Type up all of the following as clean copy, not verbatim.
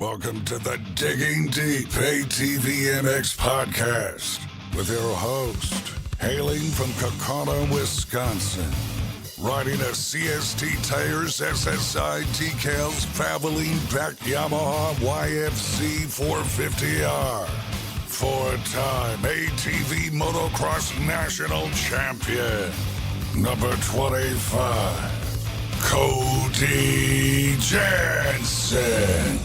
Welcome to the Digging Deep ATVMX Podcast with your host, hailing from Kokona, Wisconsin, riding a CST Tires SSI decals traveling back Yamaha YFC 450R, four-time ATV Motocross National Champion, number 25, Cody Jansen.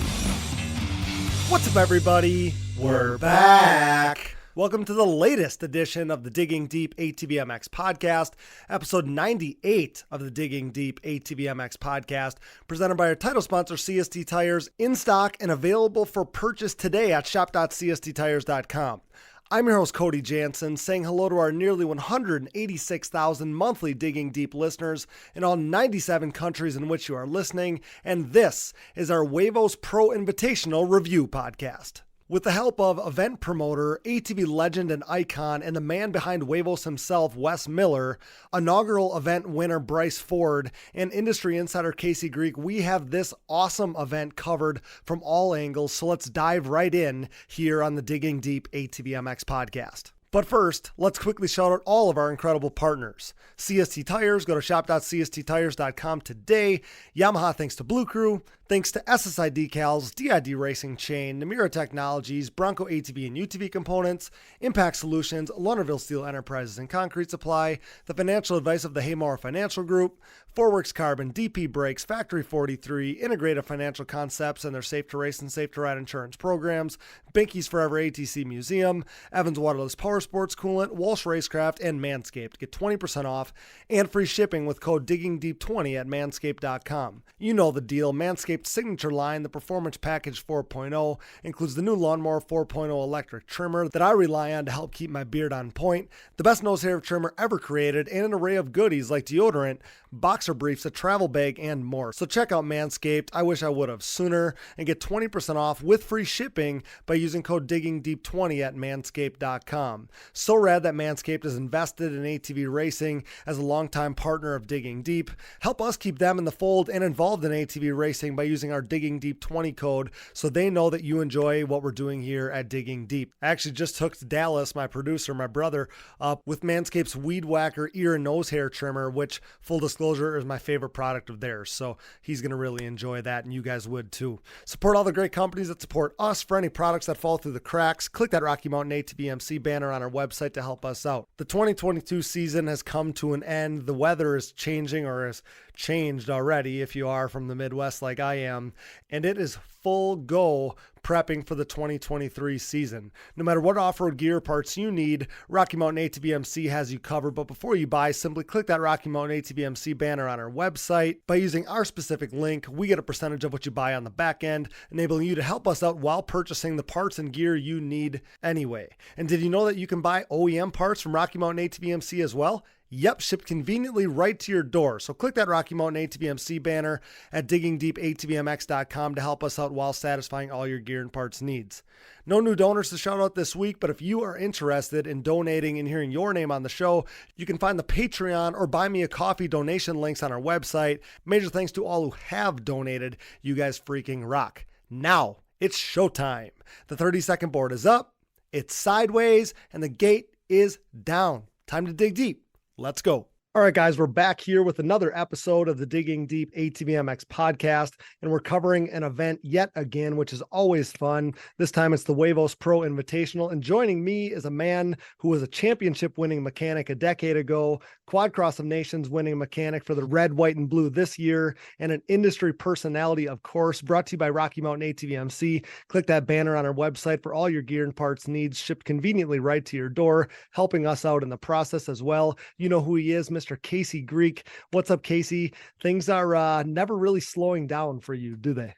What's up, everybody? We're back. Welcome to the latest edition of the Digging Deep ATVMX Podcast, episode 98 of the Digging Deep ATVMX Podcast, presented by our title sponsor, CST Tires, in stock and available for purchase today at shop.csttires.com. I'm your host, Cody Jansen, saying hello to our nearly 186,000 monthly Digging Deep listeners in all 97 countries in which you are listening, and this is our Huevos Pro Invitational Review Podcast. With the help of event promoter, ATV legend and icon, and the man behind Huevos himself, Wes Miller, inaugural event winner Bryce Ford, and industry insider Casey Greek, we have this awesome event covered from all angles, so let's dive right in here on the Digging Deep ATVMX Podcast. But first, let's quickly shout out all of our incredible partners. CST Tires, go to shop.csttires.com today. Yamaha, thanks to Blue Crew. Thanks to SSI Decals, DID Racing Chain, Namura Technologies, Bronco ATV and UTV Components, Impact Solutions, Lunarville Steel Enterprises and Concrete Supply, the financial advice of the Haymauer Financial Group, Forworks Carbon, DP Brakes, Factory 43, Integrated Financial Concepts and their Safe to Race and Safe to Ride insurance programs, Binky's Forever ATC Museum, Evans Waterless Power Sports Coolant, Walsh Racecraft, and Manscaped. Get 20% off and free shipping with code DIGGINGDEEP20 at manscaped.com. You know the deal. Manscaped's signature line, the Performance Package 4.0, includes the new Lawnmower 4.0 electric trimmer that I rely on to help keep my beard on point, the best nose hair trimmer ever created, and an array of goodies like deodorant, boxer briefs, a travel bag, and more. So check out Manscaped. I wish I would have sooner, and get 20% off with free shipping by using code DIGGINGDEEP20 at manscaped.com. So rad that Manscaped is invested in ATV racing as a longtime partner of Digging Deep. Help us keep them in the fold and involved in ATV racing by using our Digging Deep 20 code so they know that you enjoy what we're doing here at Digging Deep. I actually just hooked Dallas, my producer, my brother, up with Manscaped's Weed Whacker ear and nose hair trimmer, which, full disclosure, is my favorite product of theirs. So he's going to really enjoy that, and you guys would too. Support all the great companies that support us. For any products that fall through the cracks, click that Rocky Mountain ATVMC banner on our website to help us out. The 2022 season has come to an end. The weather is changing, or has changed already if you are from the Midwest like I am, and it is full go prepping for the 2023 season. No matter what off-road gear parts you need, Rocky Mountain ATVMC has you covered. But before you buy, simply click that Rocky Mountain ATVMC banner on our website. By using our specific link, we get a percentage of what you buy on the back end, enabling you to help us out while purchasing the parts and gear you need anyway. And did you know that you can buy OEM parts from Rocky Mountain ATVMC as well? Yep, shipped conveniently right to your door. So click that Rocky Mountain ATVMC banner at diggingdeepatvmx.com to help us out while satisfying all your gear and parts needs. No new donors to shout out this week, but if you are interested in donating and hearing your name on the show, you can find the Patreon or Buy Me a Coffee donation links on our website. Major thanks to all who have donated. You guys freaking rock. Now, it's showtime. The 30-second board is up, it's sideways, and the gate is down. Time to dig deep. Let's go. All right, guys, we're back here with another episode of the Digging Deep ATVMX Podcast, and we're covering an event yet again, which is always fun. This time it's the Huevos Pro Invitational, and joining me is a man who was a championship-winning mechanic a decade ago, Quad Cross of Nations winning mechanic for the red, white, and blue this year, and an industry personality, of course, brought to you by Rocky Mountain ATVMC. Click that banner on our website for all your gear and parts needs, shipped conveniently right to your door, helping us out in the process as well. You know who he is, Mr. Casey Greek. What's up, Casey? Things are never really slowing down for you, do they?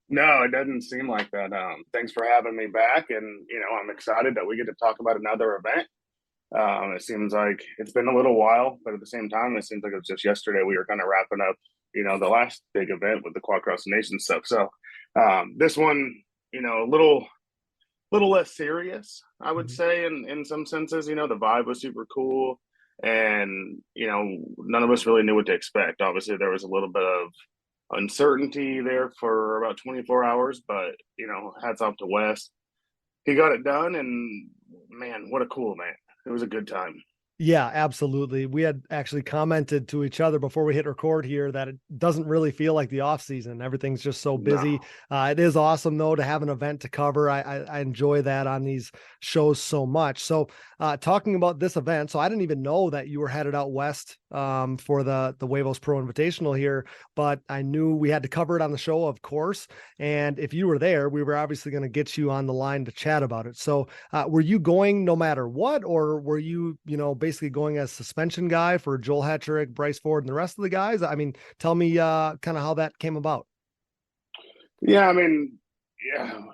No, it doesn't seem like that. Thanks for having me back, and I'm excited that we get to talk about another event. It seems like it's been a little while, but at the same time, it seems like it was just yesterday we were kind of wrapping up, the last big event with the Quad Cross Nations stuff. So this one, a little less serious, I would say, in some senses. The vibe was super cool. And, none of us really knew what to expect. Obviously, there was a little bit of uncertainty there for about 24 hours, but hats off to Wes. He got it done, and man, what a cool event. It was a good time. Yeah, absolutely. We had actually commented to each other before we hit record here that it doesn't really feel like the off season. Everything's just so busy. No. It is awesome though to have an event to cover. I enjoy that on these shows so much. So talking about this event, so I didn't even know that you were headed out west for the Huevos Pro Invitational here, but I knew we had to cover it on the show, of course. And if you were there, we were obviously going to get you on the line to chat about it. So were you going no matter what, or were you, basically going as suspension guy for Joel Hetrick, Bryce Ford, and the rest of the guys? I mean, tell me kind of how that came about. Yeah, I mean,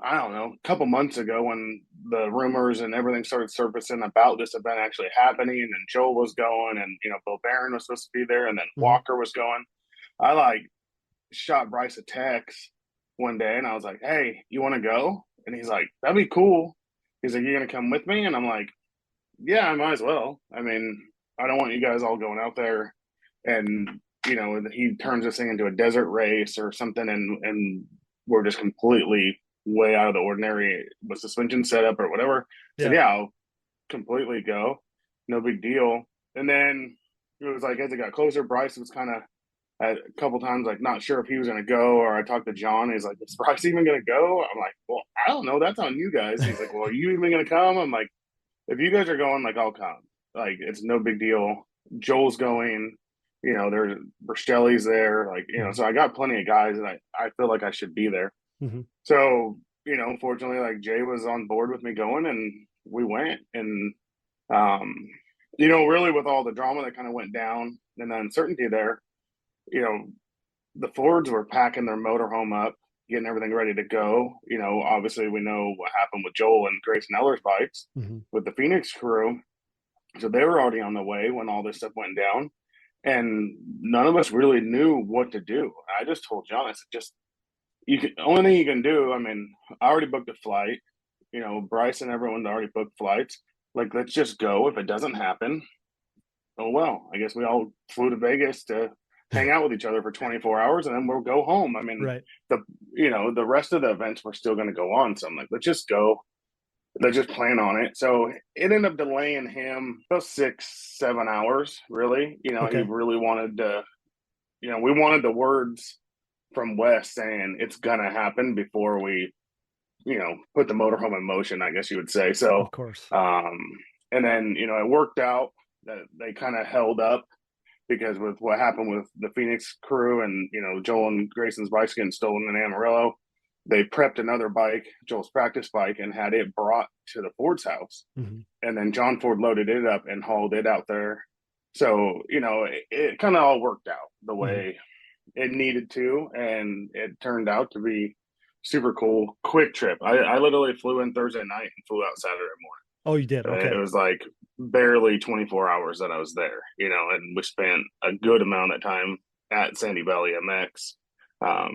I don't know. A couple months ago when the rumors and everything started surfacing about this event actually happening, and then Joel was going, and Bill Barron was supposed to be there, and then Walker was going. I shot Bryce a text one day, and I was like, "Hey, you want to go?" And he's like, "That'd be cool." He's like, "You gonna come with me?" And I'm like, "Yeah, I might as well. I mean, I don't want you guys all going out there and he turns this thing into a desert race or something, and we're just completely way out of the ordinary with suspension setup or whatever." I said, "Yeah, I'll completely go. No big deal." And then it was like as it got closer, Bryce was kind of a couple times like not sure if he was going to go, or I talked to John. He's like, "Is Bryce even going to go?" I'm like, "Well, I don't know. That's on you guys." He's like, "Well, are you even going to come?" I'm like, "If you guys are going, I'll come. It's no big deal. Joel's going. There's Bristelli's there. So I got plenty of guys, and I feel like I should be there." Mm-hmm. So, fortunately, Jay was on board with me going, and we went. And, really with all the drama that kind of went down and the uncertainty there, the Fords were packing their motorhome up, getting everything ready to go. Obviously we know what happened with Joel and Grayson Eller's bikes with the Phoenix crew. So they were already on the way when all this stuff went down. And none of us really knew what to do. I just told John, I said, only thing you can do, I mean, I already booked a flight. Bryce and everyone already booked flights. Let's just go. If it doesn't happen, oh well. I guess we all flew to Vegas to hang out with each other for 24 hours, and then we'll go home. I mean, right. The rest of the events were still going to go on. So I'm like, let's just go. Let's just plan on it. So it ended up delaying him about 6-7 hours, really. Okay. He really wanted to, we wanted the words from Wes saying it's going to happen before we, put the motorhome in motion, I guess you would say. So, of course. And then, it worked out that they kind of held up because with what happened with the Phoenix crew and, Joel and Grayson's bikes getting stolen in Amarillo, they prepped another bike, Joel's practice bike, and had it brought to the Ford's house. And then John Ford loaded it up and hauled it out there. So, it kind of all worked out the way it needed to. And it turned out to be super cool, quick trip. I literally flew in Thursday night and flew out Saturday morning. Oh, you did? Okay. It was barely 24 hours that I was there, and we spent a good amount of time at Sandy Valley MX,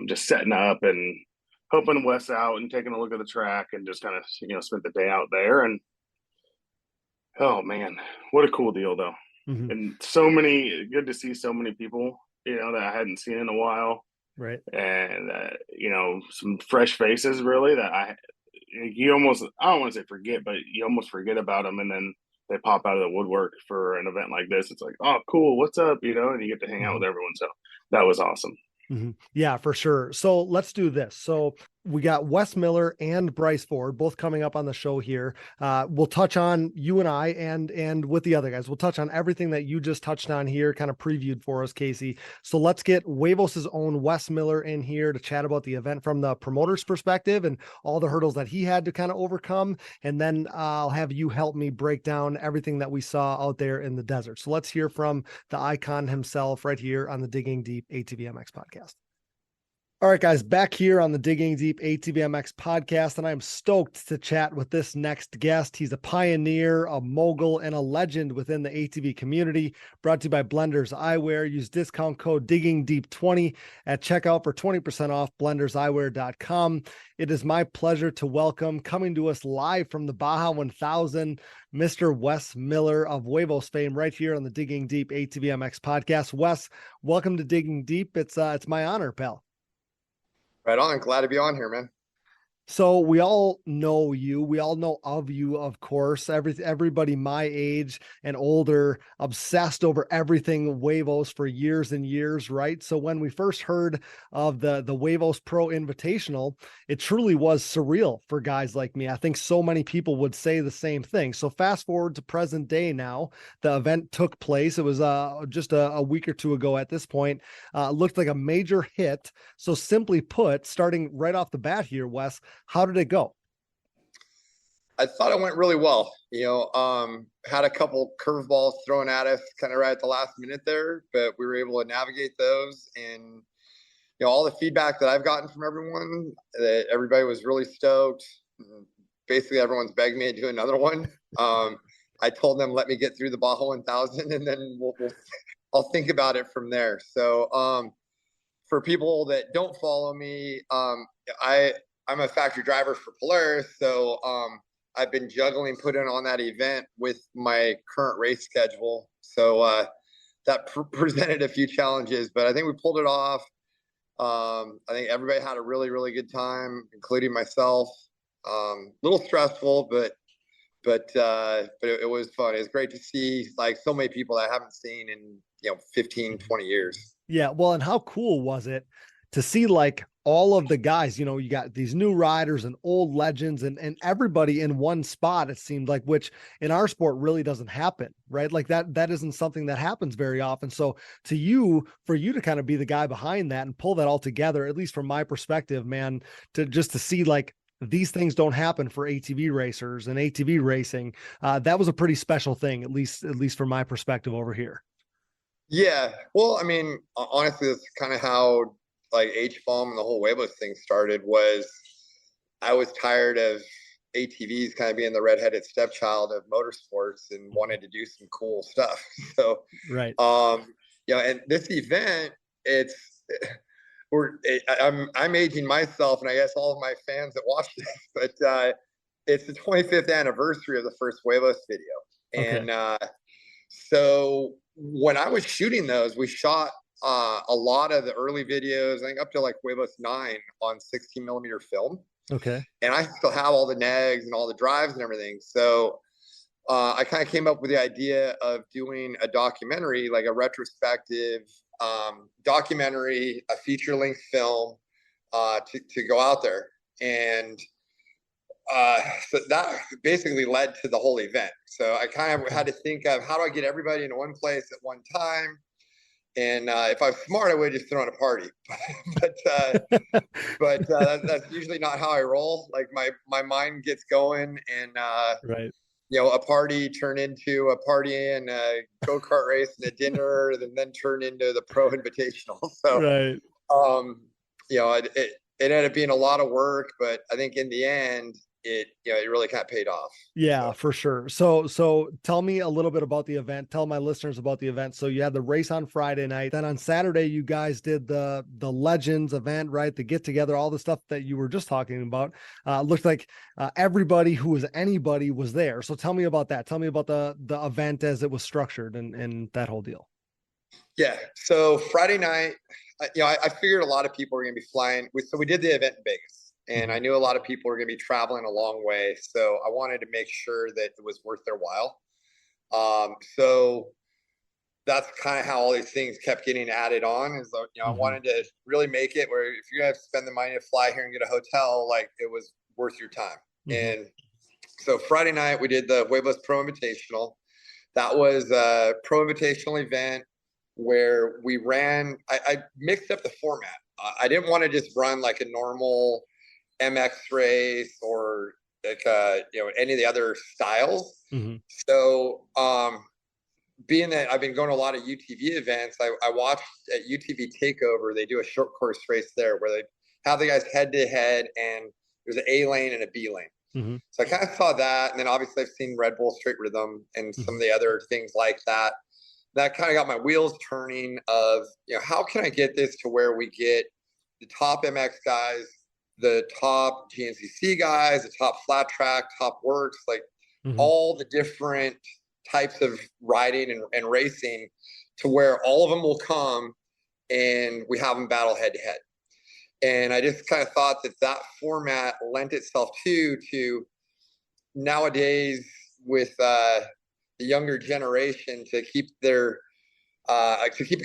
just setting up and helping Wes out and taking a look at the track and just kind of, spent the day out there. And oh man, what a cool deal though. And good to see so many people, that I hadn't seen in a while. Right. And, some fresh faces really that I don't want to say forget, but you almost forget about them. And then they pop out of the woodwork for an event like this. It's like, oh, cool. What's up? And you get to hang out with everyone. So that was awesome. Yeah, for sure. So let's do this. So we got Wes Miller and Bryce Ford both coming up on the show here. We'll touch on you and I and with the other guys. We'll touch on everything that you just touched on here, kind of previewed for us, Casey. So let's get Huevos' own Wes Miller in here to chat about the event from the promoter's perspective and all the hurdles that he had to kind of overcome. And then I'll have you help me break down everything that we saw out there in the desert. So let's hear from the icon himself right here on the Digging Deep ATVMX podcast. All right, guys, back here on the Digging Deep ATVMX podcast, and I'm stoked to chat with this next guest. He's a pioneer, a mogul, and a legend within the ATV community. Brought to you by Blenders Eyewear. Use discount code DiggingDeep20 at checkout for 20% off blenderseyewear.com. It is my pleasure to welcome, coming to us live from the Baja 1000, Mr. Wes Miller of Huevos fame right here on the Digging Deep ATVMX podcast. Wes, welcome to Digging Deep. It's my honor, pal. Right on. Glad to be on here, man. So we all know you. We all know of you, of course. Everybody my age and older obsessed over everything Huevos for years and years, right? So when we first heard of the Huevos Pro Invitational, it truly was surreal for guys like me. I think so many people would say the same thing. So fast forward to present day now, the event took place. It was just a week or two ago at this point. Looked like a major hit. So simply put, starting right off the bat here, Wes, how did it go? I thought it went really well. Had a couple curveballs thrown at us kind of right at the last minute there, but we were able to navigate those. And, all the feedback that I've gotten from everyone, that everybody was really stoked. Basically, everyone's begged me to do another one. I told them, let me get through the Baja 1000 and then I'll think about it from there. So for people that don't follow me, I'm a factory driver for Polaris, so I've been juggling putting on that event with my current race schedule. So that presented a few challenges, but I think we pulled it off. I think everybody had a really, really good time, including myself. A little stressful, but it was fun. It was great to see like so many people that I haven't seen in 15, 20 years. Yeah, well, and how cool was it to see like all of the guys, you got these new riders and old legends and everybody in one spot, it seemed like, which in our sport really doesn't happen, right? Like that isn't something that happens very often. So for you to kind of be the guy behind that and pull that all together, at least from my perspective, man, to see like these things don't happen for ATV racers and ATV racing. That was a pretty special thing, at least from my perspective over here. Yeah. Well, I mean, honestly, that's kind of how like H-Bomb and the whole Huevos thing started. Was I was tired of ATVs kind of being the redheaded stepchild of motorsports and wanted to do some cool stuff. So, right. And this event, I'm aging myself, and I guess all of my fans that watch this, but it's the 25th anniversary of the first Huevos video. Okay. And so when I was shooting those, we shot a lot of the early videos, I think up to like Huevos 9 on 16 millimeter film. Okay. And I still have all the negs and all the drives and everything. So I kind of came up with the idea of doing a documentary, like a retrospective documentary, a feature length film to go out there. And so that basically led to the whole event. So I kind of had to think of how do I get everybody into one place at one time. And if I was smart, I would have just thrown a party, but that's usually not how I roll. Like my mind gets going, and right. A party turn into a party and a go-kart race and a dinner, and then turn into the Pro Invitational. So, right. It ended up being a lot of work, but I think in the end, it really kind of paid off. Yeah, for sure. So tell me a little bit about the event. Tell my listeners about the event. So you had the race on Friday night. Then on Saturday, you guys did the Legends event, right? The get together, all the stuff that you were just talking about. Looked like everybody who was anybody was there. So tell me about that. Tell me about the event as it was structured and that whole deal. Yeah. So Friday night, I figured a lot of people were going to be flying. So we did the event in Vegas. And I knew a lot of people were going to be traveling a long way. So I wanted to make sure that it was worth their while. So that's kind of how all these things kept getting added on. Is I wanted to really make it where if you're going to spend the money to fly here and get a hotel, like it was worth your time. And so Friday night we did the Huevos Pro Invitational. That was a Pro Invitational event where we ran. I mixed up the format. I didn't want to just run like a normal MX race or like any of the other styles. So being that I've been going to a lot of UTV events, I watched at UTV Takeover, they do a short course race there where they have the guys head to head, and there's an A lane and a B lane. So I kind of saw that, and then obviously I've seen Red Bull Straight Rhythm and some of the other things like that. That kind of got my wheels turning of how can I get this to where we get the top MX guys, the top GNCC guys, the top flat track, top works, like all the different types of riding and racing, to where all of them will come and we have them battle head to head. And I just kind of thought that format lent itself to nowadays with the younger generation to keep a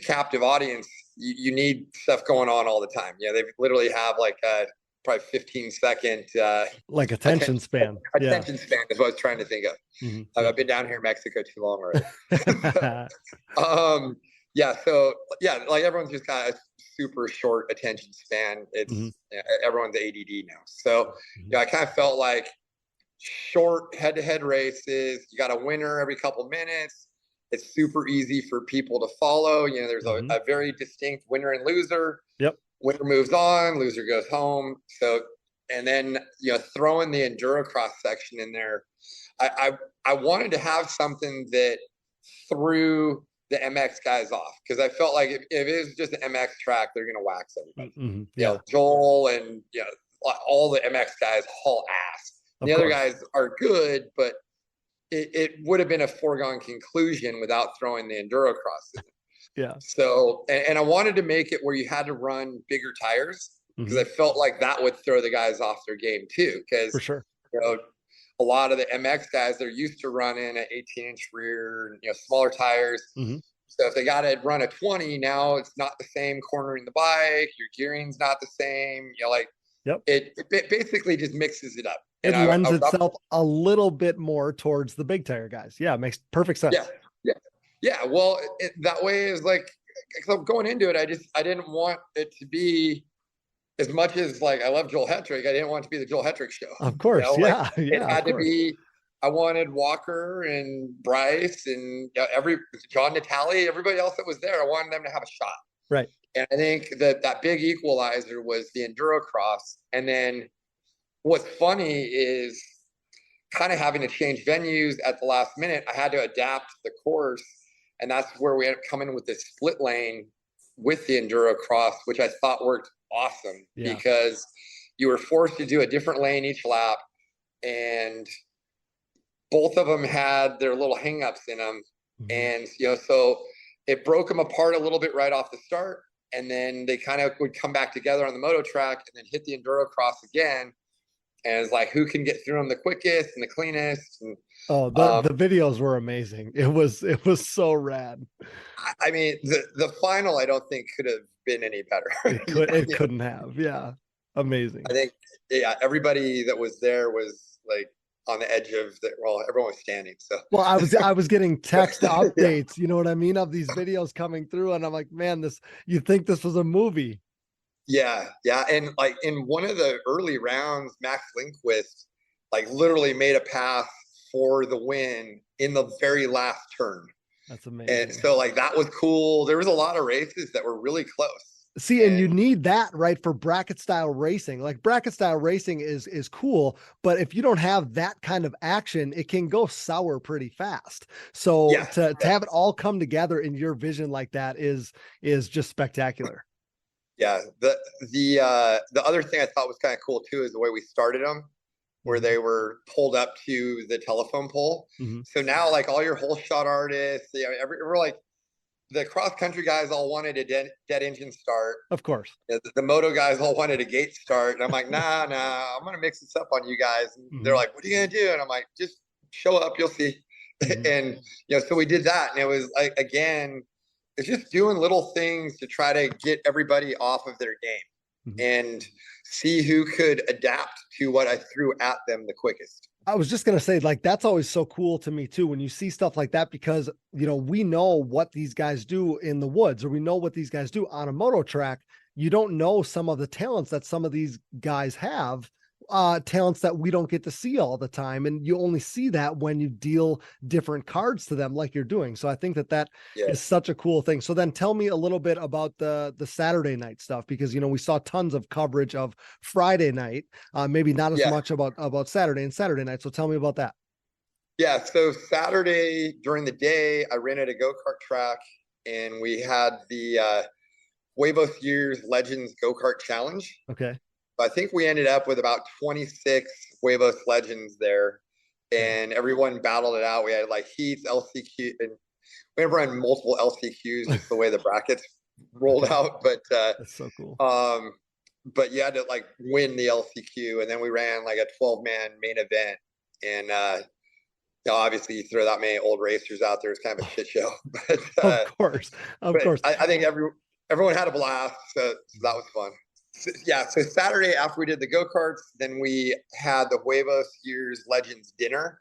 captive audience. You need stuff going on all the time. They literally have like probably 15-second like attention span. Attention span is what I was trying to think of. Mm-hmm. I've been down here in Mexico too long already. So like everyone's just got a super short attention span. It's everyone's ADD now. So I kind of felt like short head-to-head races. You got a winner every couple minutes. It's super easy for people to follow. There's a very distinct winner and loser. Yep. Winner moves on, loser goes home. So, and then, throwing the enduro cross section in there, I wanted to have something that threw the MX guys off, because I felt like if it was just an MX track, they're going to wax everybody. Joel and, all the MX guys haul ass. The other guys are good, but it would have been a foregone conclusion without throwing the enduro cross in. Yeah. So, and I wanted to make it where you had to run bigger tires, because I felt like that would throw the guys off their game too. Because for sure, a lot of the MX guys, they're used to running an 18-inch rear, smaller tires. So if they got to run a 20, now it's not the same cornering the bike. Your gearing's not the same. It basically just mixes it up. It lends itself a little bit more towards the big tire guys. Yeah, it makes perfect sense. Yeah. Well, that way is like, going into it, I didn't want it to be, as much as like I love Joel Hetrick, I didn't want it to be the Joel Hetrick show. Of course, it had to be. I wanted Walker and Bryce and John Natali, everybody else that was there. I wanted them to have a shot. Right. And I think that big equalizer was the enduro cross. And then what's funny is kind of having to change venues at the last minute. I had to adapt the course, and that's where we ended up coming with this split lane with the enduro cross, which I thought worked awesome because you were forced to do a different lane each lap, and both of them had their little hangups in them. And, so it broke them apart a little bit right off the start. And then they kind of would come back together on the moto track and then hit the enduro cross again. And it's like, who can get through them the quickest and the cleanest? And the videos were amazing. It was so rad. I mean, the final, I don't think could have been any better. It couldn't have. Yeah. Amazing. I think, everybody that was there was like on the edge of everyone was standing. So, well, I was getting text updates, you know what I mean, of these videos coming through. And I'm like, man, you'd think this was a movie. Yeah. And like in one of the early rounds, Max Lindquist like literally made a pass for the win in the very last turn. That's amazing. And so like that was cool. There was a lot of races that were really close. See, and you need that, right, for bracket style racing. Like bracket style racing is cool, but if you don't have that kind of action, it can go sour pretty fast. So to have it all come together in your vision like that is just spectacular. Yeah. The other thing I thought was kind of cool too is the way we started them, where they were pulled up to the telephone pole. So now like all your whole shot artists, we're like, the cross country guys all wanted a dead engine start. Of course. The moto guys all wanted a gate start. And I'm like, nah, I'm going to mix this up on you guys. And they're like, what are you going to do? And I'm like, just show up, you'll see. And, so we did that. And it was like, again, it's just doing little things to try to get everybody off of their game and see who could adapt to what I threw at them the quickest. I was just going to say, like, that's always so cool to me too, when you see stuff like that, because, we know what these guys do in the woods, or we know what these guys do on a moto track. You don't know some of the talents that some of these guys have, talents that we don't get to see all the time. And you only see that when you deal different cards to them, like you're doing. So I think that is such a cool thing. So then tell me a little bit about the Saturday night stuff, because, we saw tons of coverage of Friday night, maybe not as much about Saturday and Saturday night. So tell me about that. Yeah. So Saturday during the day, I rented a go-kart track, and we had the Huevos Years Legends Go-Kart Challenge. Okay. I think we ended up with about 26 Huevos Legends there, and everyone battled it out. We had like heats, LCQ, and we had run multiple LCQs, just the way the brackets rolled out. But that's so cool. but you had to like win the LCQ, and then we ran like a 12-man main event, and obviously you throw that many old racers out there, it's kind of a shit show. But, of course. I think everyone had a blast, so that was fun. So Saturday after we did the go-karts, then we had the Huevos Years Legends dinner.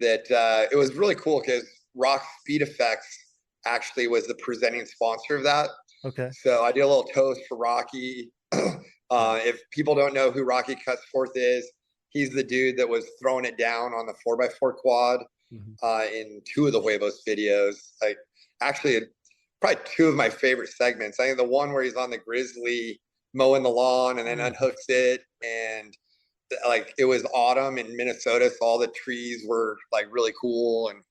That it was really cool because Rock Speed Effects actually was the presenting sponsor of that. Okay. So I did a little toast for Rocky. If people don't know who Rocky Cutsforth is, he's the dude that was throwing it down on the 4x4 quad in 2 of the Huevos videos. Like, actually, probably 2 of my favorite segments. I think the one where he's on the Grizzly mowing the lawn and then unhooks it, and like it was autumn in Minnesota, so all the trees were like really cool. And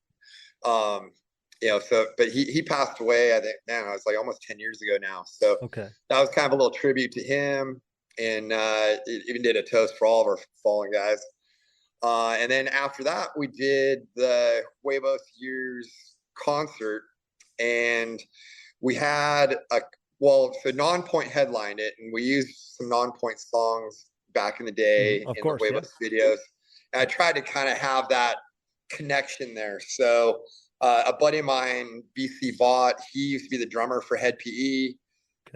but he passed away, I think, man, it was like almost 10 years ago now. So that was kind of a little tribute to him, and it even did a toast for all of our fallen guys. And then after that, we did the Huevos Years concert, and we had so Non-Point headlined it, and we used some Non-Point songs back in the day in the Huevos videos. And I tried to kind of have that connection there. So a buddy of mine, BC Vaught, he used to be the drummer for Head PE.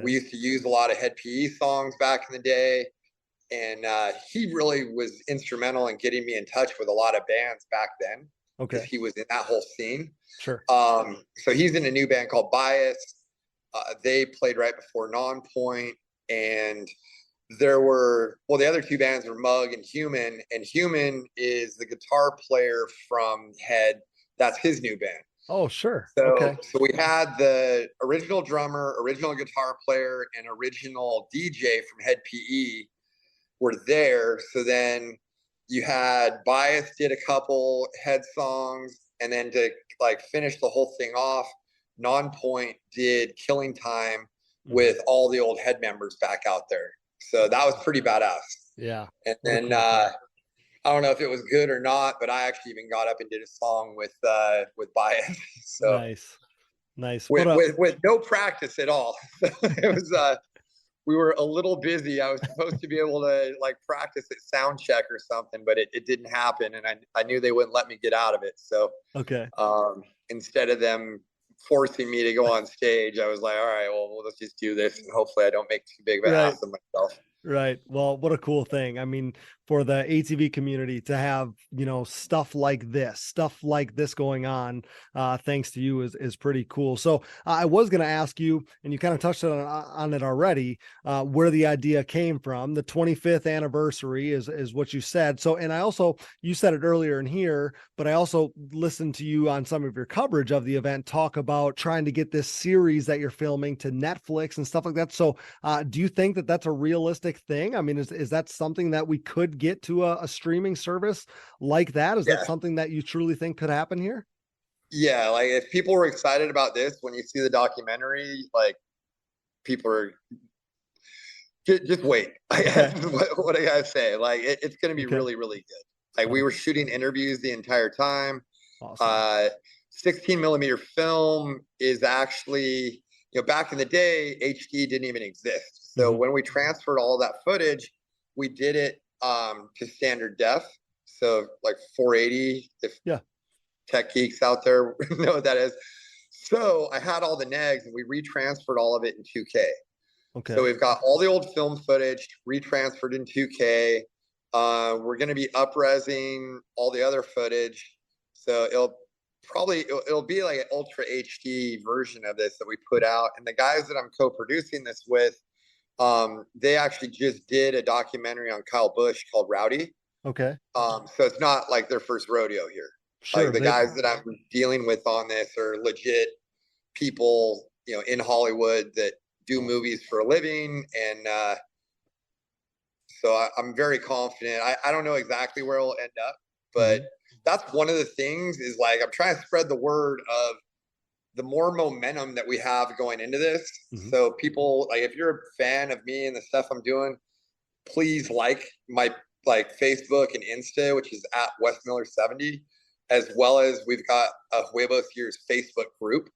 We used to use a lot of Head PE songs back in the day. And he really was instrumental in getting me in touch with a lot of bands back then. Because he was in that whole scene. Sure. So he's in a new band called Bias. They played right before Non-Point, and there were, the other 2 bands were Mug and Human is the guitar player from Head. That's his new band. Oh, sure. So we had the original drummer, original guitar player, and original DJ from Head PE were there. So then you had Bias did a couple Head songs, and then to like finish the whole thing off, Non-Point did Killing Time with all the old Head members back out there. So that was pretty badass. Yeah. And then I don't know if it was good or not, but I actually even got up and did a song with Bias. So nice. With no practice at all. It was we were a little busy. I was supposed to be able to like practice at sound check or something, but it didn't happen, and I knew they wouldn't let me get out of it. So instead of them forcing me to go on stage, I was like, all right, well, let's just do this, and hopefully I don't make too big of an ass of myself. Right. Well, what a cool thing. I mean, for the ATV community to have, stuff like this going on, thanks to you is pretty cool. So I was going to ask you, and you kind of touched on it already, where the idea came from. The 25th anniversary is what you said. So, and you said it earlier in here, but I also listened to you on some of your coverage of the event, talk about trying to get this series that you're filming to Netflix and stuff like that. So do you think that that's a realistic thing? I mean, is that something that we could get to a streaming service like that? Is that something that you truly think could happen here? Yeah, like if people were excited about this when you see the documentary, like people are just wait. What I gotta say, like it's gonna be really, really good. Like we were shooting interviews the entire time. Awesome. 16 millimeter film is actually, back in the day, HD didn't even exist. So when we transferred all that footage, we did it to standard def. So like 480, if tech geeks out there know what that is. So I had all the negs, and we retransferred all of it in 2K. So we've got all the old film footage retransferred in 2K. We're going to be up-resing all the other footage. So it'll be like an ultra HD version of this that we put out. And the guys that I'm co-producing this with, they actually just did a documentary on Kyle Busch called Rowdy. So it's not like their first rodeo here. Sure, like the guys that I'm dealing with on this are legit people, in Hollywood that do movies for a living. And so I'm very confident. I don't know exactly where it'll end up, but that's one of the things is like, I'm trying to spread the word of the more momentum that we have going into this. So people, like, if you're a fan of me and the stuff I'm doing, please like my Facebook and Insta, which is at Wes Miller 70, as well as we've got a Huevos Years Facebook group.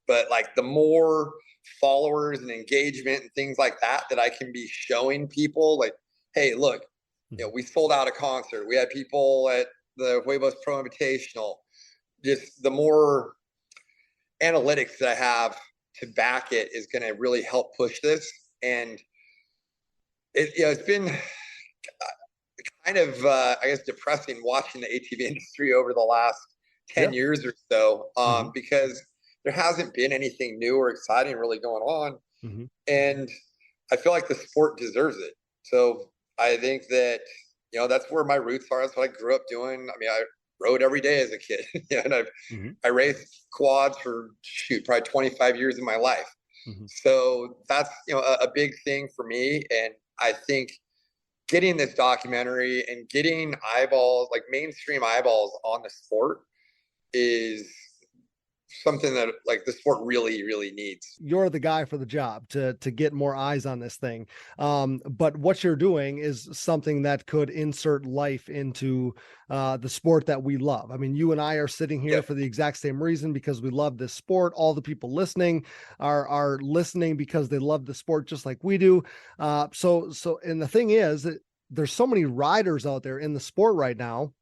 but like the more followers and engagement and things like that I can be showing people, like, hey, look, we sold out a concert. We had people at the Huevos Pro Invitational. Just the more analytics that I have to back it is going to really help push this. And it's been kind of, I guess, depressing watching the ATV industry over the last 10 years or so, because there hasn't been anything new or exciting really going on. And I feel like the sport deserves it. So I think that, that's where my roots are. That's what I grew up doing. I mean, I rode every day as a kid, and I raced quads for probably 25 years of my life. So that's, a big thing for me. And I think getting this documentary and getting eyeballs, like mainstream eyeballs on the sport, is something that like the sport really, really needs. You're the guy for the job to get more eyes on this thing. But what you're doing is something that could insert life into the sport that we love. I mean, you and I are sitting here for the exact same reason, because we love this sport. All the people listening are listening because they love the sport just like we do. So, and the thing is, there's so many riders out there in the sport right now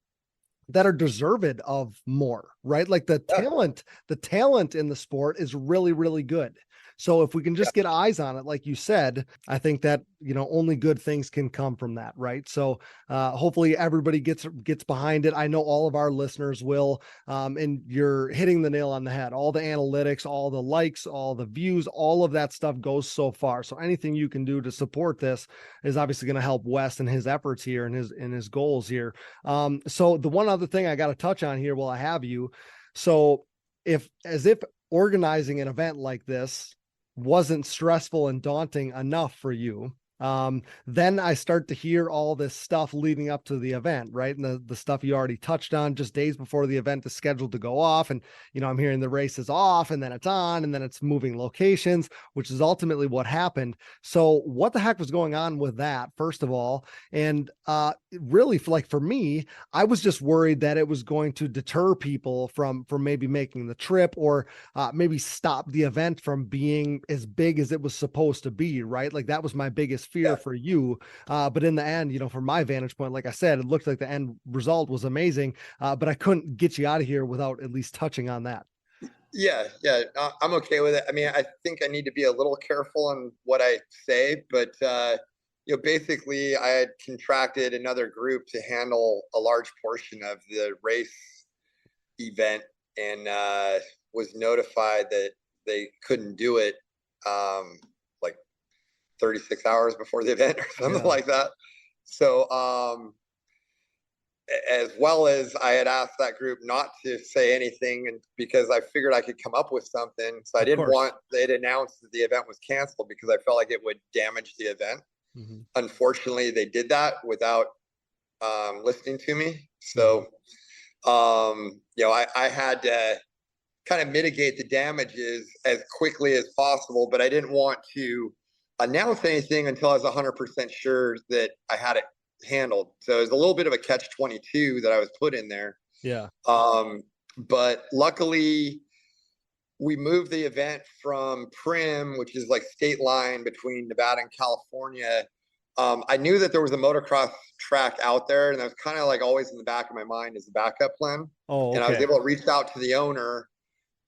that are deserved of more, right? Like the talent in the sport is really, really good. So if we can just get eyes on it, like you said, I think that, only good things can come from that. Right. So hopefully everybody gets behind it. I know all of our listeners will, and you're hitting the nail on the head. All the analytics, all the likes, all the views, all of that stuff goes so far. So anything you can do to support this is obviously going to help Wes and his efforts here and his goals here. So the one other thing I got to touch on here while I have you. So if organizing an event like this wasn't stressful and daunting enough for you, then I start to hear all this stuff leading up to the event, right? And the stuff you already touched on just days before the event is scheduled to go off. And, I'm hearing the race is off, and then it's on, and then it's moving locations, which is ultimately what happened. So what the heck was going on with that, first of all? And really, for me, I was just worried that it was going to deter people from maybe making the trip, or maybe stop the event from being as big as it was supposed to be, right? Like that was my biggest fear for you. But in the end, from my vantage point, like I said, it looked like the end result was amazing. But I couldn't get you out of here without at least touching on that. Yeah. I'm okay with it. I mean, I think I need to be a little careful on what I say, but basically I had contracted another group to handle a large portion of the race event, and was notified that they couldn't do it 36 hours before the event or something like that. So, as well as I had asked that group not to say anything, and because I figured I could come up with something. So I didn't want it announced that the event was canceled, because I felt like it would damage the event. Unfortunately, they did that without listening to me. So, I had to kind of mitigate the damages as quickly as possible, but I didn't want to announce anything until I was 100% sure that I had it handled. So it was a little bit of a catch-22 that I was put in there. Yeah. But luckily we moved the event from Prim, which is like state line between Nevada and California. I knew that there was a motocross track out there, and that was kind of like always in the back of my mind as a backup plan. And I was able to reach out to the owner,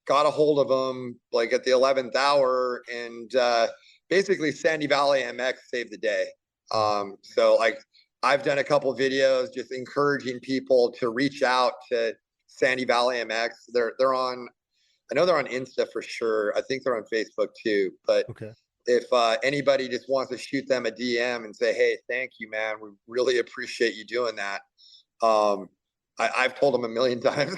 got a hold of him like at the 11th hour, and basically Sandy Valley MX saved the day. So like I've done a couple of videos just encouraging people to reach out to Sandy Valley MX. They're on, I know they're on Insta for sure. I think they're on Facebook too, but if anybody just wants to shoot them a DM and say, hey, thank you, man, we really appreciate you doing that. I've told them a million times.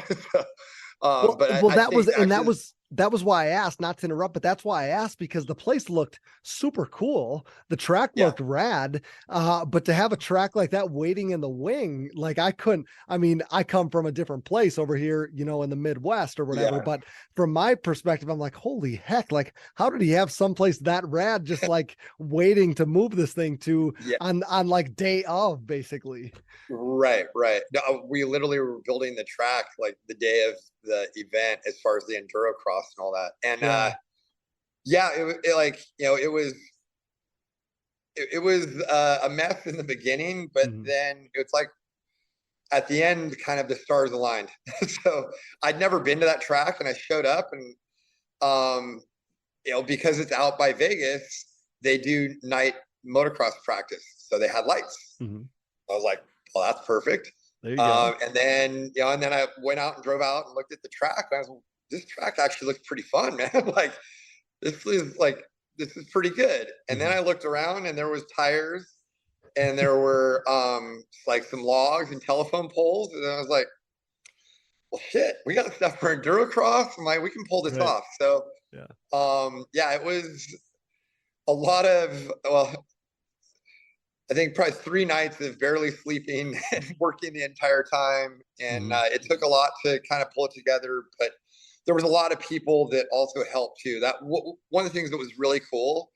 That was why I asked, not to interrupt, but that's why I asked, because the place looked super cool. The track looked rad. But to have a track like that waiting in the wing, like I come from a different place over here, in the Midwest or whatever. But from my perspective, I'm like, holy heck, like how did he have someplace that rad just like waiting to move this thing to on like day of, basically? Right. No, we literally were building the track like the day of the event as far as the enduro cross and all that. And it was a mess in the beginning, but then it's like at the end, kind of the stars aligned. So I'd never been to that track, and I showed up, and because it's out by Vegas, they do night motocross practice, so they had lights. I was like, well, that's perfect. There you go. And then I went out and drove out and looked at the track, and I was like, this track actually looks pretty fun, man. Like this is pretty good. And then I looked around, and there was tires, and there were like some logs and telephone poles, and I was like, well, shit, we got stuff for endurocross. I'm like, we can pull this off. So it was a lot of, I think probably 3 nights of barely sleeping and working the entire time. And it took a lot to kind of pull it together, but there was a lot of people that also helped too. One of the things that was really cool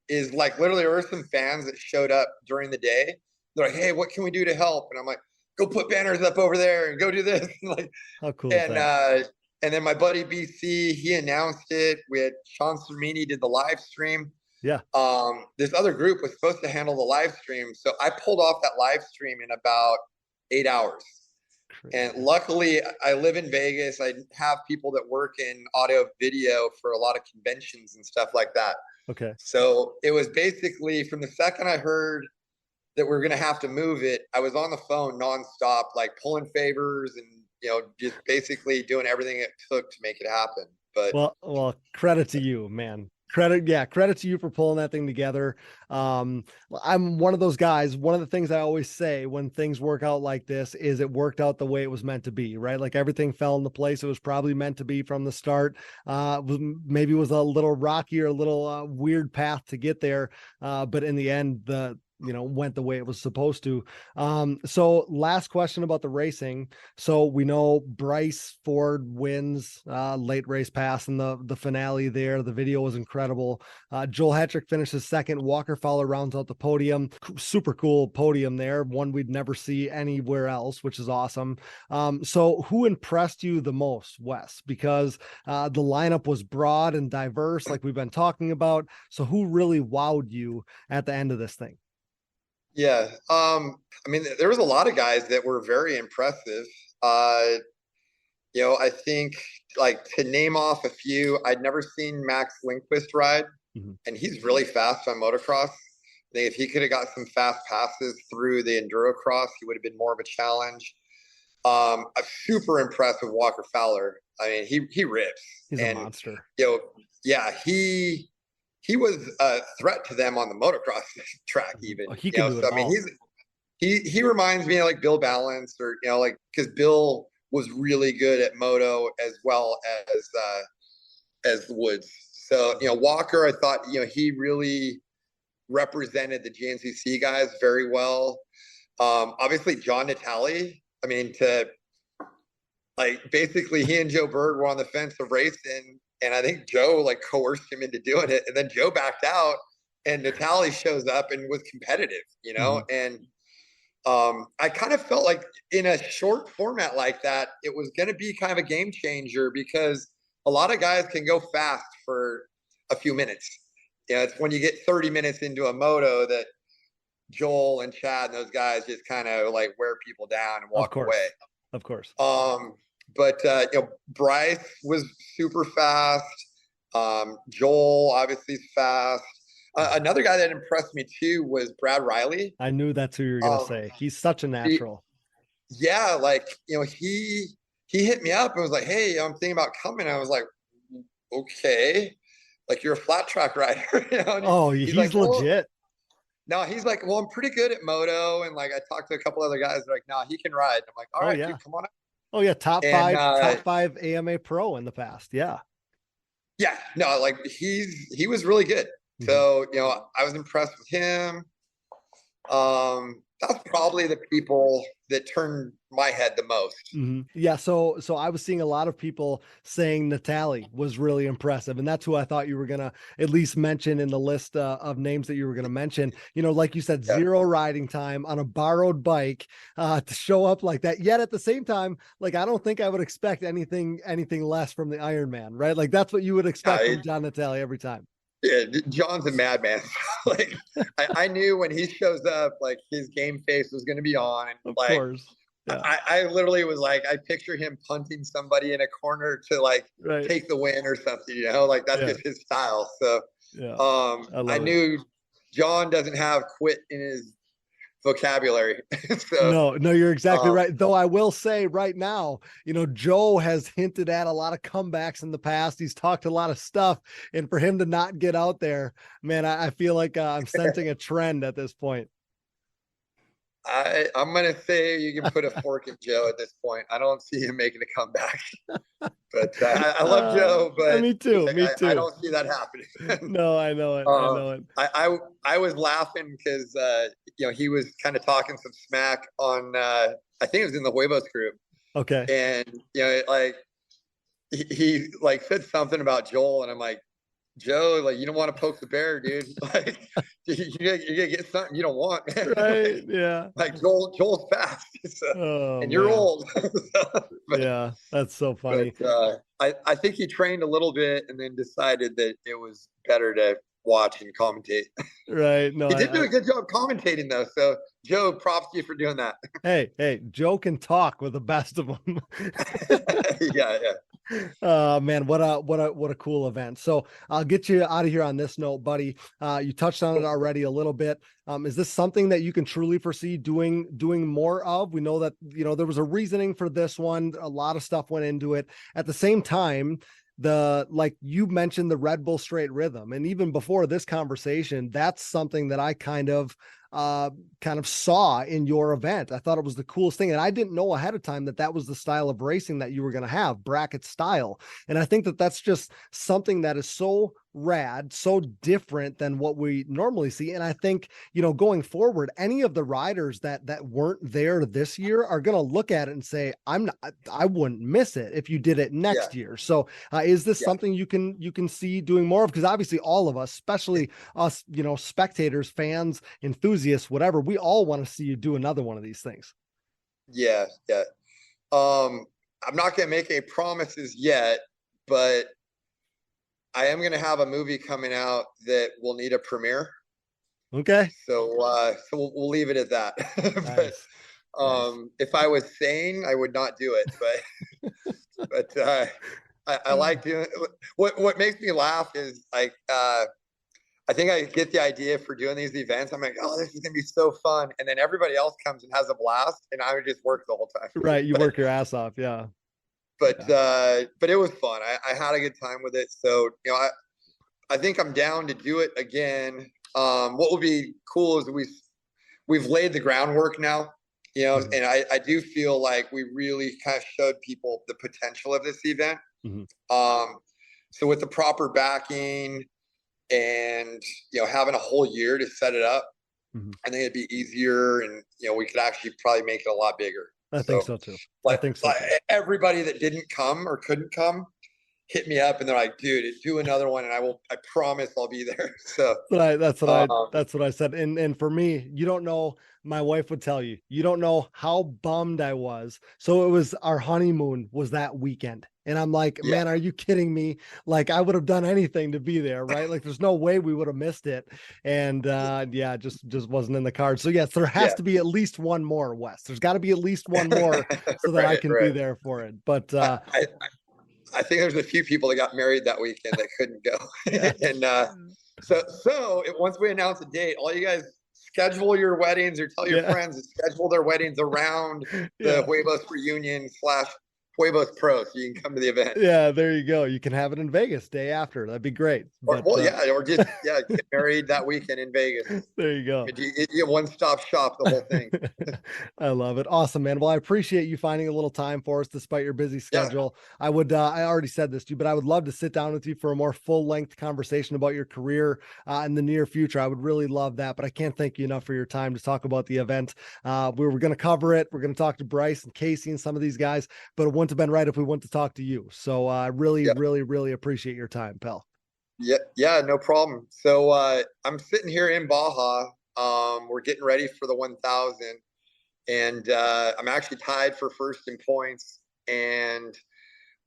is like literally there were some fans that showed up during the day. They're like, hey, what can we do to help? And I'm like, go put banners up over there and go do this. Like, how cool is that? And then my buddy BC, he announced it. We had Sean Cermini did the live stream. Yeah. This other group was supposed to handle the live stream. So I pulled off that live stream in about 8 hours. Crazy. And luckily I live in Vegas. I have people that work in audio video for a lot of conventions and stuff like that. Okay. So it was basically from the second I heard that we were going to have to move it, I was on the phone nonstop, like pulling favors and, just basically doing everything it took to make it happen. But well, credit to you, man. Credit to you for pulling that thing together. I'm one of those guys. One of the things I always say when things work out like this is it worked out the way it was meant to be, right? Like everything fell into place. It was probably meant to be from the start. Maybe it was a little rocky or a little weird path to get there. But in the end, went the way it was supposed to. So last question about the racing. So we know Bryce Ford wins late race pass in the finale there. The video was incredible. Joel Hetrick finishes second. Walker Fowler rounds out the podium. Super cool podium there. One we'd never see anywhere else, which is awesome. So who impressed you the most, Wes? Because the lineup was broad and diverse, like we've been talking about. So who really wowed you at the end of this thing? Yeah. There was a lot of guys that were very impressive. I think like to name off a few, I'd never seen Max Lindquist ride, and he's really fast on motocross. I think if he could have got some fast passes through the endurocross, he would have been more of a challenge. I'm super impressed with Walker Fowler. I mean, he rips. He's a monster. He was a threat to them on the motocross track, even. He can do it all. He reminds me of like Bill Balance, or because Bill was really good at moto as well as Woods. So Walker, I thought he really represented the GNCC guys very well. Obviously John Natale. I mean, basically he and Joe Berg were on the fence of racing. And I think Joe coerced him into doing it. And then Joe backed out, and Natale shows up and was competitive, and I kind of felt like in a short format like that, it was going to be kind of a game changer, because a lot of guys can go fast for a few minutes. It's when you get 30 minutes into a moto that Joel and Chad and those guys just kind of wear people down and walk away. Of course. But Bryce was super fast. Joel obviously is fast. Another guy that impressed me too was Brad Riley. I knew that's who you were gonna say. He's such a natural. He hit me up and was like, "Hey, I'm thinking about coming." I was like, "Okay, you're a flat track rider." He's like, legit. No, he's like, "Well, I'm pretty good at moto," and I talked to a couple other guys. They're like, "No, he can ride." I'm like, "All right, dude, come on up." Oh yeah, top five AMA pro in the past. Yeah. Yeah, no, he was really good. So I was impressed with him. that's probably the people that turned my head the most. Mm-hmm. Yeah. So I was seeing a lot of people saying Natalie was really impressive. And that's who I thought you were going to at least mention in the list of names that you were going to mention, like you said, zero riding time on a borrowed bike to show up like that. Yet at the same time, like, I don't think I would expect anything less from the Ironman, right? Like that's what you would expect from John Natalie every time. Yeah, John's a madman. Like I knew when he shows up, like his game face was going to be on. And, of like, course. Yeah. I literally was like, I picture him punting somebody in a corner to like take the win or something, like that's just his style. So I knew John doesn't have quit in his vocabulary. So no, you're exactly right. Though I will say right now, Joe has hinted at a lot of comebacks in the past. He's talked a lot of stuff, and for him to not get out there, man, I feel like I'm sensing a trend at this point. I'm going to say you can put a fork in Joe at this point. I don't see him making a comeback. But I love Joe, but me too. I don't see that happening. No, I know it. I know it. I was laughing because he was kind of talking some smack on I think it was in the Huevos group. Okay. And like he like said something about Joel, and I'm like, Joe, like, you don't want to poke the bear, dude. Like, you're gonna get something you don't want, man. Right? Yeah. Like Joel's fast, and you're old. Yeah, that's so funny. But, I think he trained a little bit and then decided that it was better to watch and commentate. Right. No, he did do a good job commentating though. So Joe, props to you for doing that. Hey, Joe can talk with the best of them. Yeah. Man, what a cool event. So I'll get you out of here on this note, buddy. You touched on it already a little bit. Is this something that you can truly foresee doing more of? We know that, there was a reasoning for this one. A lot of stuff went into it. At the same time, like you mentioned, the Red Bull straight rhythm. And even before this conversation, that's something that I kind of saw in your event. I thought it was the coolest thing. And I didn't know ahead of time that was the style of racing that you were going to have, bracket style. And I think that that's just something that is so rad, so different than what we normally see. And I think, going forward, any of the riders that weren't there this year are going to look at it and say, I wouldn't miss it if you did it next year. So is this something you can see doing more of? Because obviously all of us, especially us, spectators, fans, enthusiasts, whatever, we all want to see you do another one of these things. Yeah. I'm not going to make any promises yet, but I am going to have a movie coming out that will need a premiere. Okay. So we'll leave it at that. Nice. But if I was sane, I would not do it, but I like doing what makes me laugh is like, I think I get the idea for doing these events. I'm like, oh, this is going to be so fun. And then everybody else comes and has a blast, and I would just work the whole time. Right. You work your ass off. Yeah. But it was fun. I had a good time with it. So, I think I'm down to do it again. What will be cool is we've laid the groundwork now, mm-hmm. and I do feel like we really kind of showed people the potential of this event. Mm-hmm. So with the proper backing and, having a whole year to set it up, mm-hmm. I think it'd be easier, and, we could actually probably make it a lot bigger. I think so too. I think so. Everybody that didn't come or couldn't come hit me up, and they're like, dude, do another one. And I promise I'll be there. So that's what I said. And for me, you don't know, my wife would tell you, you don't know how bummed I was. So it was our honeymoon was that weekend. And I'm like, man, are you kidding me? Like, I would have done anything to be there, right? Like, there's no way we would have missed it. And just wasn't in the cards. So yes, there has to be at least one more, Wes. There's got to be at least one more so that I can be there for it. But I think there's a few people that got married that weekend that couldn't go. And so once we announce a date, all you guys schedule your weddings or tell your friends to schedule their weddings around the Huevos reunion / Huevos Pro, so you can come to the event. Yeah, there you go. You can have it in Vegas day after. That'd be great. Or just get married that weekend in Vegas. There you go. You one-stop shop the whole thing. I love it. Awesome, man. Well, I appreciate you finding a little time for us despite your busy schedule. Yeah. I already said this to you, but I would love to sit down with you for a more full-length conversation about your career in the near future. I would really love that, but I can't thank you enough for your time to talk about the event. We were going to cover it. We're going to talk to Bryce and Casey and some of these guys, but it wouldn't have been right if we went to talk to you. So I really appreciate your time, pal. Yeah, no problem. So I'm sitting here in Baja. We're getting ready for the 1000, and I'm actually tied for first in points. And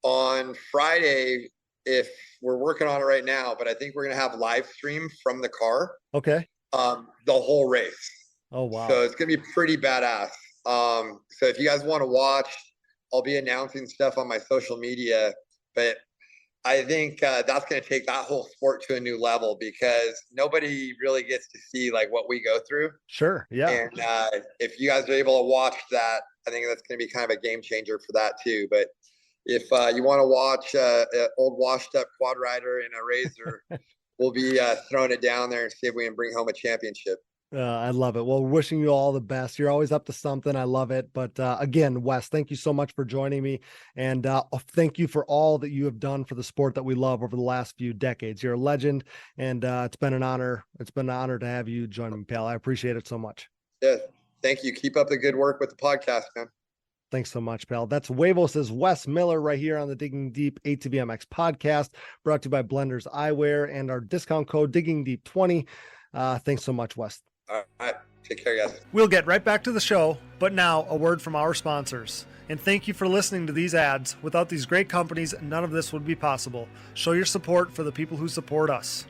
on Friday, if we're working on it right now, but I think we're going to have live stream from the car. Okay. The whole race. Oh, wow. So it's going to be pretty badass. So if you guys want to watch, I'll be announcing stuff on my social media, but I think that's going to take that whole sport to a new level because nobody really gets to see like what we go through. Sure. Yeah. And if you guys are able to watch that, I think that's going to be kind of a game changer for that too. But if you want to watch an old washed up quad rider in a razor, we'll be throwing it down there and see if we can bring home a championship. I love it. Well, wishing you all the best. You're always up to something. I love it. But again, Wes, thank you so much for joining me. And thank you for all that you have done for the sport that we love over the last few decades. You're a legend. And it's been an honor. It's been an honor to have you join me, pal. I appreciate it so much. Yeah. Thank you. Keep up the good work with the podcast, man. Thanks so much, pal. That's Huevos' Wes Miller right here on the Digging Deep ATVMX podcast, brought to you by Blenders Eyewear and our discount code Digging Deep 20. Thanks so much, Wes. All right. Take care, guys. We'll get right back to the show, but now a word from our sponsors. And thank you for listening to these ads. Without these great companies, none of this would be possible. Show your support for the people who support us.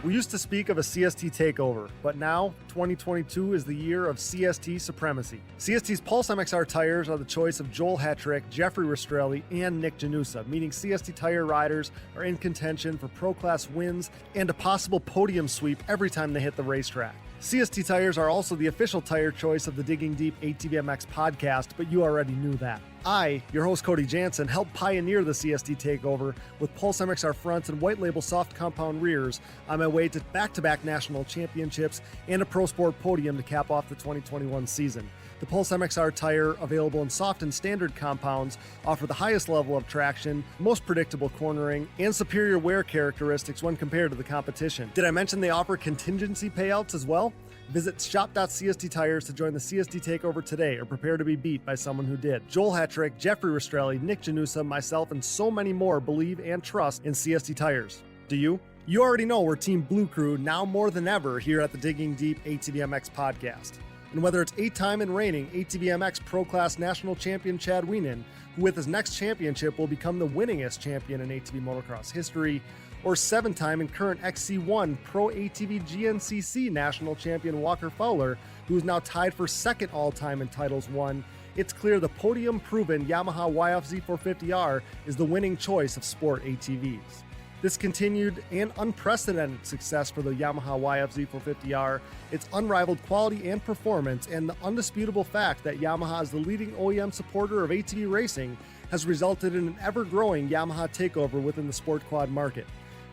We used to speak of a CST takeover, but now 2022 is the year of CST supremacy. CST's Pulse MXR tires are the choice of Joel Hetrick, Jeffrey Rastrelli, and Nick Janusa, meaning CST tire riders are in contention for Pro Class wins and a possible podium sweep every time they hit the racetrack. CST tires are also the official tire choice of the Digging Deep ATVMX podcast, but you already knew that. I, your host Cody Jansen, helped pioneer the CST takeover with Pulse MXR fronts and white label soft compound rears on my way to back-to-back national championships and a pro sport podium to cap off the 2021 season. The Pulse MXR tire, available in soft and standard compounds, offer the highest level of traction, most predictable cornering, and superior wear characteristics when compared to the competition. Did I mention they offer contingency payouts as well? Visit shop.CST Tires to join the CST takeover today or prepare to be beat by someone who did. Joel Hetrick, Jeffrey Rastrelli, Nick Janusa, myself, and so many more believe and trust in CST Tires. Do you? You already know we're Team Blue Crew now more than ever here at the Digging Deep ATVMX podcast. And whether it's 8-time and reigning ATVMX Pro Class National Champion Chad Wienen, who with his next championship will become the winningest champion in ATV motocross history, or 7-time and current XC1 Pro ATV GNCC National Champion Walker Fowler, who is now tied for second all-time in titles won, it's clear the podium-proven Yamaha YFZ 450R is the winning choice of sport ATVs. This continued and unprecedented success for the Yamaha YFZ 450R, its unrivaled quality and performance, and the undisputable fact that Yamaha is the leading OEM supporter of ATV racing has resulted in an ever-growing Yamaha takeover within the sport quad market.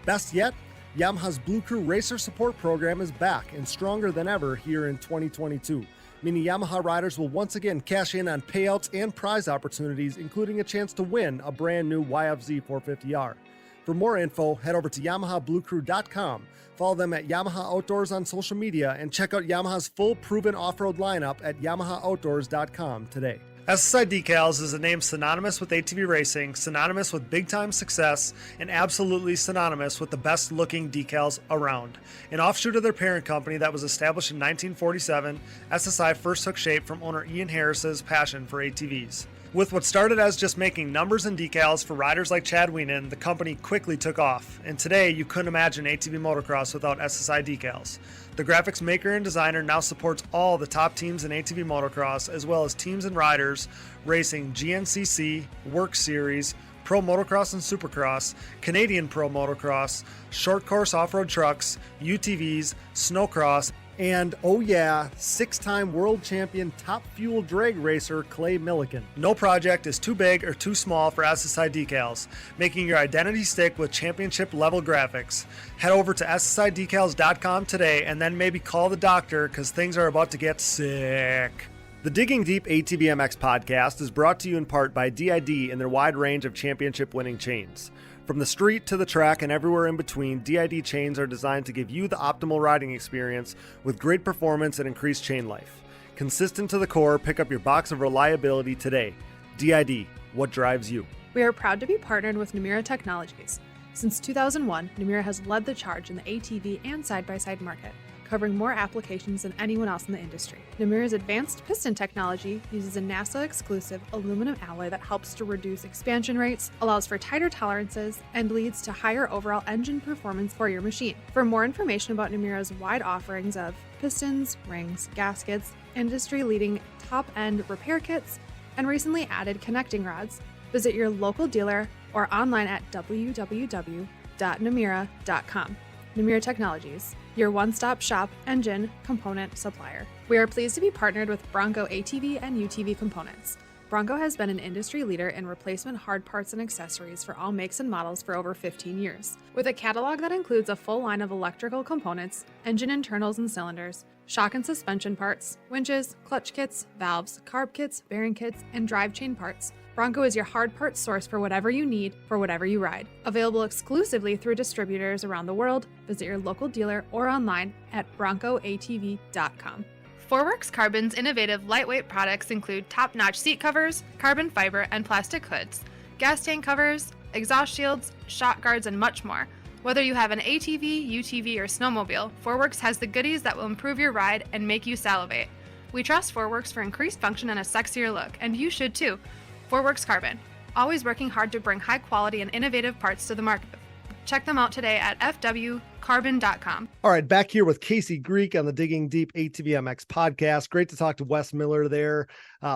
Best yet, Yamaha's Blue Crew Racer Support Program is back and stronger than ever here in 2022, meaning Yamaha riders will once again cash in on payouts and prize opportunities, including a chance to win a brand new YFZ 450R. For more info, head over to YamahaBlueCrew.com, follow them at Yamaha Outdoors on social media, and check out Yamaha's full proven off-road lineup at YamahaOutdoors.com today. SSI Decals is a name synonymous with ATV racing, synonymous with big-time success, and absolutely synonymous with the best-looking decals around. An offshoot of their parent company that was established in 1947, SSI first took shape from owner Ian Harris's passion for ATVs. With what started as just making numbers and decals for riders like Chad Wienen, the company quickly took off, and today you couldn't imagine ATV motocross without SSI decals. The graphics maker and designer now supports all the top teams in ATV motocross, as well as teams and riders racing GNCC, Work Series, Pro Motocross and Supercross, Canadian Pro Motocross, short course off-road trucks, UTVs, snowcross, And oh yeah, 6-time world champion top fuel drag racer Clay Milligan. No project is too big or too small for SSI decals, making your identity stick with championship level graphics. Head over to ssidecals.com today and then maybe call the doctor because things are about to get sick. The Digging Deep ATVMX podcast is brought to you in part by DID and their wide range of championship winning chains. From the street to the track and everywhere in between, DID chains are designed to give you the optimal riding experience with great performance and increased chain life. Consistent to the core, pick up your box of reliability today. DID, what drives you? We are proud to be partnered with Namura Technologies. Since 2001, Namura has led the charge in the ATV and side-by-side market, covering more applications than anyone else in the industry. Namura's advanced piston technology uses a NASA-exclusive aluminum alloy that helps to reduce expansion rates, allows for tighter tolerances, and leads to higher overall engine performance for your machine. For more information about Namura's wide offerings of pistons, rings, gaskets, industry-leading top-end repair kits, and recently added connecting rods, visit your local dealer or online at www.namura.com. Namura Technologies, your one-stop shop engine component supplier. We are pleased to be partnered with Bronco ATV and UTV Components. Bronco has been an industry leader in replacement hard parts and accessories for all makes and models for over 15 years. With a catalog that includes a full line of electrical components, engine internals and cylinders, shock and suspension parts, winches, clutch kits, valves, carb kits, bearing kits, and drive chain parts, Bronco is your hard part source for whatever you need for whatever you ride. Available exclusively through distributors around the world, visit your local dealer or online at broncoatv.com. Forworks Carbon's innovative lightweight products include top-notch seat covers, carbon fiber and plastic hoods, gas tank covers, exhaust shields, shock guards, and much more. Whether you have an ATV, UTV, or snowmobile, Forworks has the goodies that will improve your ride and make you salivate. We trust Forworks for increased function and a sexier look, and you should too. Forworks Carbon, always working hard to bring high quality and innovative parts to the market. Check them out today at fwcarbon.com. All right, back here with Casey Greek on the Digging Deep ATVMX podcast. Great to talk to Wes Miller there.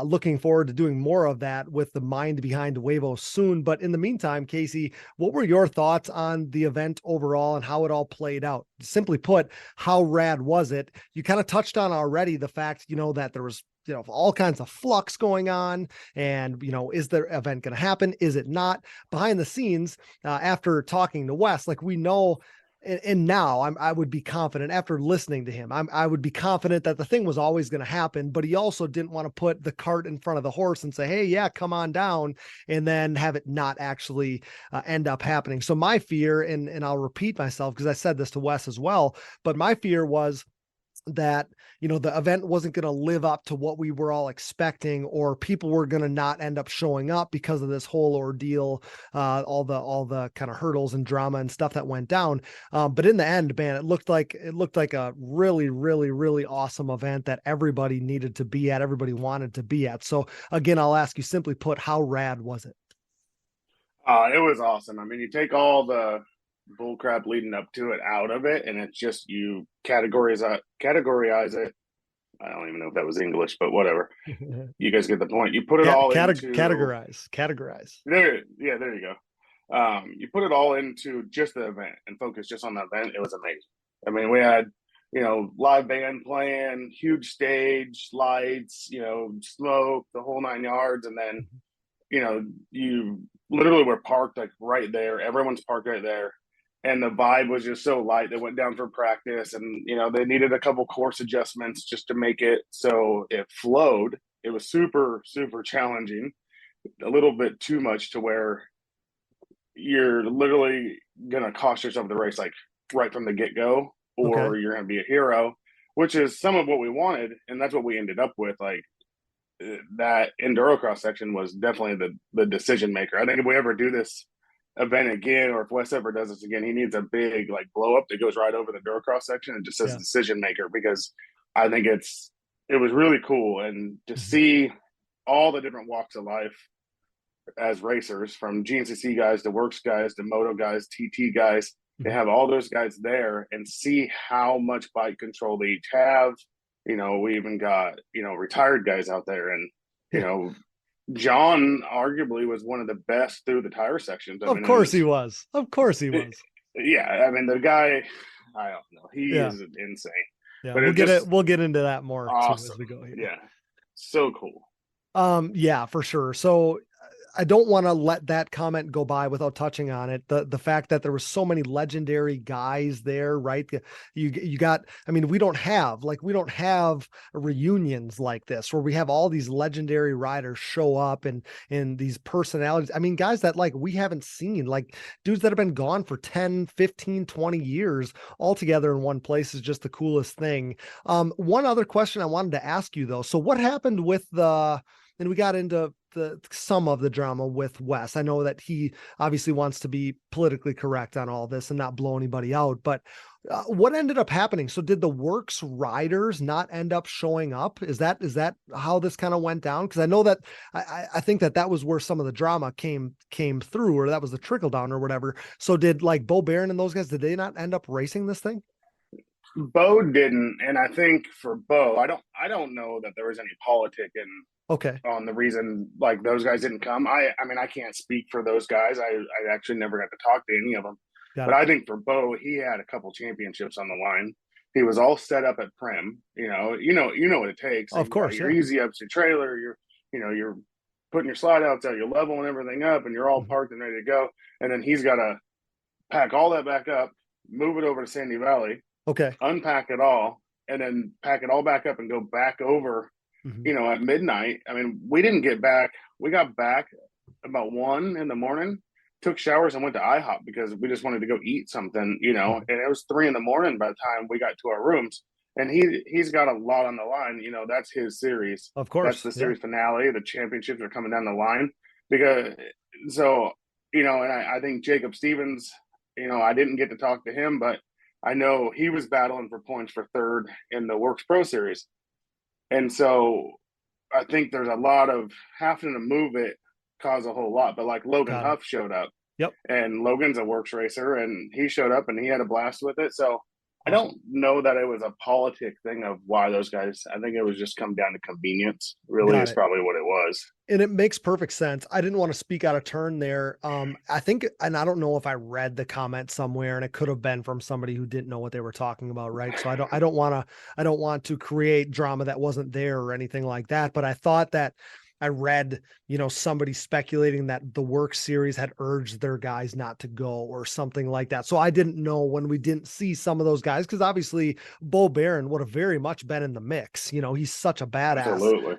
Looking forward to doing more of that with the mind behind Huevos soon. But in the meantime, Casey, what were your thoughts on the event overall and how it all played out? Simply put, how rad was it? You kind of touched on already the fact, that there was all kinds of flux going on and, is the event going to happen? Is it not? Behind the scenes, after talking to Wes, like we know, and now I would be confident after listening to him, I would be confident that the thing was always going to happen, but he also didn't want to put the cart in front of the horse and say, hey, yeah, come on down, and then have it not actually end up happening. So my fear, and I'll repeat myself because I said this to Wes as well, but my fear was that, the event wasn't going to live up to what we were all expecting, or people were going to not end up showing up because of this whole ordeal, all the kind of hurdles and drama and stuff that went down. But in the end, man, it looked like a really, really, really awesome event that everybody needed to be at, everybody wanted to be at. So again, I'll ask you, simply put, how rad was it? It was awesome. I mean, you take all the bullcrap leading up to it out of it, and it's just you categorize it. I don't even know if that was English, but whatever. You guys get the point. You put it all into categorize. There you go. You put it all into just the event and focus just on the event. It was amazing. I mean, we had live band playing, huge stage, lights, smoke, the whole 9 yards, and then you literally were parked like right there. Everyone's parked right there. And the vibe was just so light. They went down for practice, and they needed a couple course adjustments just to make it so it flowed. It was super, super challenging, a little bit too much to where you're literally gonna cost yourself the race, like right from the get-go, or you're gonna be a hero, which is some of what we wanted, and that's what we ended up with. Like that enduro cross section was definitely the decision maker. I think if we ever do this event again, or if Wes ever does this again, he needs a big blow up that goes right over the enduro cross section and just says decision maker, because I think it was really cool. And to see all the different walks of life as racers, from GNCC guys to works guys to moto guys, TT guys, they have all those guys there, and see how much bike control they each have. We even got retired guys out there, and John arguably was one of the best through the tire sections. Of course he was. Yeah. I mean, the guy, I don't know. He is insane. Yeah, But we'll get into that more awesome. as we go here. Yeah, so cool. Yeah, for sure. So I don't want to let that comment go by without touching on it. The fact that there was so many legendary guys there, right? You got, I mean, we don't have reunions like this where we have all these legendary riders show up and these personalities. I mean, guys that like we haven't seen, like dudes that have been gone for 10, 15, 20 years all together in one place is just the coolest thing. One other question I wanted to ask you though. So what happened with and we got into some of the drama with Wes. I know that he obviously wants to be politically correct on all this and not blow anybody out, but what ended up happening? So did the Works riders not end up showing up? Is that how this kind of went down? Because I know that I think that was where some of the drama came through, or that was the trickle down or whatever. So did like Bo Barron and those guys, did they not end up racing this thing? Bo didn't, and I think for Bo, I don't know that there was any politic on the reason like those guys didn't come. I mean, I can't speak for those guys. I actually never got to talk to any of them. But I think for Bo, he had a couple championships on the line. He was all set up at Prim. You know what it takes. Of course, you're easy ups your trailer. You're putting your slide outs out. You're leveling everything up, and you're all parked and ready to go. And then he's got to pack all that back up, move it over to Sandy Valley. Okay. Unpack it all, and then pack it all back up and go back over. At midnight. I mean, we didn't get back. We got back about 1 a.m, took showers and went to IHOP because we just wanted to go eat something, and it was 3 a.m. by the time we got to our rooms. And he's got a lot on the line. That's his series. Of course. That's the series finale. The championships are coming down the line. And I think Jacob Stevens, I didn't get to talk to him, but I know he was battling for points for third in the Works Pro Series. And so I think there's a lot of having to move it cause a whole lot. But like Logan Huff showed up. Yep. And Logan's a Works racer, and he showed up and he had a blast with it. So I don't know that it was a politic thing of why those guys. I think it was just come down to convenience. Really, is probably what it was. And it makes perfect sense. I didn't want to speak out of turn there. I think, and I don't know if I read the comment somewhere, and it could have been from somebody who didn't know what they were talking about, right? So I don't want to create drama that wasn't there or anything like that. But I thought that I read, somebody speculating that the Works series had urged their guys not to go or something like that. So I didn't know when we didn't see some of those guys, because obviously Bo Barron would have very much been in the mix. He's such a badass. Absolutely.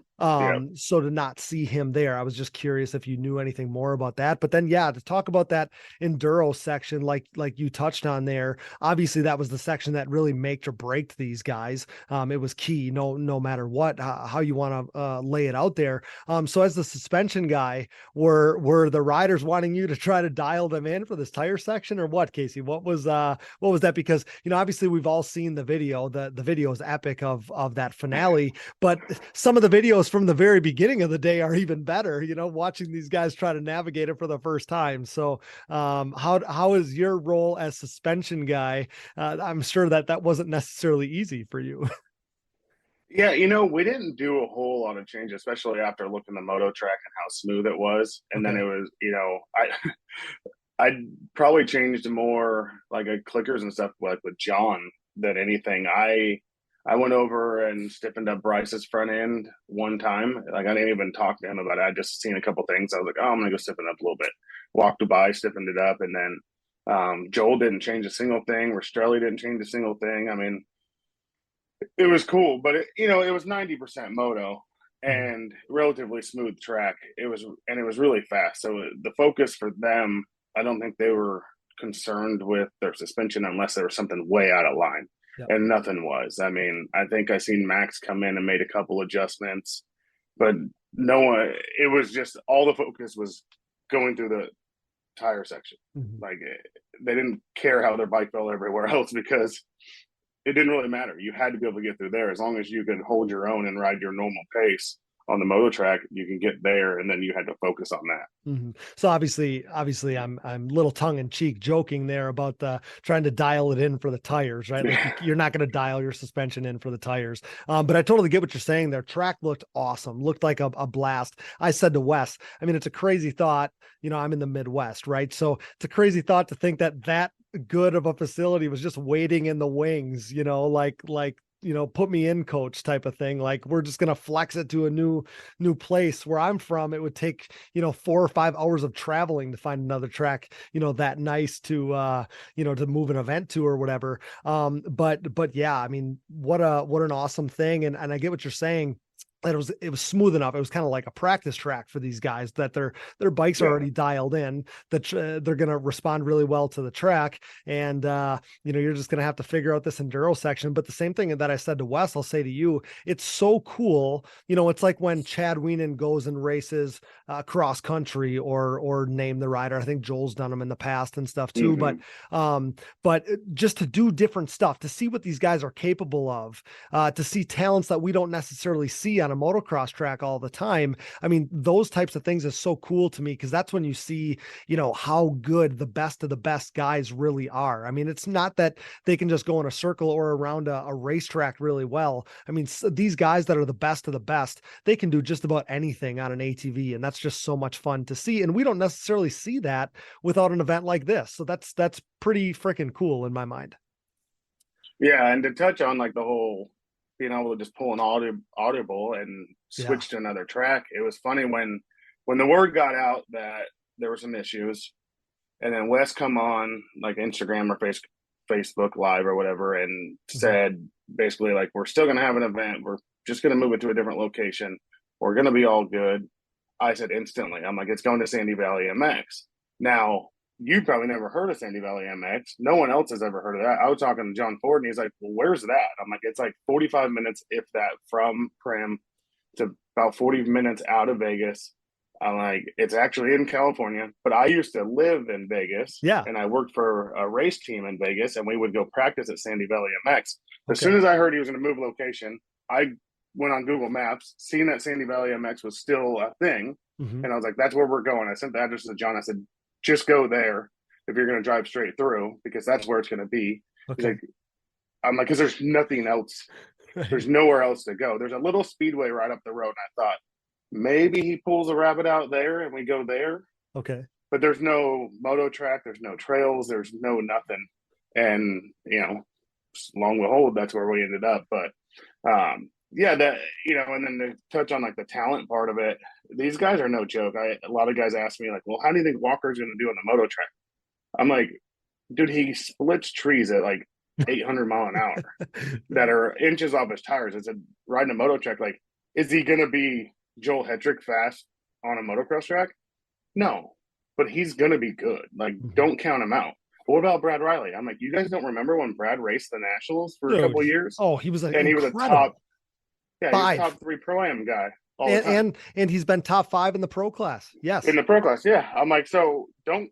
So to not see him there, I was just curious if you knew anything more about that. But then, to talk about that enduro section, like you touched on there, obviously that was the section that really make or break these guys. It was key, no matter what, how you want to lay it out there. So as the suspension guy, were the riders wanting you to try to dial them in for this tire section, or what, Casey? What was that? Because, obviously we've all seen the video. The video is epic of that finale, but some of the videos from the very beginning of the day are even better, watching these guys try to navigate it for the first time. So how is your role as suspension guy? I'm sure that wasn't necessarily easy for you. Yeah, we didn't do a whole lot of change, especially after looking the moto track and how smooth it was. And then it was, I probably changed more like clickers and stuff like with John than anything. I went over and stiffened up Bryce's front end one time. Like I didn't even talk to him about it. I just seen a couple things. I was like, I'm gonna go stiffen up a little bit. Walked by, stiffened it up, and then Joel didn't change a single thing. Rastrelli didn't change a single thing. I mean, it was cool, but it was 90% moto and relatively smooth track. It was really fast. So the focus for them, I don't think they were concerned with their suspension unless there was something way out of line. Yep. And nothing was. I mean, I think I seen Max come in and made a couple adjustments, but no one. It was just all the focus was going through the tire section. Mm-hmm. Like they didn't care how their bike fell everywhere else because it didn't really matter. You had to be able to get through there as long as you could hold your own and ride your normal pace. On the moto track, you can get there, and then you had to focus on that. Mm-hmm. So obviously, I'm a little tongue in cheek joking there about trying to dial it in for the tires, right? Like you're not going to dial your suspension in for the tires. But I totally get what you're saying there. Track looked awesome, looked like a blast. I said to Wes, I mean, it's a crazy thought. I'm in the Midwest, right? So it's a crazy thought to think that good of a facility was just waiting in the wings, like put me in, coach type of thing. Like, we're just going to flex it to a new place. Where I'm from, it would take, 4 or 5 hours of traveling to find another track, that nice to, to move an event to or whatever. But yeah, I mean, what an awesome thing. And I get what you're saying. That it was smooth enough. It was kind of like a practice track for these guys, that their bikes are already dialed in, that they're going to respond really well to the track. And, you're just going to have to figure out this enduro section. But the same thing that I said to Wes, I'll say to you, it's so cool. It's like when Chad Wienen goes and races cross country or name the rider. I think Joel's done them in the past and stuff too. But just to do different stuff, to see what these guys are capable of, to see talents that we don't necessarily see on a motocross track all the time. I mean, those types of things is so cool to me, because that's when you see, how good the best of the best guys really are. I mean, it's not that they can just go in a circle or around a racetrack really well. I mean, these guys that are the best of the best, they can do just about anything on an ATV, and that's just so much fun to see. And we don't necessarily see that without an event like this. So that's pretty freaking cool in my mind. Yeah, and to touch on like the whole being able to just pull an audible and switch to another track. It was funny when the word got out that there were some issues, and then Wes come on like Instagram or Facebook Live or whatever and said basically like, we're still going to have an event. We're just going to move it to a different location. We're going to be all good. I said instantly, I'm like, it's going to Sandy Valley MX. Now, you probably never heard of Sandy Valley MX. No one else has ever heard of that. I was talking to John Ford, and he's like, well, where's that? I'm like, it's like 45 minutes, if that, from Prim to about 40 minutes out of Vegas. I'm like, it's actually in California, but I used to live in Vegas. Yeah. And I worked for a race team in Vegas, and we would go practice at Sandy Valley MX. As soon as I heard he was going to move location, I went on Google Maps, seeing that Sandy Valley MX was still a thing. And I was like, that's where we're going. I sent the address to John. I said, just go there if you're going to drive straight through, because that's where it's going to be. Like, I'm like, because there's nothing else. There's nowhere else to go. There's a little speedway right up the road. And I thought maybe he pulls a rabbit out there and we go there. Okay. But there's no moto track. There's no trails. There's no nothing. And, long and behold, that's where we ended up. But, and then to touch on like the talent part of it, these guys are no joke. A lot of guys ask me like, well, how do you think Walker's going to do on the moto track? I'm like, dude, he splits trees at like 800 mile an hour that are inches off his tires. It's riding a moto track. Like, is he going to be Joel Hetrick fast on a motocross track? No, but he's going to be good. Like, don't count him out. But what about Brad Riley? I'm like, you guys don't remember when Brad raced the Nationals for a couple of years? Oh, he was he was a top. Yeah, he's top 3 Pro-Am guy. And he's been top 5 in the pro class. Yes. In the pro class, yeah. I'm like, so don't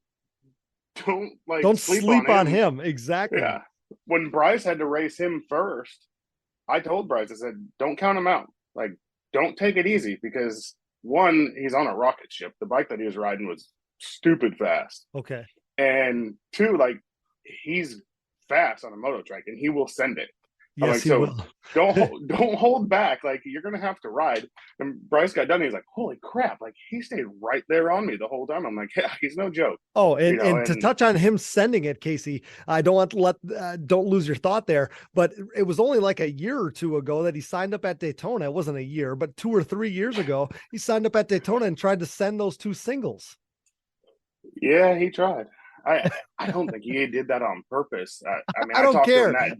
sleep on him. Exactly. Yeah. When Bryce had to race him first, I told Bryce, I said, don't count him out. Like, don't take it easy, because one, he's on a rocket ship. The bike that he was riding was stupid fast. Okay. And two, like, he's fast on a moto track and he will send it. Yes, he will. don't hold back. Like, you're gonna have to ride. And Bryce got done. He's like, "Holy crap!" Like, he stayed right there on me the whole time. I'm like, "Yeah, he's no joke." Oh, and to touch on him sending it, Casey, I don't want to don't lose your thought there. But it was only like a year or two ago that he signed up at Daytona. It wasn't a year, but 2 or 3 years ago, he signed up at Daytona and tried to send those 2 singles. Yeah, he tried. I don't think he did that on purpose. I don't care. I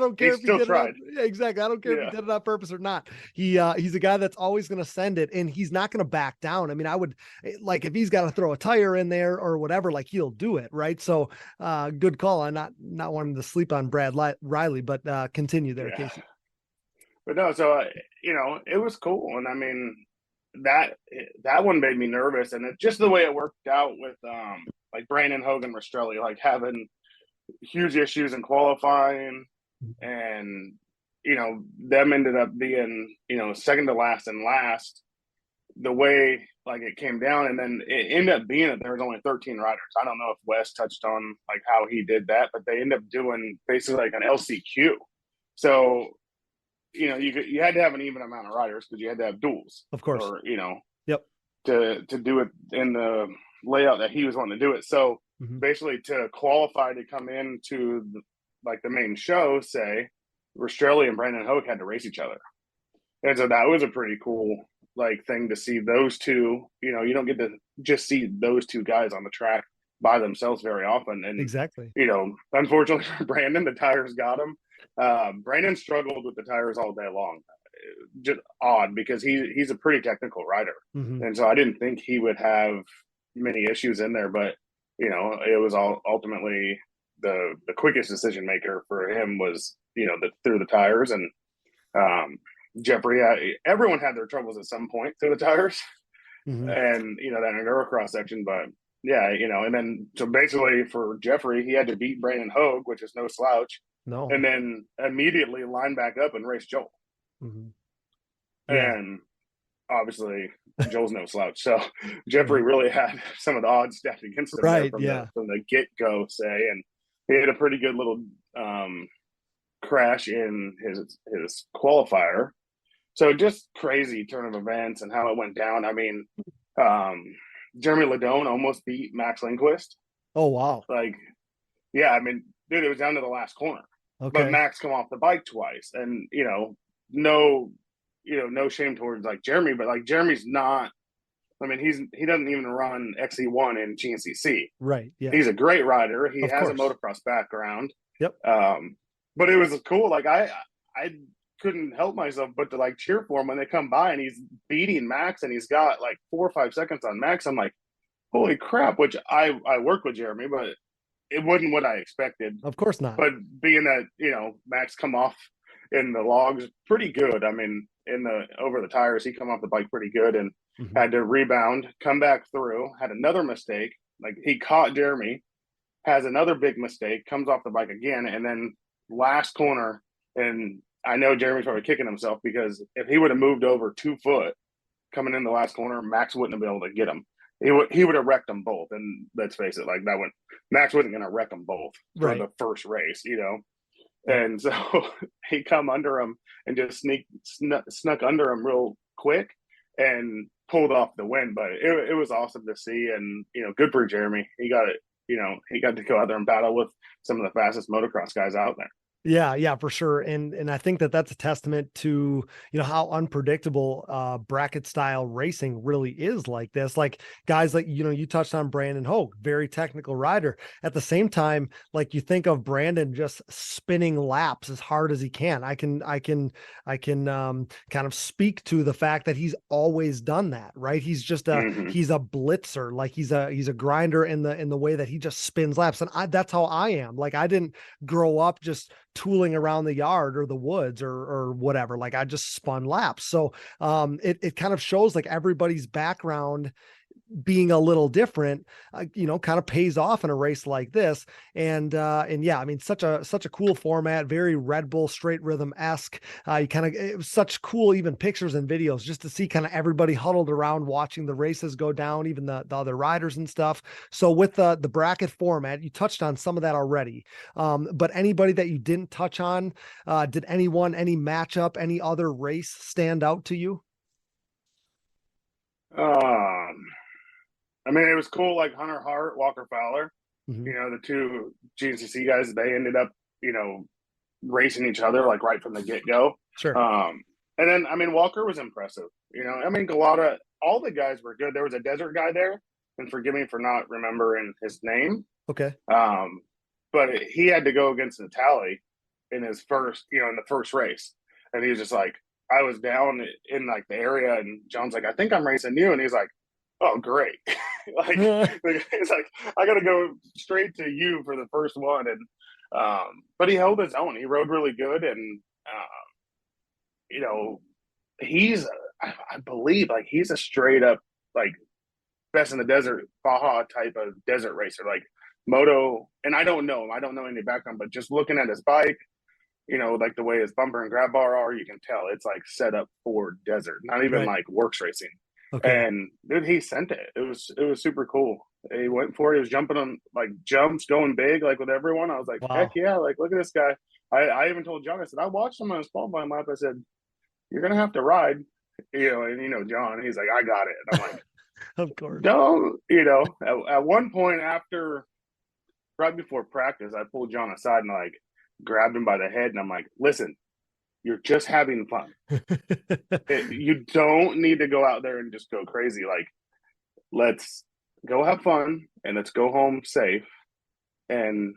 don't care if he still tried. Exactly. I don't care if he did it on purpose or not. He's a guy that's always going to send it, and he's not going to back down. I mean, I would, like, if he's got to throw a tire in there or whatever, like, he'll do it. Right. So good call. I'm not wanting to sleep on Brad Riley, but continue there, Casey. But no, so, it was cool. And I mean, that one made me nervous, and it just the way it worked out with like Brandon Hogan Rastrelli, like having huge issues in qualifying, and them ended up being second to last and last, the way like it came down. And then it ended up being that there was only 13 riders. I don't know if Wes touched on like how he did that, but they ended up doing basically like an LCQ. So you had to have an even amount of riders because you had to have duels, of course, or yep, to do it in the layout that he was wanting to do it. So basically, to qualify to come into the main show, say Rastrelli and Brandon Hoke had to race each other. And so that was a pretty cool like thing to see those two. You know, you don't get to just see those two guys on the track by themselves very often. And Exactly. you know, unfortunately for Brandon, the tires got him. Brandon struggled with the tires all day long. Just odd because he's a pretty technical rider. And so I didn't think he would have many issues in there, but you know, it was all ultimately the quickest decision maker for him was, you know, through the tires. And Jeffrey, everyone had their troubles at some point through the tires and, you know, that endurocross section, but yeah, you know, and then so basically for Jeffrey, he had to beat Brandon Hogue, which is no slouch. No. And then immediately line back up and race Joel. And obviously Joel's no slouch. So Jeffrey really had some of the odds stacked against him from the get-go, say, and he had a pretty good little crash in his qualifier. So just crazy turn of events and how it went down. I mean, Jeremy Ladone almost beat Max Lindquist. Oh, wow. Like, yeah, I mean, dude, it was down to the last corner. But Max come off the bike twice. And, you know, no shame towards like Jeremy, but like Jeremy's not, I mean, he doesn't even run XE1 in GNCC. Right. Yeah. He's a great rider. He Of has course. a motocross background. Yep. But it was cool. Like I couldn't help myself but to like cheer for him when they come by and he's beating Max and he's got like 4 or 5 seconds on Max. I'm like, holy crap, which I work with Jeremy, but it wasn't what I expected. Of course not. But being that, you know, Max come off in the logs pretty good. I mean, over the tires, he come off the bike pretty good and had to rebound, come back through, had another mistake. Like he caught Jeremy, has another big mistake, comes off the bike again, and then last corner. And I know Jeremy's probably kicking himself because if he would have moved over 2 foot coming in the last corner, Max wouldn't have been able to get him. He would have wrecked them both. And let's face it, like Max wasn't going to wreck them both for the first race, you know? And so he come under him and just snuck under him real quick and pulled off the win. But it was awesome to see. And, you know, good for Jeremy. He got it, you know, he got to go out there and battle with some of the fastest motocross guys out there. Yeah, for sure. And I think that that's a testament to, you know, how unpredictable bracket style racing really is like this. Like guys like, you know, you touched on Brandon Hogue, very technical rider. At the same time, like you think of Brandon just spinning laps as hard as he can. I can kind of speak to the fact that he's always done that, right? He's just he's a blitzer. Like he's a grinder in the way that he just spins laps. And that's how I am. Like I didn't grow up just tooling around the yard or the woods or whatever. Like I just spun laps. So it kind of shows like everybody's background being a little different, you know, kind of pays off in a race like this. And yeah, I mean, such a cool format, very Red Bull straight rhythm-esque. It was such cool, even pictures and videos just to see kind of everybody huddled around watching the races go down, even the other riders and stuff. So with the bracket format, you touched on some of that already. But anybody that you didn't touch on, did any matchup, any other race stand out to you? I mean, it was cool, like Hunter Hart, Walker Fowler, you know, the two GNCC guys, they ended up, you know, racing each other, like right from the get-go. Sure. And then, I mean, Walker was impressive. You know, I mean, Galata, all the guys were good. There was a desert guy there, and forgive me for not remembering his name. Okay. But he had to go against Natali in his first, you know, in the first race. And he was just like, I was down in like the area, and John's like, I think I'm racing you. And he's like, oh, great. Like, it's like, I got to go straight to you for the first one. And, but he held his own. He rode really good. And, you know, I believe, like, he's a straight up, like, best in the desert, Baja type of desert racer, like moto. And I don't know him. I don't know any background, but just looking at his bike, you know, like the way his bumper and grab bar are, you can tell it's like set up for desert, not even like works racing. Okay. And dude, he sent it. It was super cool. He went for it. He was jumping on like jumps, going big, like with everyone. I was like, wow. Heck yeah! Like, look at this guy. I even told John, I said, I watched him on his qualifying lap. I said, you're gonna have to ride, you know. And you know, John, he's like, I got it. And I'm like, of course. Don't, you know. At one point, right before practice, I pulled John aside and like grabbed him by the head, and I'm like, listen, you're just having fun. You don't need to go out there and just go crazy. Like, let's go have fun and let's go home safe and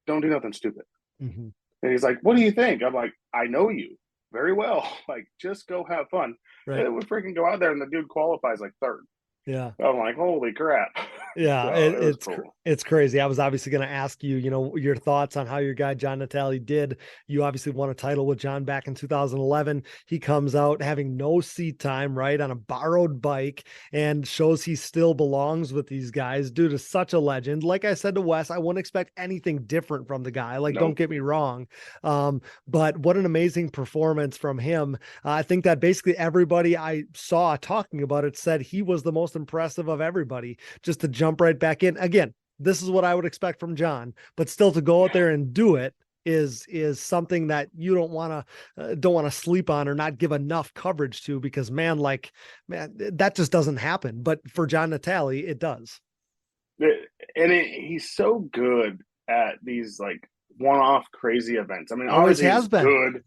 don't do nothing stupid. Mm-hmm. And he's like, what do you think? I'm like, I know you very well. Like, just go have fun. Right. And then we freaking go out there and the dude qualifies like third. Yeah. I'm like, holy crap. Yeah, So it's cool. It's crazy. I was obviously going to ask you, your thoughts on how your guy John Natale did. You obviously won a title with John back in 2011. He comes out having no seat time, right, on a borrowed bike, and shows he still belongs with these guys due to such a legend. Like I said to Wes, I wouldn't expect anything different from the guy. Like, Nope. Don't get me wrong, but what an amazing performance from him. I think that basically everybody I saw talking about it said he was the most impressive of everybody. Just to jump right back in again. This is what I would expect from John, but still to go out there and do it is something that you don't want to sleep on or not give enough coverage to, because man, that just doesn't happen. But for John Natale, it does. And he's so good at these like one-off crazy events. I mean, Always obviously has he's been. good.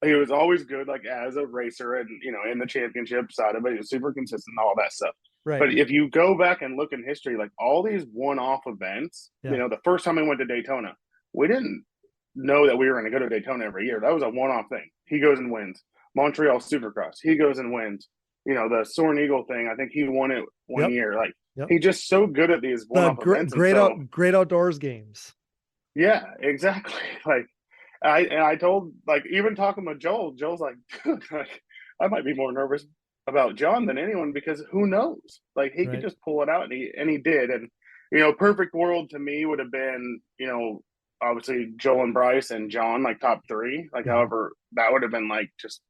He was always good, like as a racer and, in the championship side of it, he was super consistent, all that stuff. Right. But if you go back and look in history, like all these one-off events, Yeah. The first time we went to Daytona, we didn't know that we were going to go to Daytona every year. That was a one-off thing. He goes and wins. Montreal Supercross, he goes and wins. The Soaring Eagle thing, I think he won it one year. Like, he's just so good at these one-off events. Great outdoors games. Yeah, exactly. Like, I told, like, even talking with Joel's like, dude, like, I might be more nervous about John than anyone, because who knows? Like, he could just pull it out, and he did. And perfect world to me would have been, obviously Joel and Bryce and John, like top three. Like, however, that would have been like just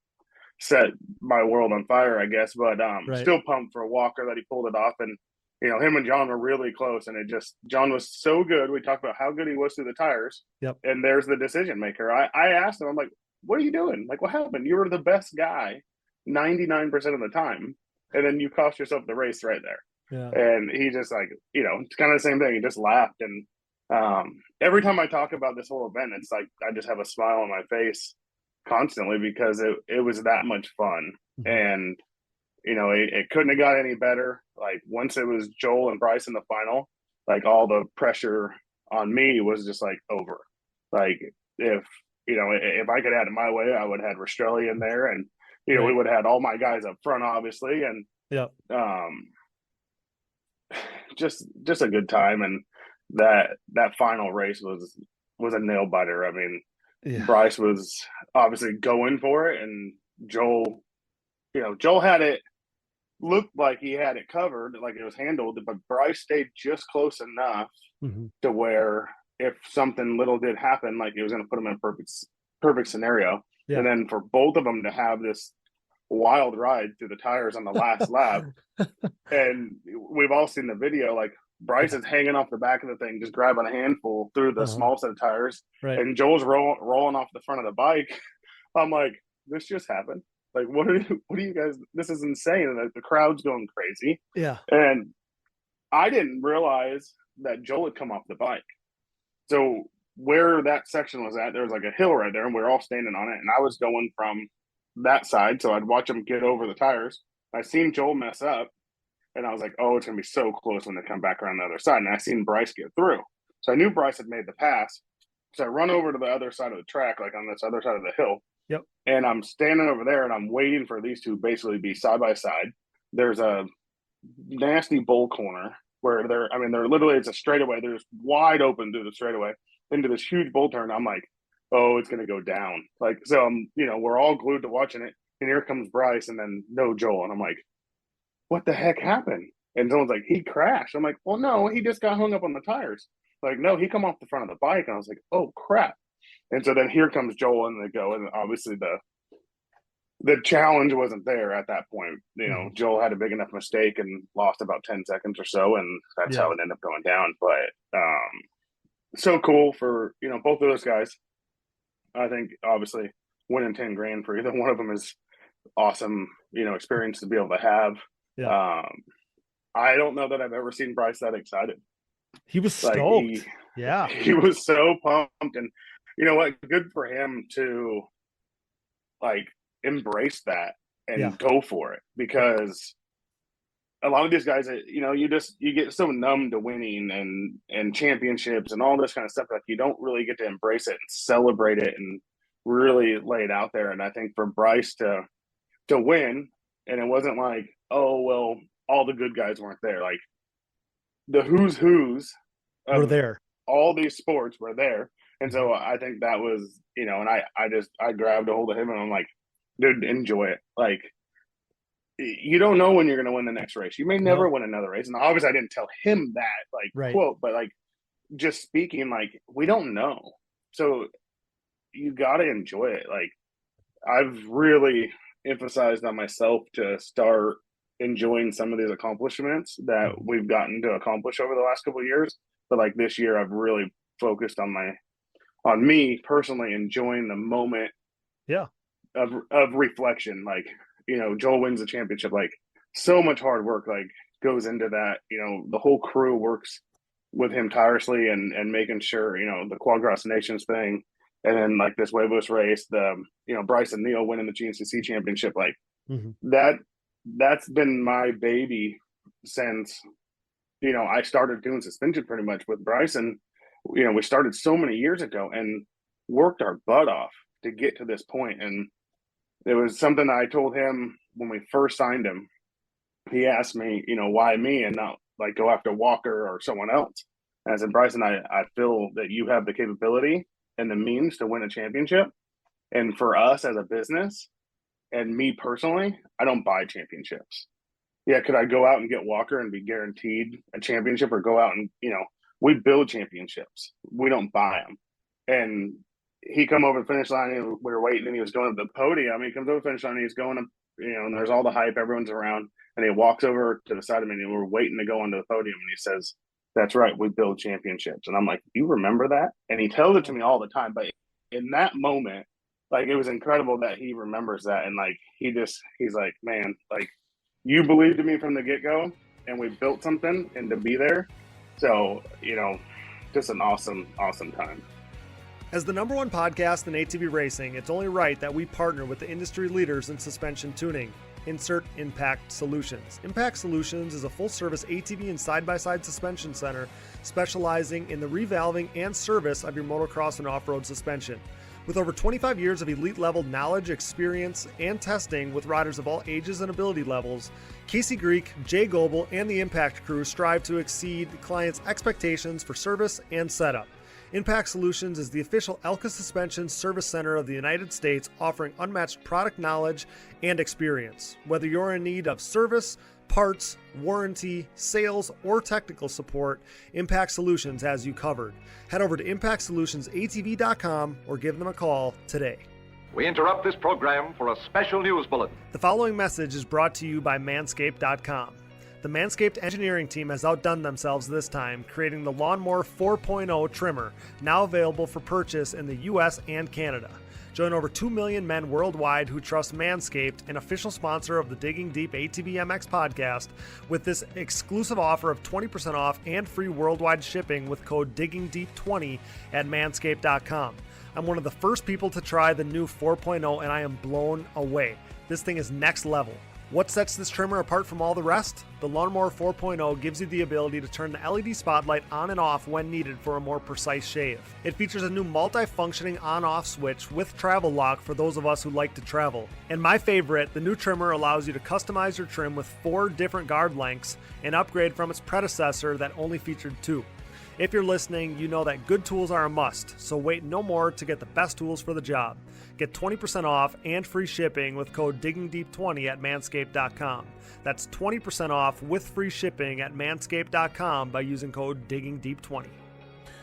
set my world on fire, I guess. But still pumped for Walker that he pulled it off, and him and John were really close, and John was so good. We talked about how good he was through the tires. Yep. And there's the decision maker. I asked him, I'm like, what are you doing? Like, what happened? You were the best guy 99% of the time, and then you cost yourself the race right there. Yeah. And he just like, it's kind of the same thing. He just laughed. And every time I talk about this whole event, it's like I just have a smile on my face constantly, because it was that much fun. Mm-hmm. And it couldn't have got any better. Like, once it was Joel and Bryce in the final, like, all the pressure on me was just like over. Like, if I could have had it my way, I would have had Rastrelli in there, and we would have had all my guys up front, obviously, and just a good time. And that final race was a nail biter. I mean, Bryce was obviously going for it, and Joel had it, looked like he had it covered, like it was handled, but Bryce stayed just close enough to where if something little did happen, like, it was going to put him in a perfect scenario. Yeah. And then for both of them to have this wild ride through the tires on the last lap, and we've all seen the video, like, Bryce is hanging off the back of the thing, just grabbing a handful through the small set of tires, and Joel's rolling off the front of the bike. I'm like, this just happened. Like, what are you guys? This is insane. And the crowd's going crazy. Yeah. And I didn't realize that Joel had come off the bike. So where that section was at, there was like a hill right there, and we were all standing on it. And I was going from that side, so I'd watch him get over the tires. I seen Joel mess up, and I was like, oh, it's going to be so close when they come back around the other side. And I seen Bryce get through. So I knew Bryce had made the pass. So I run over to the other side of the track, like on this other side of the hill. Yep. And I'm standing over there, and I'm waiting for these two basically be side by side. There's a nasty bull corner where they're literally, it's a straightaway. They're just wide open through the straightaway into this huge bull turn. I'm like, oh, it's going to go down. Like, so we're all glued to watching it. And here comes Bryce, and then no Joel. And I'm like, what the heck happened? And someone's like, he crashed. I'm like, well, no, he just got hung up on the tires. Like, no, he come off the front of the bike. And I was like, oh, crap. And so then here comes Joel, and they go, and obviously the challenge wasn't there at that point. Joel had a big enough mistake and lost about 10 seconds or so, and that's how it ended up going down. But so cool for both of those guys. I think obviously winning 10 grand for either one of them is awesome, experience to be able to have. Yeah. I don't know that I've ever seen Bryce that excited. He was stoked. He was so pumped, and you know what? Good for him to like embrace that and Yeah. go for it, because a lot of these guys, you get so numb to winning and championships and all this kind of stuff, like you don't really get to embrace it and celebrate it and really lay it out there. And I think for Bryce to win, and it wasn't like, oh well, all the good guys weren't there. Like the who's of We're there. all these sports were there. And so I think that was, and I grabbed a hold of him and I'm like, dude, enjoy it. Like, you don't know when you're going to win the next race. You may never win another race. And obviously I didn't tell him that quote, but like just speaking, like, we don't know. So you got to enjoy it. Like, I've really emphasized on myself to start enjoying some of these accomplishments that we've gotten to accomplish over the last couple of years. But like this year, I've really focused on me personally enjoying the moment of reflection. Like, Joel wins the championship, like so much hard work like goes into that. The whole crew works with him tirelessly and making sure, the Quad Cross Nations thing, and then like this Huevos race, the Bryce and Neil winning the GNCC championship, like that's been my baby since I started doing suspension pretty much with Bryce. And we started so many years ago and worked our butt off to get to this point. And it was something I told him when we first signed him. He asked me, why me and not like go after Walker or someone else. And I said, Bryson, I feel that you have the capability and the means to win a championship. And for us as a business and me personally, I don't buy championships. Yeah, could I go out and get Walker and be guaranteed a championship, or go out and, we build championships. We don't buy them. And he come over the finish line and we were waiting and he was going up the podium. He comes over the finish line and he's going up, and there's all the hype, everyone's around. And he walks over to the side of me and we're waiting to go onto the podium. And he says, that's right, we build championships. And I'm like, you remember that? And he tells it to me all the time. But in that moment, like, it was incredible that he remembers that. And like, he's like, man, like, you believed in me from the get-go and we built something, and to be there. So, just an awesome, awesome time. As the #1 podcast in ATV racing, it's only right that we partner with the industry leaders in suspension tuning. Insert Impact Solutions. Impact Solutions is a full-service ATV and side-by-side suspension center specializing in the revalving and service of your motocross and off-road suspension. With over 25 years of elite-level knowledge, experience, and testing with riders of all ages and ability levels, Casey Greek, Jay Goebel, and the Impact crew strive to exceed clients' expectations for service and setup. Impact Solutions is the official Elka Suspension Service Center of the United States, offering unmatched product knowledge and experience. Whether you're in need of service, parts, warranty, sales, or technical support, Impact Solutions has you covered. Head over to ImpactSolutionsATV.com or give them a call today. We interrupt this program for a special news bulletin. The following message is brought to you by Manscaped.com. The Manscaped engineering team has outdone themselves this time, creating the Lawnmower 4.0 trimmer, now available for purchase in the US and Canada. Join over 2 million men worldwide who trust Manscaped, an official sponsor of the Digging Deep ATVMX podcast, with this exclusive offer of 20% off and free worldwide shipping with code DiggingDeep20 at Manscaped.com. I'm one of the first people to try the new 4.0 and I am blown away. This thing is next level. What sets this trimmer apart from all the rest? The Lawnmower 4.0 gives you the ability to turn the LED spotlight on and off when needed for a more precise shave. It features a new multi-functioning on-off switch with travel lock for those of us who like to travel. And my favorite, the new trimmer allows you to customize your trim with 4 different guard lengths, an upgrade from its predecessor that only featured 2. If you're listening, you know that good tools are a must, so wait no more to get the best tools for the job. Get 20% off and free shipping with code DiggingDeep20 at Manscaped.com. That's 20% off with free shipping at Manscaped.com by using code DiggingDeep20.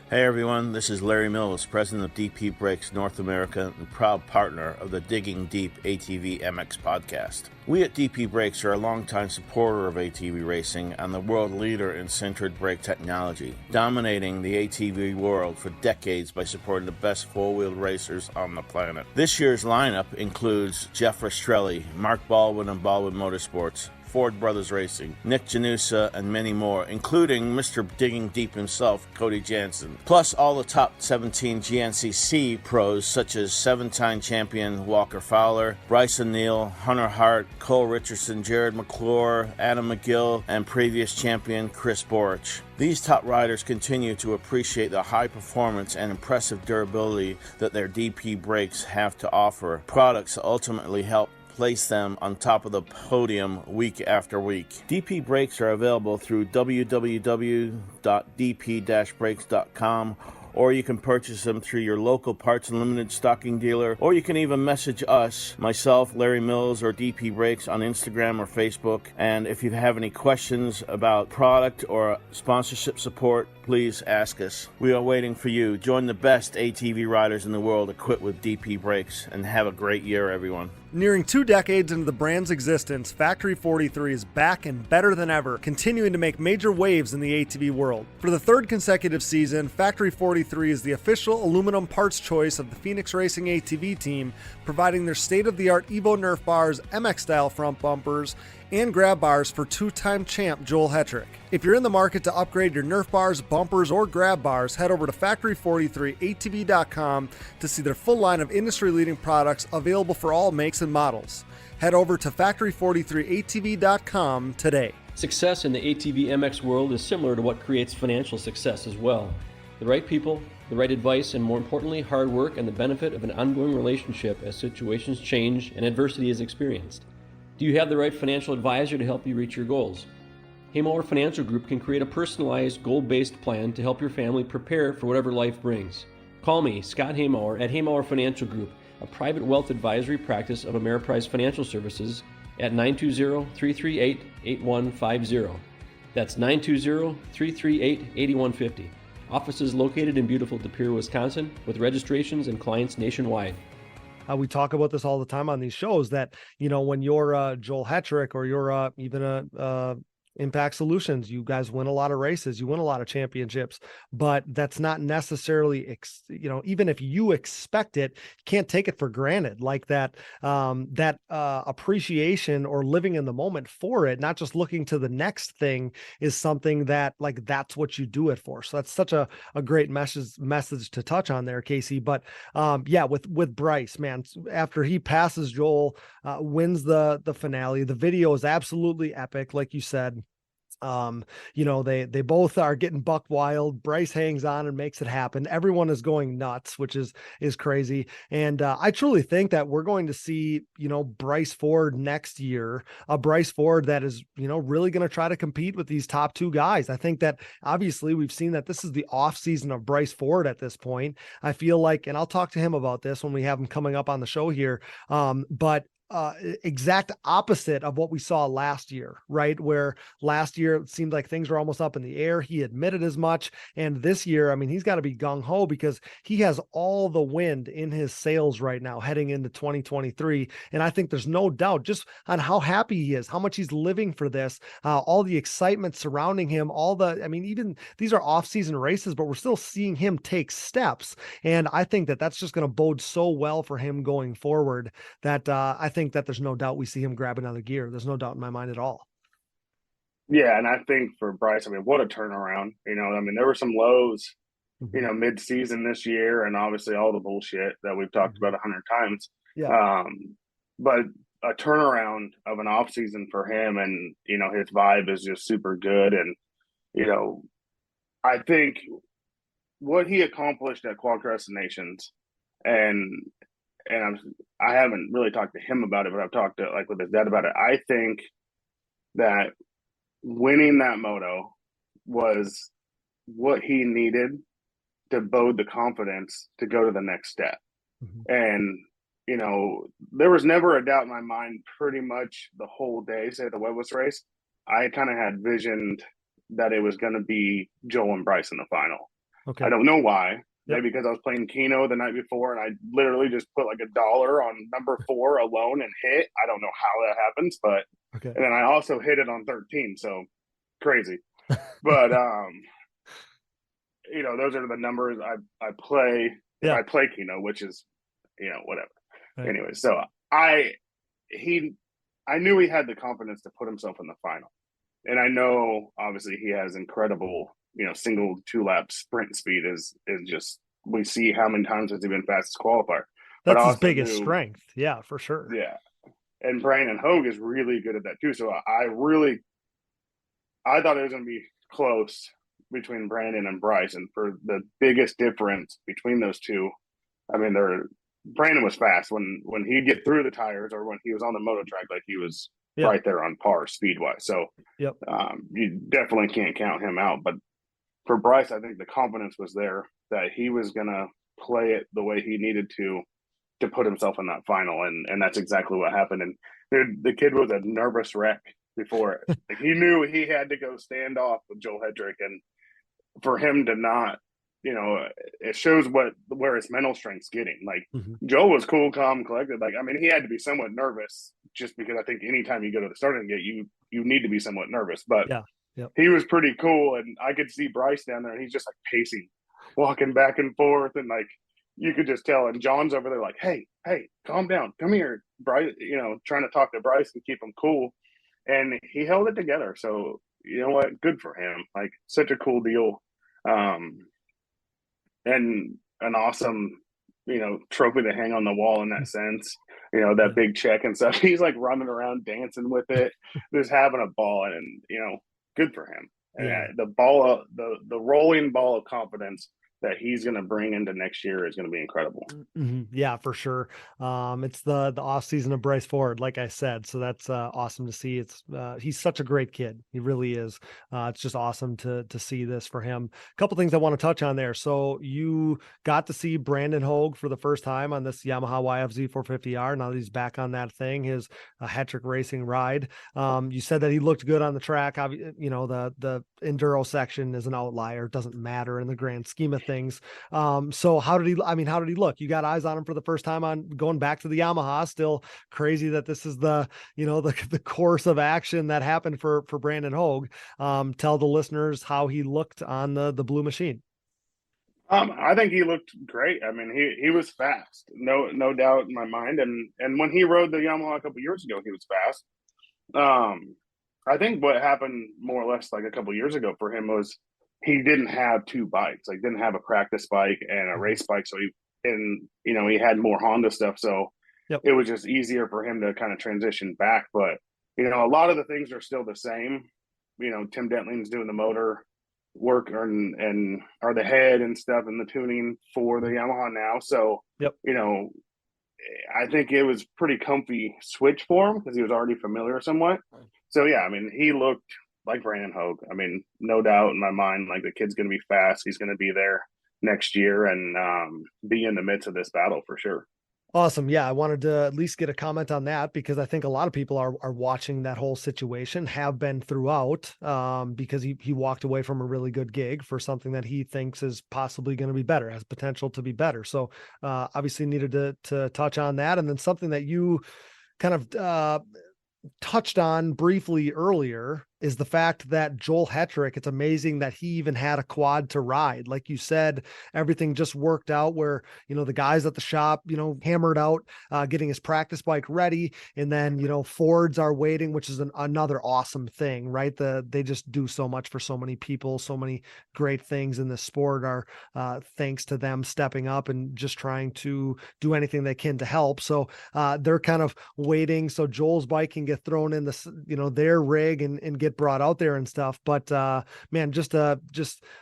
Hey everyone, this is Larry Mills, president of DP Brakes North America and proud partner of the Digging Deep ATVMX Podcast. We at DP Brakes are a longtime supporter of ATV racing and the world leader in sintered brake technology, dominating the ATV world for decades by supporting the best four-wheel racers on the planet. This year's lineup includes Jeff Rastrelli, Mark Baldwin and Baldwin Motorsports, Ford Brothers Racing, Nick Janusa, and many more, including Mr. Digging Deep himself, Cody Jansen. Plus all the top 17 GNCC pros such as 7-time champion Walker Fowler, Bryson Neal, Hunter Hart, Cole Richardson, Jared McClure, Adam McGill, and previous champion Chris Borich. These top riders continue to appreciate the high performance and impressive durability that their DP brakes have to offer. Products ultimately help place them on top of the podium week after week. DP brakes are available through www.dp-brakes.com, or you can purchase them through your local Parts Unlimited stocking dealer, or you can even message us, myself, Larry Mills, or DP Brakes on Instagram or Facebook. And if you have any questions about product or sponsorship support, please ask us. We are waiting for you. Join the best ATV riders in the world equipped with DP Brakes, and have a great year, everyone. Nearing 2 decades into the brand's existence, Factory 43 is back and better than ever, continuing to make major waves in the ATV world. For the 3rd consecutive season, Factory 43 is the official aluminum parts choice of the Phoenix Racing ATV team, providing their state-of-the-art Evo Nerf bars, MX-style front bumpers, and grab bars for 2-time champ Joel Hetrick. If you're in the market to upgrade your Nerf bars, bumpers, or grab bars, head over to factory43atv.com to see their full line of industry-leading products available for all makes and models. Head over to factory43atv.com today. Success in the ATV MX world is similar to what creates financial success as well. The right people, the right advice, and more importantly, hard work and the benefit of an ongoing relationship as situations change and adversity is experienced. Do you have the right financial advisor to help you reach your goals? Haymauer Financial Group can create a personalized, goal-based plan to help your family prepare for whatever life brings. Call me, Scott Haymauer, at Haymauer Financial Group, a private wealth advisory practice of Ameriprise Financial Services, at 920-338-8150. That's 920-338-8150. Offices located in beautiful De Pere, Wisconsin, with registrations and clients nationwide. We talk about this all the time on these shows that, when you're Joel Hetrick or you're even a Impact Solutions, you guys win a lot of races, you win a lot of championships, but that's not necessarily, even if you expect it, you can't take it for granted. Like that appreciation or living in the moment for it, not just looking to the next thing, is something that that's what you do it for. So that's such a great message to touch on there, Casey. But with Bryce, man, after he passes Joel, wins the finale, the video is absolutely epic. Like you said, they both are getting buck wild. Bryce hangs on and makes it happen. Everyone is going nuts, which is crazy. And I truly think that we're going to see, Bryce Ford next year, a Bryce Ford that is, really going to try to compete with these top 2 guys. I think that obviously we've seen that this is the off season of Bryce Ford at this point. I feel like, and I'll talk to him about this when we have him coming up on the show here. But exact opposite of what we saw last year, right? Where last year it seemed like things were almost up in the air. He admitted as much. And this year, he's got to be gung ho because he has all the wind in his sails right now heading into 2023. And I think there's no doubt just on how happy he is, how much he's living for this, all the excitement surrounding him, even these are off-season races, but we're still seeing him take steps. And I think that that's just going to bode so well for him going forward that I think that there's no doubt we see him grab another gear. There's no doubt in my mind at all. Yeah, and I think for Bryce, what a turnaround. There were some lows, mid-season this year, and obviously all the bullshit that we've talked about 100 times. Yeah. But a turnaround of an off season for him, and his vibe is just super good. And I think what he accomplished at Quadcrest Nations, and I haven't really talked to him about it, but I've talked to with his dad about it. I think that winning that moto was what he needed to bode the confidence to go to the next step. Mm-hmm. And there was never a doubt in my mind pretty much the whole day, say the Huevos race. I kind of had visioned that it was going to be Joel and Bryce in the final. Okay. I don't know why. Maybe because I was playing Keno the night before and I literally just put $1 on number 4 alone and hit. I don't know how that happens, but and then I also hit it on 13. So crazy. But those are the numbers I play. Yeah. I play Keno, which is, whatever. Right. Anyway, so I I knew he had the confidence to put himself in the final. And I know obviously he has incredible, single 2-lap sprint speed is just, we see how many times has he been fastest qualifier. But That's I his also biggest knew, strength. Yeah, for sure. yeah. And Brandon Hogue is really good at that too. So I thought it was going to be close between Brandon and Bryce. And for the biggest difference between those two, I mean, Brandon was fast when he'd get through the tires or when he was on the moto track, like he was right there on par speed wise. So you definitely can't count him out. But for Bryce, I think the confidence was there that he was going to play it the way he needed to put himself in that final. And that's exactly what happened. And the kid was a nervous wreck before it. Like, he knew he had to go stand off with Joel Hedrick. And for him to not, it shows where his mental strength's getting. Like, Joel was cool, calm, collected. Like, I mean, he had to be somewhat nervous just because I think anytime you go to the starting gate, you need to be somewhat nervous. But he was pretty cool. And I could see Bryce down there and he's just like pacing, walking back and forth. And like, you could just tell. And John's over there like, hey, calm down. Come here, Bryce, trying to talk to Bryce and keep him cool. And he held it together. So, you know what? Good for him. Like, such a cool deal. And an awesome, trophy to hang on the wall in that sense, that big check and stuff. He's like running around dancing with it, just having a ball, and, good for him. And the rolling ball of confidence that he's going to bring into next year is going to be incredible. Yeah, for sure. It's the off season of Bryce Ford, like I said. So that's awesome to see. He's such a great kid. He really is. It's just awesome to see this for him. A couple things I want to touch on there. So you got to see Brandon Hogue for the first time on this Yamaha YFZ 450R. Now that he's back on that thing, his Hetrick Racing ride. You said that he looked good on the track. The enduro section is an outlier. It doesn't matter in the grand scheme of things. So how did he look? You got eyes on him for the first time on going back to the Yamaha. Still crazy that this is the course of action that happened for Brandon Hogue. Tell the listeners how he looked on the Blue Machine. I think he looked great. I mean, he was fast, no doubt in my mind. And when he rode the Yamaha a couple years ago, he was fast. I think what happened more or less like a couple years ago for him was he didn't have two bikes, like didn't have a practice bike and a race bike. So he had more Honda stuff. So it was just easier for him to kind of transition back. But, a lot of the things are still the same. Tim Dentling's doing the motor work and are the head and stuff and the tuning for the Yamaha now. So, I think it was pretty comfy switch for him because he was already familiar somewhat. So, yeah, I mean, he looked like Brandon Hogue. I mean, no doubt in my mind, like the kid's going to be fast. He's going to be there next year and be in the midst of this battle for sure. Awesome. Yeah. I wanted to at least get a comment on that because I think a lot of people are watching that whole situation, have been throughout, because he walked away from a really good gig for something that he thinks is possibly going to be better, has potential to be better. So obviously needed to touch on that. And then something that you kind of touched on briefly earlier is the fact that Joel Hetrick, it's amazing that he even had a quad to ride. Like you said, everything just worked out where, the guys at the shop, hammered out, getting his practice bike ready. And then, Fords are waiting, which is another awesome thing, right? They just do so much for so many people. So many great things in the sport are thanks to them stepping up and just trying to do anything they can to help. So they're kind of waiting. So Joel's bike can get thrown in their rig and get brought out there and stuff. But man, just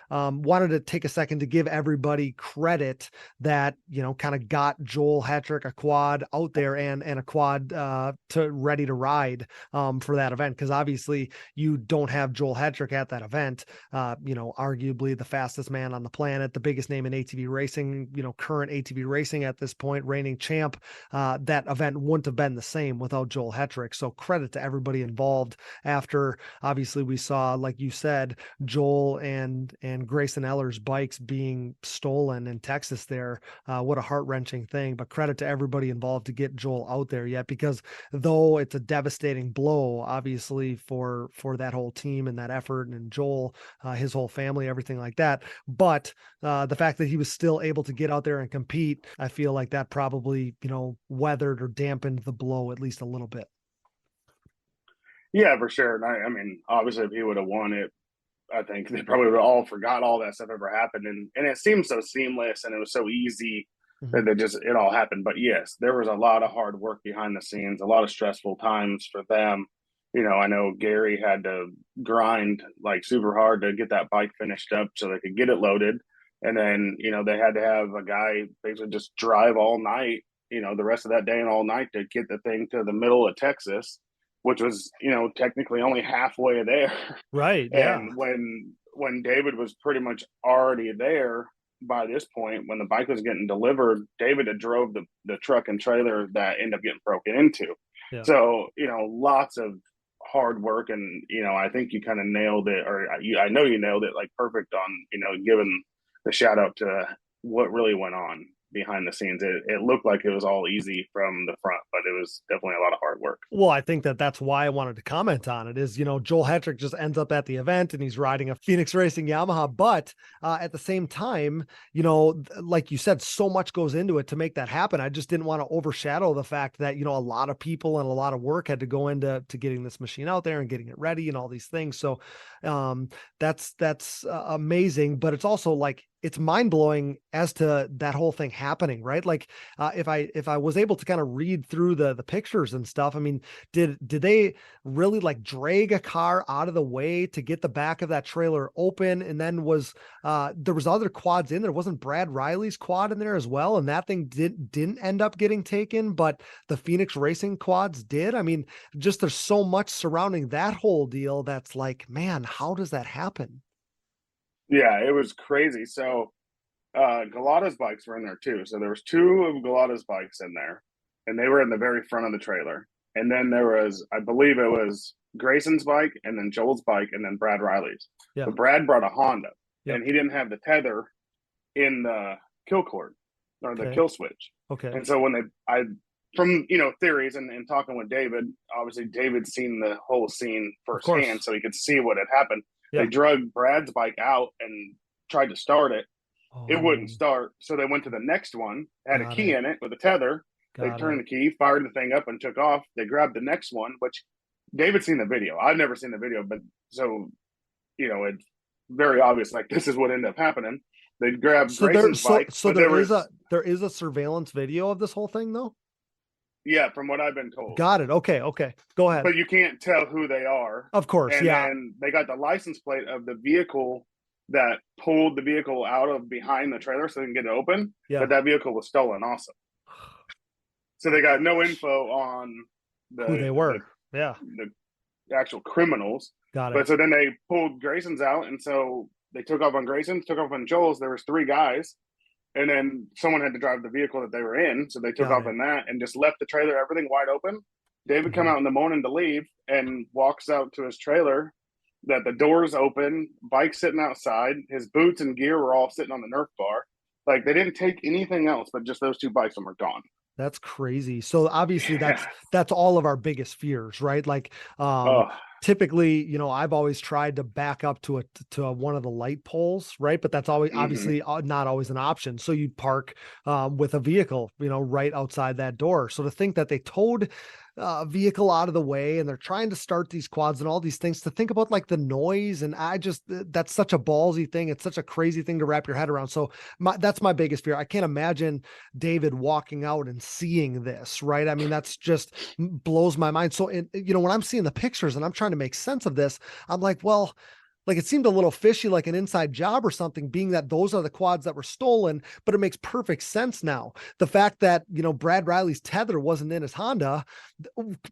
wanted to take a second to give everybody credit that, kind of got Joel Hetrick a quad out there and a quad to ready to ride for that event. Cause obviously you don't have Joel Hetrick at that event, arguably the fastest man on the planet, the biggest name in ATV racing, current ATV racing at this point, reigning champ. That event wouldn't have been the same without Joel Hetrick. So credit to everybody involved. After obviously we saw, like you said, Joel and Grayson Eller's bikes being stolen in Texas there. What a heart-wrenching thing, but credit to everybody involved to get Joel out there yet, because though it's a devastating blow, obviously for that whole team and that effort and Joel, his whole family, everything like that. But the fact that he was still able to get out there and compete, I feel like that probably, weathered or dampened the blow at least a little bit. Yeah, for sure. And I mean, obviously, if he would have won it, I think they probably would have all forgot all that stuff ever happened. And it seemed so seamless and it was so easy that it all happened. But yes, there was a lot of hard work behind the scenes, a lot of stressful times for them. I know Gary had to grind like super hard to get that bike finished up so they could get it loaded. And then, they had to have a guy basically just drive all night, the rest of that day and all night to get the thing to the middle of Texas, which was, technically only halfway there. Right. Yeah. And when David was pretty much already there by this point, when the bike was getting delivered, David had drove the truck and trailer that ended up getting broken into. Yeah. So, lots of hard work. And, I think you kind of nailed it, or I know you nailed it like perfect on, giving the shout out to what really went on behind the scenes. It looked like it was all easy from the front, but it was definitely a lot of hard work. Well, I think that's why I wanted to comment on it is, Joel Hetrick just ends up at the event and he's riding a Phoenix Racing Yamaha, but at the same time, like you said, so much goes into it to make that happen. I just didn't want to overshadow the fact that, a lot of people and a lot of work had to go into getting this machine out there and getting it ready and all these things. So that's amazing, but it's also like, it's mind blowing as to that whole thing happening, right? Like, if I was able to kind of read through the pictures and stuff, I mean, did they really like drag a car out of the way to get the back of that trailer open? And then there was other quads in there. Wasn't Brad Riley's quad in there as well? And that thing didn't end up getting taken, but the Phoenix Racing quads did. I mean, just there's so much surrounding that whole deal that's like, man, how does that happen? Yeah, it was crazy. So Galata's bikes were in there too. So there was two of Galata's bikes in there, and they were in the very front of the trailer. And then there was, I believe it was Grayson's bike, and then Joel's bike, and then Brad Riley's. Yeah. But Brad brought a Honda, Yep. and he didn't have the tether in the kill cord or the kill switch. Okay. And so from theories and talking with David, obviously David's seen the whole scene firsthand, so he could see what had happened. Yeah. They drug Brad's bike out and tried to start it. It wouldn't start, so they went to the next one, had a key in it with a tether. They turned the key, fired the thing up, and took off. They grabbed the next one, which David's seen the video. I've never seen the video, but so it's very obvious. Like, this is what ended up happening. They grabbed Grayson's bike. So there is a surveillance video of this whole thing, though. Yeah, from what I've been told. Got it. Okay. Go ahead. But you can't tell who they are. Of course, and yeah. And they got the license plate of the vehicle that pulled the vehicle out of behind the trailer so they can get it open. Yeah. But that vehicle was stolen also. So they got no info on who they were. The actual criminals. Got it. But so then they pulled Grayson's out, and so they took off on Grayson's, took off on Joel's. There was 3 guys. And then someone had to drive the vehicle that they were in. So they took off in that and just left the trailer, everything wide open. David come out in the morning to leave and walks out to his trailer that the door's open, bike sitting outside. His boots and gear were all sitting on the Nerf bar. Like, they didn't take anything else but just those 2 bikes and were gone. That's crazy. So obviously that's all of our biggest fears, right? Like, typically, I've always tried to back up to one of the light poles, right? But that's always obviously not always an option. So you'd park with a vehicle, right outside that door. So to think that they towed vehicle out of the way and they're trying to start these quads and all these things, to think about like the noise, and that's such a ballsy thing. It's such a crazy thing to wrap your head around. So that's my biggest fear. I can't imagine David walking out and seeing this, right? I mean, that's just blows my mind. So, when I'm seeing the pictures and I'm trying to make sense of this, I'm like, well, like, it seemed a little fishy, like an inside job or something, being that those are the quads that were stolen, but it makes perfect sense now. The fact that, Brad Riley's tether wasn't in his Honda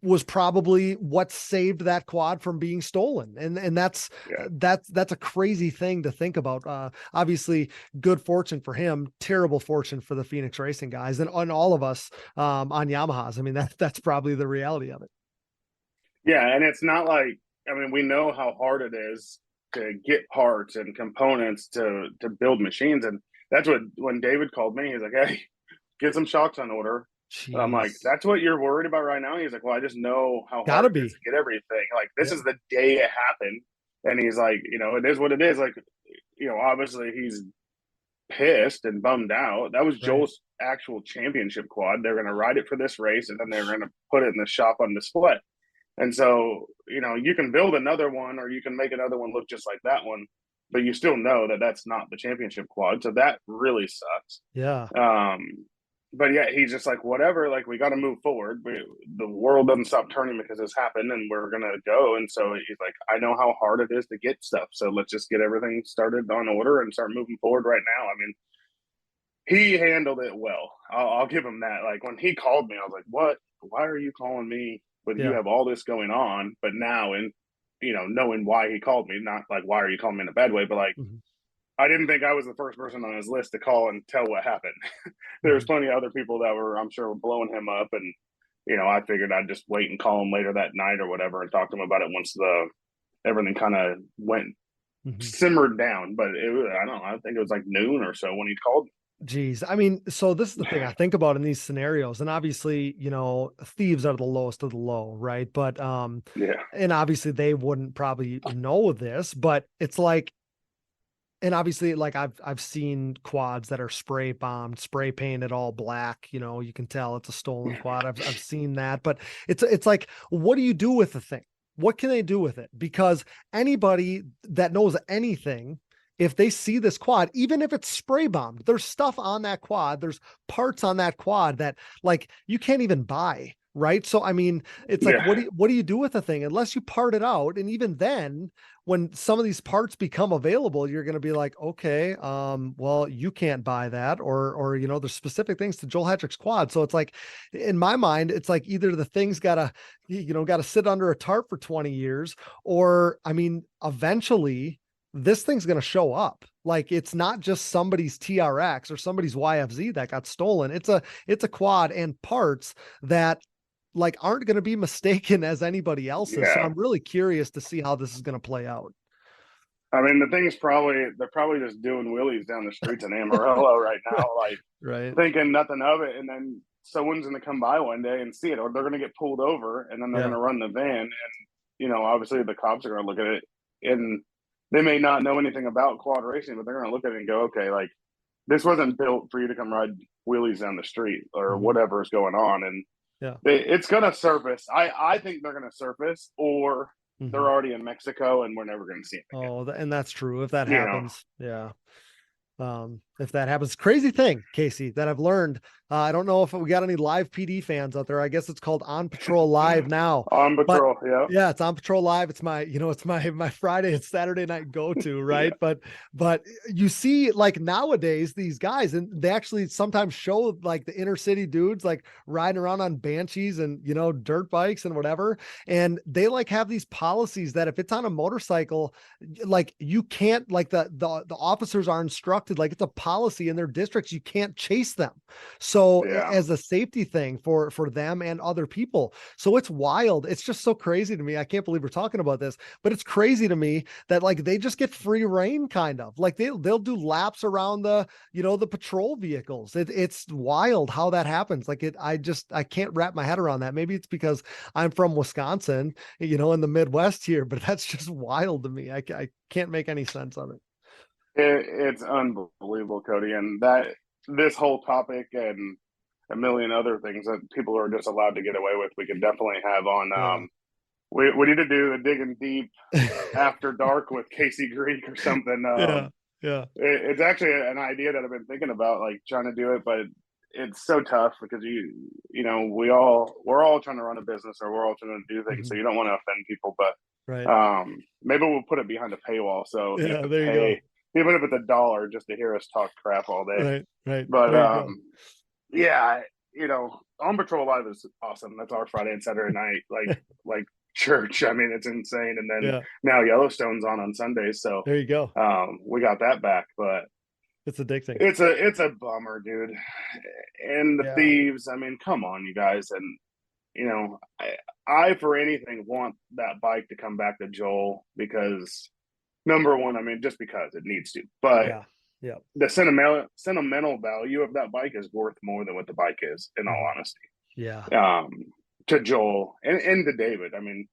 was probably what saved that quad from being stolen. And that's a crazy thing to think about. Obviously good fortune for him, terrible fortune for the Phoenix Racing guys and on all of us on Yamahas. I mean, that's probably the reality of it. Yeah. And it's not like, we know how hard it is to get parts and components to build machines. And that's when David called me, he's like, hey, get some shocks on order. And I'm like, that's what you're worried about right now? He's like, well, I just know how hard it is to get everything. Like, this is the day it happened. And he's like, it is what it is. Like, obviously he's pissed and bummed out. That was Joel's actual championship quad. They're going to ride it for this race, and then they're going to put it in the shop on display. And so, you can build another one or you can make another one look just like that one, but you still know that that's not the championship quad. So that really sucks. Yeah. But yeah, he's just like, whatever, like we got to move forward. The world doesn't stop turning because this happened and we're going to go. And so he's like, I know how hard it is to get stuff. So let's just get everything started on order and start moving forward right now. I mean, he handled it well. I'll give him that. Like when he called me, I was like, what? Why are you calling me when you have all this going on? But now, knowing why he called me, not like, why are you calling me in a bad way, but like, I didn't think I was the first person on his list to call and tell what happened. There was plenty of other people that were, I'm sure, blowing him up. And, I figured I'd just wait and call him later that night or whatever and talk to him about it once everything kind of went simmered down. But I think it was like noon or so when he called me. Geez. I mean, so this is the thing I think about in these scenarios. And obviously, thieves are the lowest of the low, right? But, and obviously they wouldn't probably know this, but it's like, and obviously, like I've seen quads that are spray bombed, spray painted all black. You can tell it's a stolen quad. I've seen that, but it's like, what do you do with the thing? What can they do with it? Because anybody that knows anything, if they see this quad, even if it's spray bombed, there's stuff on that quad, there's parts on that quad that like you can't even buy. Right. So, I mean, it's like, what do you do with the thing unless you part it out? And even then, when some of these parts become available, you're going to be like, okay, well, you can't buy that, or there's specific things to Joel Hetrick's quad. So it's like, in my mind, it's like either the thing's gotta sit under a tarp for 20 years, or, I mean, eventually this thing's going to show up. Like, it's not just somebody's TRX or somebody's YFZ that got stolen. It's a quad and parts that like aren't going to be mistaken as anybody else's. So I'm really curious to see how this is going to play out. I mean, they're probably just doing wheelies down the streets in Amarillo right now, like thinking nothing of it. And then someone's going to come by one day and see it, or they're going to get pulled over and then they're going to run the van. And, obviously the cops are going to look at it and they may not know anything about quad racing, but they're going to look at it and go, okay, like this wasn't built for you to come ride wheelies down the street or whatever is going on. And it's going to surface. I think they're going to surface, or they're already in Mexico and we're never going to see it again. Oh, and that's true. If that happens, if that happens, crazy thing, Casey, that I've learned. I don't know if we got any live PD fans out there. I guess it's called On Patrol Live now. On Patrol, yeah, it's On Patrol Live. It's my, it's my Friday and Saturday night go-to, right? But you see, like nowadays, these guys, and they actually sometimes show like the inner city dudes like riding around on Banshees and dirt bikes and whatever, and they like have these policies that if it's on a motorcycle, like you can't, like the officers are instructed, like it's a policy in their districts, you can't chase them. So as a safety thing for them and other people. So it's wild. It's just so crazy to me. I can't believe we're talking about this, but it's crazy to me that like they just get free reign, kind of like they'll do laps around the patrol vehicles. It's wild how that happens. Like I can't wrap my head around that. Maybe it's because I'm from Wisconsin, in the Midwest here, but that's just wild to me. I can't make any sense of it. It's unbelievable, Cody. And this whole topic and a million other things that people are just allowed to get away with, we could definitely have on. We need to do the Digging Deep After Dark with Casey Greek or something. It's actually an idea that I've been thinking about, like trying to do it, but it's so tough because we're all trying to run a business, or we're all trying to do things, so you don't want to offend people. But maybe we'll put it behind a paywall, so there you go. Even if it's $1 just to hear us talk crap all day. Right. But On Patrol Live is awesome. That's our Friday and Saturday night, like church. I mean, it's insane. And then now Yellowstone's on Sundays, so there you go. We got that back, but it's addicting. It's a bummer, dude. And the thieves. I mean, come on, you guys. And I for anything want that bike to come back to Joel because. Number one, I mean, just because it needs to, but the sentimental value of that bike is worth more than what the bike is, in all honesty. To Joel and to David. I mean,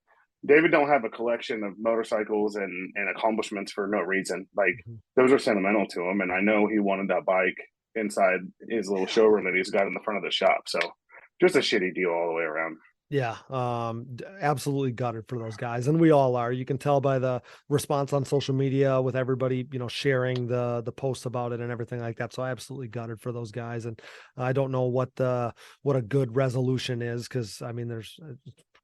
David don't have a collection of motorcycles and accomplishments for no reason. Like those are sentimental to him, and I know he wanted that bike inside his little showroom that he's got in the front of the shop. So just a shitty deal all the way around. Yeah, absolutely gutted for those guys, and we all are. You can tell by the response on social media with everybody, sharing the posts about it and everything like that. So I absolutely gutted for those guys, and I don't know what a good resolution is, because I mean, there's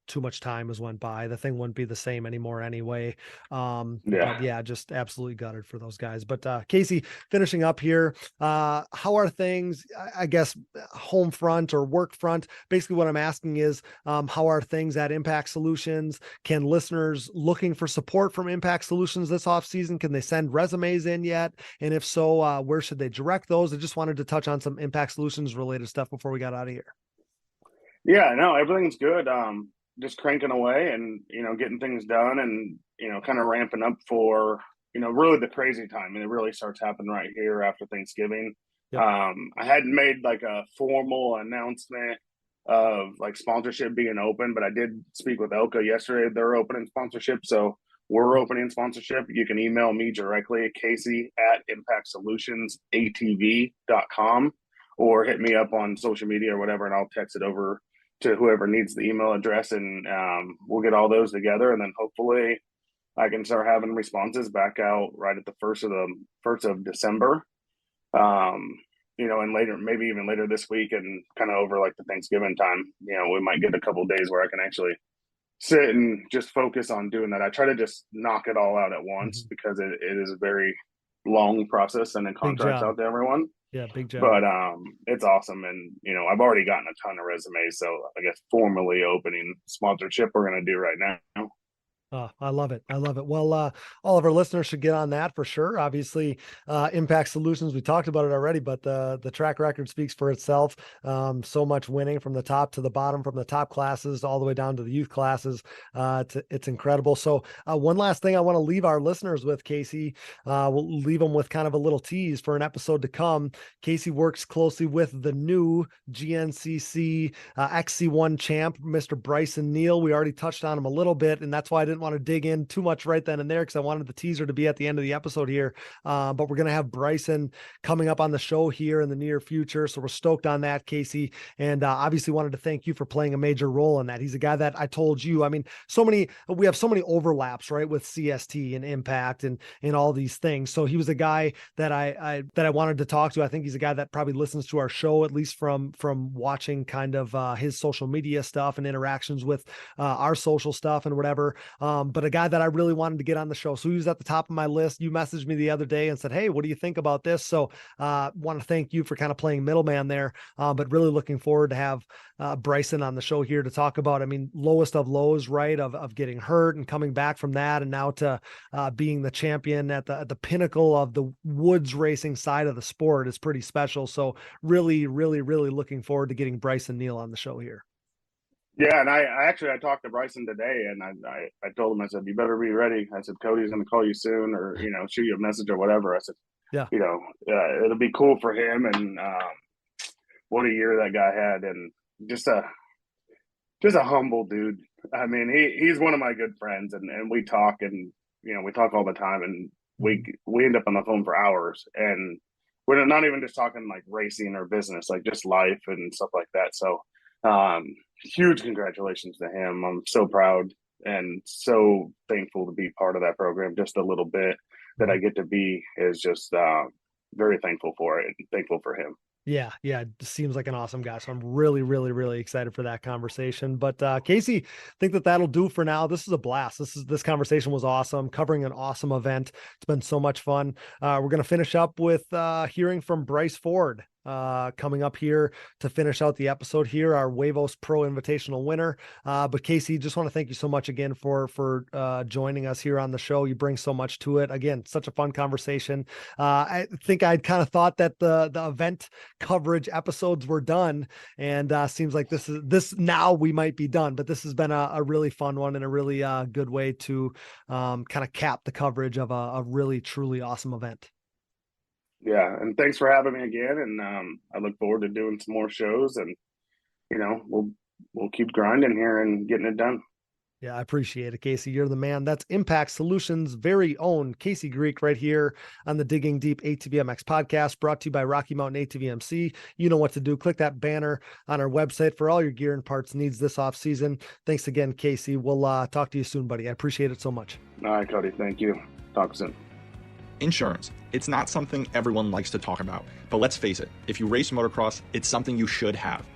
too much time has went by. The thing wouldn't be the same anymore anyway. But yeah, just absolutely gutted for those guys. But Casey, finishing up here, how are things? I guess home front or work front. Basically, what I'm asking is, how are things at Impact Solutions? Can listeners looking for support from Impact Solutions this off season, can they send resumes in yet? And if so, where should they direct those? I just wanted to touch on some Impact Solutions related stuff before we got out of here. Yeah, no, everything's good. Just cranking away and, getting things done and, kind of ramping up for, really the crazy time. And it really starts happening right here after Thanksgiving. Yep. I hadn't made like a formal announcement of like sponsorship being open, but I did speak with Elka yesterday. They're opening sponsorship. So we're opening sponsorship. You can email me directly at casey@impactsolutionsatv.com or hit me up on social media or whatever, and I'll text it over to whoever needs the email address, and we'll get all those together, and then hopefully I can start having responses back out right at the first of December, and later, maybe even later this week, and kind of over like the Thanksgiving time, we might get a couple of days where I can actually sit and just focus on doing that. I try to just knock it all out at once because it is a very long process sending contracts out to everyone. Yeah, big job. But it's awesome. And, I've already gotten a ton of resumes. So I guess formally opening sponsorship we're going to do right now. I love it. I love it. Well, all of our listeners should get on that for sure. Obviously, Impact Solutions, we talked about it already, but the track record speaks for itself. So much winning from the top to the bottom, from the top classes all the way down to the youth classes. It's incredible. So one last thing I want to leave our listeners with, Casey, we'll leave them with kind of a little tease for an episode to come. Casey works closely with the new GNCC XC1 champ, Mr. Bryson Neal. We already touched on him a little bit, and that's why I didn't want to dig in too much right then and there, because I wanted the teaser to be at the end of the episode here. But we're going to have Bryson coming up on the show here in the near future. So we're stoked on that, Casey. And obviously wanted to thank you for playing a major role in that. He's a guy that I told you, I mean, we have so many overlaps, right, with CST and Impact and all these things. So he was a guy that I wanted to talk to. I think he's a guy that probably listens to our show, at least from watching kind of his social media stuff and interactions with our social stuff and whatever. But a guy that I really wanted to get on the show. So he was at the top of my list. You messaged me the other day and said, hey, what do you think about this? So want to thank you for kind of playing middleman there, but really looking forward to have Bryson on the show here to talk about, I mean, lowest of lows, right? Of getting hurt and coming back from that. And now to being the champion at the pinnacle of the woods racing side of the sport is pretty special. So really, really, really looking forward to getting Bryson Neal on the show here. Yeah, and I talked to Bryson today, and I told him, I said, you better be ready. I said, Cody's going to call you soon, or shoot you a message or whatever. I said, yeah, it'll be cool for him, and what a year that guy had, and just a humble dude. I mean, he's one of my good friends, and we talk, and we talk all the time, and we end up on the phone for hours, and we're not even just talking like racing or business, like just life and stuff like that. So huge congratulations to him. I'm so proud and so thankful to be part of that program. Just a little bit that I get to be is just very thankful for it and thankful for him. Yeah. It seems like an awesome guy. So I'm really, really, really excited for that conversation. But Casey, I think that'll do for now. This is a blast. This conversation was awesome, covering an awesome event. It's been so much fun. We're going to finish up with hearing from Bryce Ford. Coming up here to finish out the episode here, our Huevos Pro Invitational winner. But Casey, just want to thank you so much again for joining us here on the show. You bring so much to it. Again, such a fun conversation. I think I'd kind of thought that the event coverage episodes were done, and seems like this now we might be done, but this has been a really fun one and a really good way to kind of cap the coverage of a really, truly awesome event. Yeah, and thanks for having me again, and I look forward to doing some more shows, and we'll keep grinding here and getting it done. Yeah, I appreciate it, Casey. You're the man. That's Impact Solutions' very own Casey Greek right here on the Digging Deep ATVMX podcast, brought to you by Rocky Mountain ATVMC. You know what to do. Click that banner on our website for all your gear and parts needs this off season. Thanks again, Casey. We'll talk to you soon, buddy. I appreciate it so much. All right, Cody. Thank you. Talk soon. Insurance. It's not something everyone likes to talk about, but let's face it, if you race motocross, it's something you should have.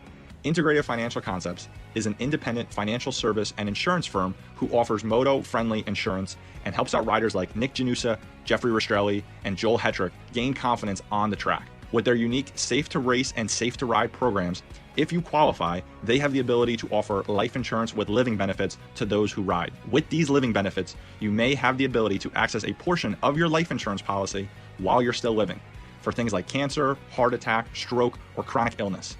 Integrated Financial Concepts is an independent financial service and insurance firm who offers moto-friendly insurance and helps out riders like Nick Janusa, Jeffrey Rastrelli, and Joel Hetrick gain confidence on the track. With their unique Safe to Race and Safe to Ride programs, if you qualify, they have the ability to offer life insurance with living benefits to those who ride. With these living benefits, you may have the ability to access a portion of your life insurance policy while you're still living for things like cancer, heart attack, stroke, or chronic illness.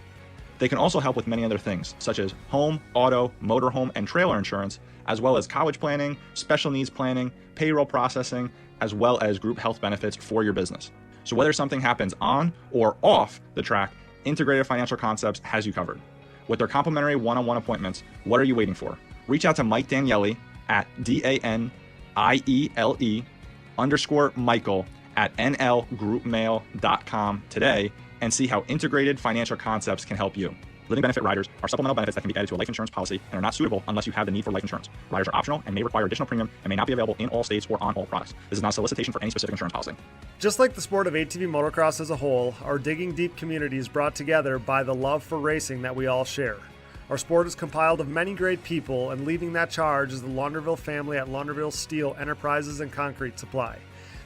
They can also help with many other things, such as home, auto, motorhome, and trailer insurance, as well as college planning, special needs planning, payroll processing, as well as group health benefits for your business. So whether something happens on or off the track, Integrated Financial Concepts has you covered. With their complimentary one-on-one appointments, what are you waiting for? Reach out to Mike Daniele at DANIELE_Michael at nlgroupmail.com today and see how Integrated Financial Concepts can help you. Living benefit riders are supplemental benefits that can be added to a life insurance policy and are not suitable unless you have the need for life insurance. Riders are optional and may require additional premium and may not be available in all states or on all products. This is not a solicitation for any specific insurance policy. Just like the sport of ATV motocross as a whole, our Digging Deep community is brought together by the love for racing that we all share. Our sport is compiled of many great people, and leading that charge is the Launderville family at Launderville Steel Enterprises and Concrete Supply.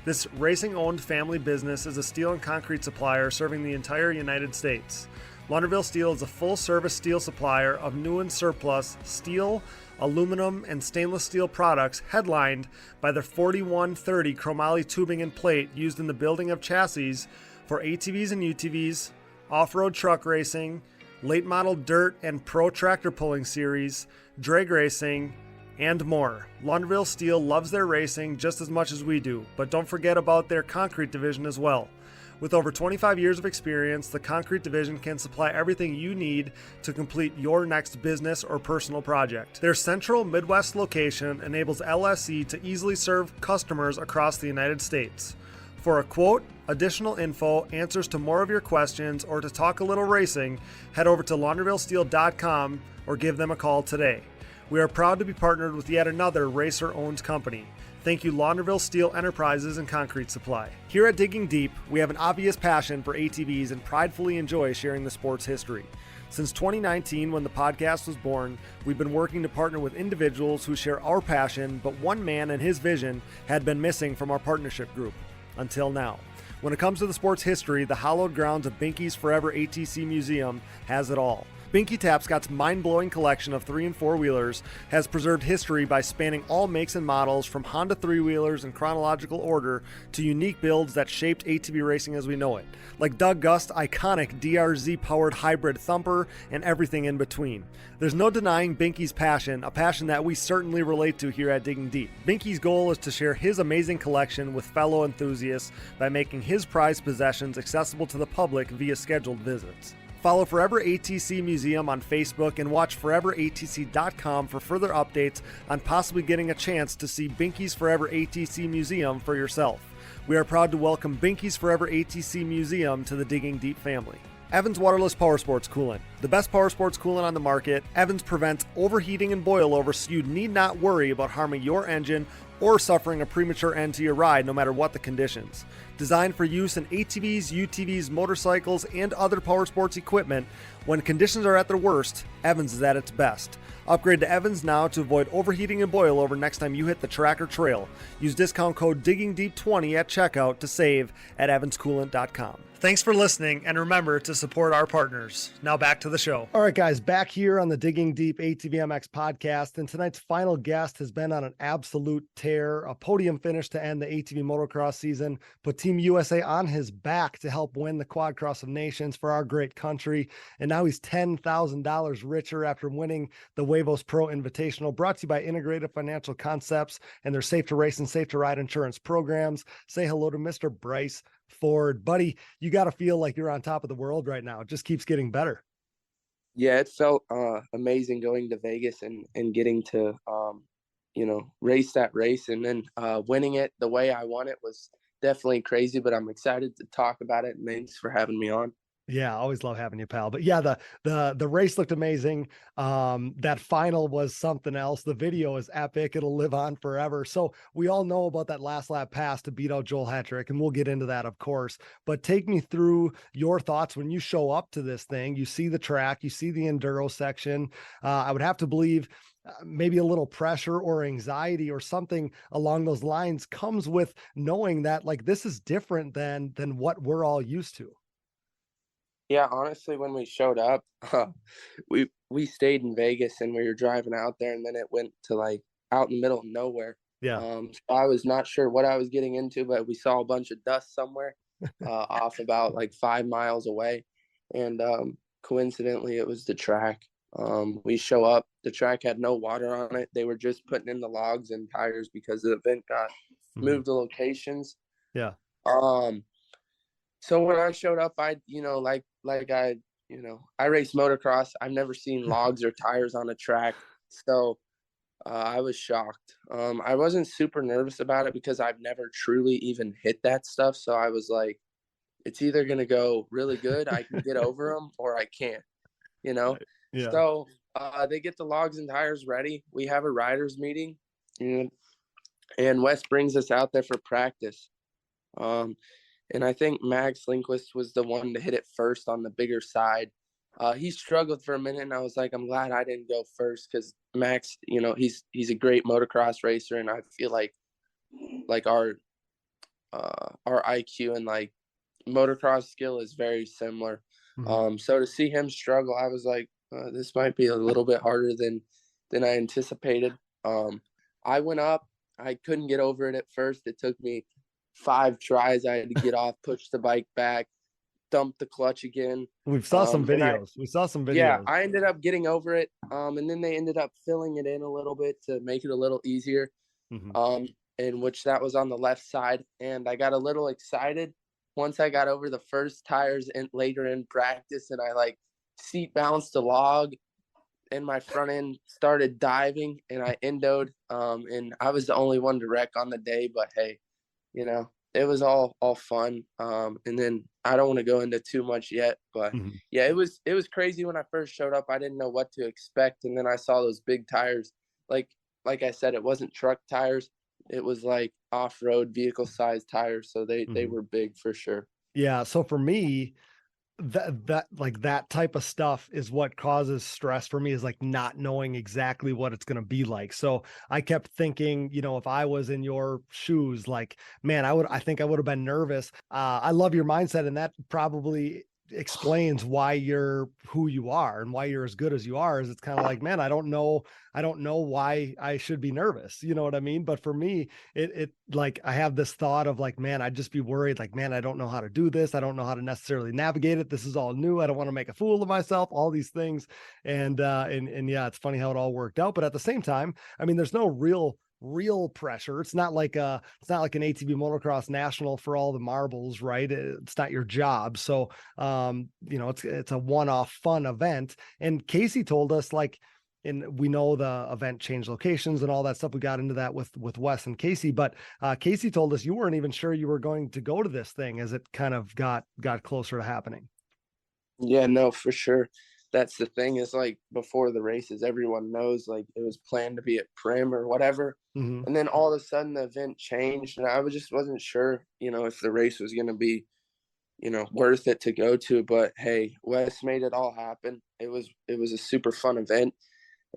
This racing-owned family business is a steel and concrete supplier serving the entire United States. Launderville Steel is a full-service steel supplier of new and surplus steel, aluminum, and stainless steel products, headlined by the 4130 chromoly tubing and plate used in the building of chassis for ATVs and UTVs, off-road truck racing, late-model dirt and pro tractor pulling series, drag racing, and more. Launderville Steel loves their racing just as much as we do, but don't forget about their concrete division as well. With over 25 years of experience, the concrete division can supply everything you need to complete your next business or personal project. Their central Midwest location enables LSE to easily serve customers across the United States. For a quote, additional info, answers to more of your questions, or to talk a little racing, head over to laundervillesteel.com or give them a call today. We are proud to be partnered with yet another racer-owned company. Thank you, Launderville Steel Enterprises and Concrete Supply. Here at Digging Deep, we have an obvious passion for ATVs and pridefully enjoy sharing the sport's history. Since 2019, when the podcast was born, we've been working to partner with individuals who share our passion, but one man and his vision had been missing from our partnership group. Until now. When it comes to the sport's history, the hallowed grounds of Binky's Forever ATC Museum has it all. Binky Tapscott's mind-blowing collection of 3- and 4-wheelers has preserved history by spanning all makes and models, from Honda 3-wheelers in chronological order to unique builds that shaped ATV racing as we know it, like Doug Gust's iconic DRZ-powered hybrid thumper and everything in between. There's no denying Binky's passion, a passion that we certainly relate to here at Digging Deep. Binky's goal is to share his amazing collection with fellow enthusiasts by making his prized possessions accessible to the public via scheduled visits. Follow Forever ATC Museum on Facebook and watch foreveratc.com for further updates on possibly getting a chance to see Binky's Forever ATC Museum for yourself. We are proud to welcome Binky's Forever ATC Museum to the Digging Deep family. Evans Waterless Power Sports Coolant. The best power sports coolant on the market, Evans prevents overheating and boilover, so you need not worry about harming your engine or suffering a premature end to your ride no matter what the conditions. Designed for use in ATVs, UTVs, motorcycles, and other power sports equipment, when conditions are at their worst, Evans is at its best. Upgrade to Evans now to avoid overheating and boilover next time you hit the track or trail. Use discount code DIGGINGDEEP20 at checkout to save at evanscoolant.com. Thanks for listening, and remember to support our partners. Now back to the show. All right, guys, back here on the Digging Deep ATVMX podcast, and tonight's final guest has been on an absolute tear, a podium finish to end the ATV motocross season, put Team USA on his back to help win the Quad Cross of Nations for our great country, and now he's $10,000 richer after winning the Huevos Pro Invitational, brought to you by Integrated Financial Concepts and their Safe to Race and Safe to Ride insurance programs. Say hello to Mr. Bryce Ford. Buddy, you got to feel like you're on top of the world right now. It just keeps getting better. Yeah, it felt amazing going to Vegas and getting to race that race, and then winning it the way I won it was definitely crazy, but I'm excited to talk about it, and thanks for having me on. Yeah, I always love having you, pal. But yeah, the race looked amazing. That final was something else. The video is epic. It'll live on forever. So we all know about that last lap pass to beat out Joel Hetrick, and we'll get into that, of course. But take me through your thoughts when you show up to this thing. You see the track, you see the enduro section. I would have to believe maybe a little pressure or anxiety or something along those lines comes with knowing that like this is different than what we're all used to. Yeah, honestly, when we showed up, we stayed in Vegas and we were driving out there, and then it went to like out in the middle of nowhere. Yeah. So I was not sure what I was getting into, but we saw a bunch of dust somewhere off about like 5 miles away, and coincidentally, it was the track. We show up, the track had no water on it. They were just putting in the logs and tires because the event got moved to locations. Yeah. So when I showed up, I race motocross. I've never seen logs or tires on a track. So I was shocked. I wasn't super nervous about it because I've never truly even hit that stuff. So I was like, it's either going to go really good, I can get over them, or I can't, Yeah. So they get the logs and tires ready. We have a riders meeting, and Wes brings us out there for practice. And I think Max Lindquist was the one to hit it first on the bigger side. He struggled for a minute, and I was like, I'm glad I didn't go first because Max, he's a great motocross racer, and I feel like our IQ and like motocross skill is very similar. So to see him struggle, I was like, this might be a little bit harder than I anticipated. I went up. I couldn't get over it at first. It took me 5 tries. I had to get off, push the bike back, dump the clutch again. We saw some videos. Yeah, I ended up getting over it. And then they ended up filling it in a little bit to make it a little easier. In which that was on the left side. And I got a little excited once I got over the first tires and later in practice, and I like seat bounced a log and my front end started diving and I endoed. And I was the only one to wreck on the day, but hey, it was all fun. And then I don't want to go into too much yet, but yeah, it was crazy when I first showed up. I didn't know what to expect. And then I saw those big tires. Like I said, it wasn't truck tires. It was like off-road vehicle sized tires. So they were big for sure. Yeah. So for me, that type of stuff is what causes stress for me, is like not knowing exactly what it's going to be like. So I kept thinking, if I was in your shoes, like, man, I think I would have been nervous. I love your mindset, and that probably explains why you're who you are and why you're as good as you are. Is it's kind of like, man, I don't know why I should be nervous. You know what I mean? But for me, it like, I have this thought of like, man, I'd just be worried, like, man, I don't know how to do this. I don't know how to necessarily navigate it. This is all new. I don't want to make a fool of myself, all these things. And yeah, it's funny how it all worked out. But at the same time, I mean, there's no real pressure. It's not like an ATV motocross national for all the marbles, right? It's not your job. So, it's a one-off fun event. And Casey told us, like, and we know the event changed locations and all that stuff. We got into that with Wes and Casey, but Casey told us you weren't even sure you were going to go to this thing as it kind of got closer to happening. Yeah, no, for sure. That's the thing, is like before the races, everyone knows like it was planned to be at Prim or whatever. And then all of a sudden the event changed, and I wasn't sure, if the race was going to be, worth it to go to. But hey, Wes made it all happen. It was a super fun event.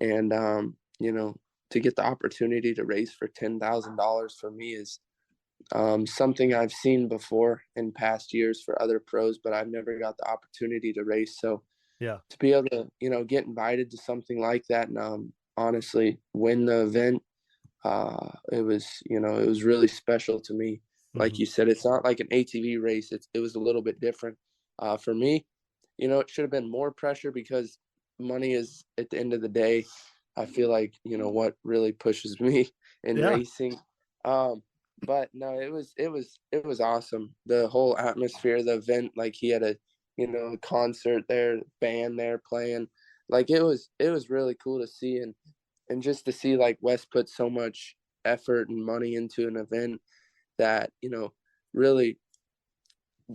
And, to get the opportunity to race for $10,000 for me is something I've seen before in past years for other pros, but I've never got the opportunity to race. So yeah, to be able to, get invited to something like that and honestly win the event, it was really special to me. Like you said, it's not like an ATV race. It was a little bit different. For me, it should have been more pressure because money is, at the end of the day, I feel like, what really pushes me in racing. But no, it was awesome. The whole atmosphere of the event, like he had a concert there, band there playing. like it was really cool to see, and just to see like Wes put so much effort and money into an event that, you know, really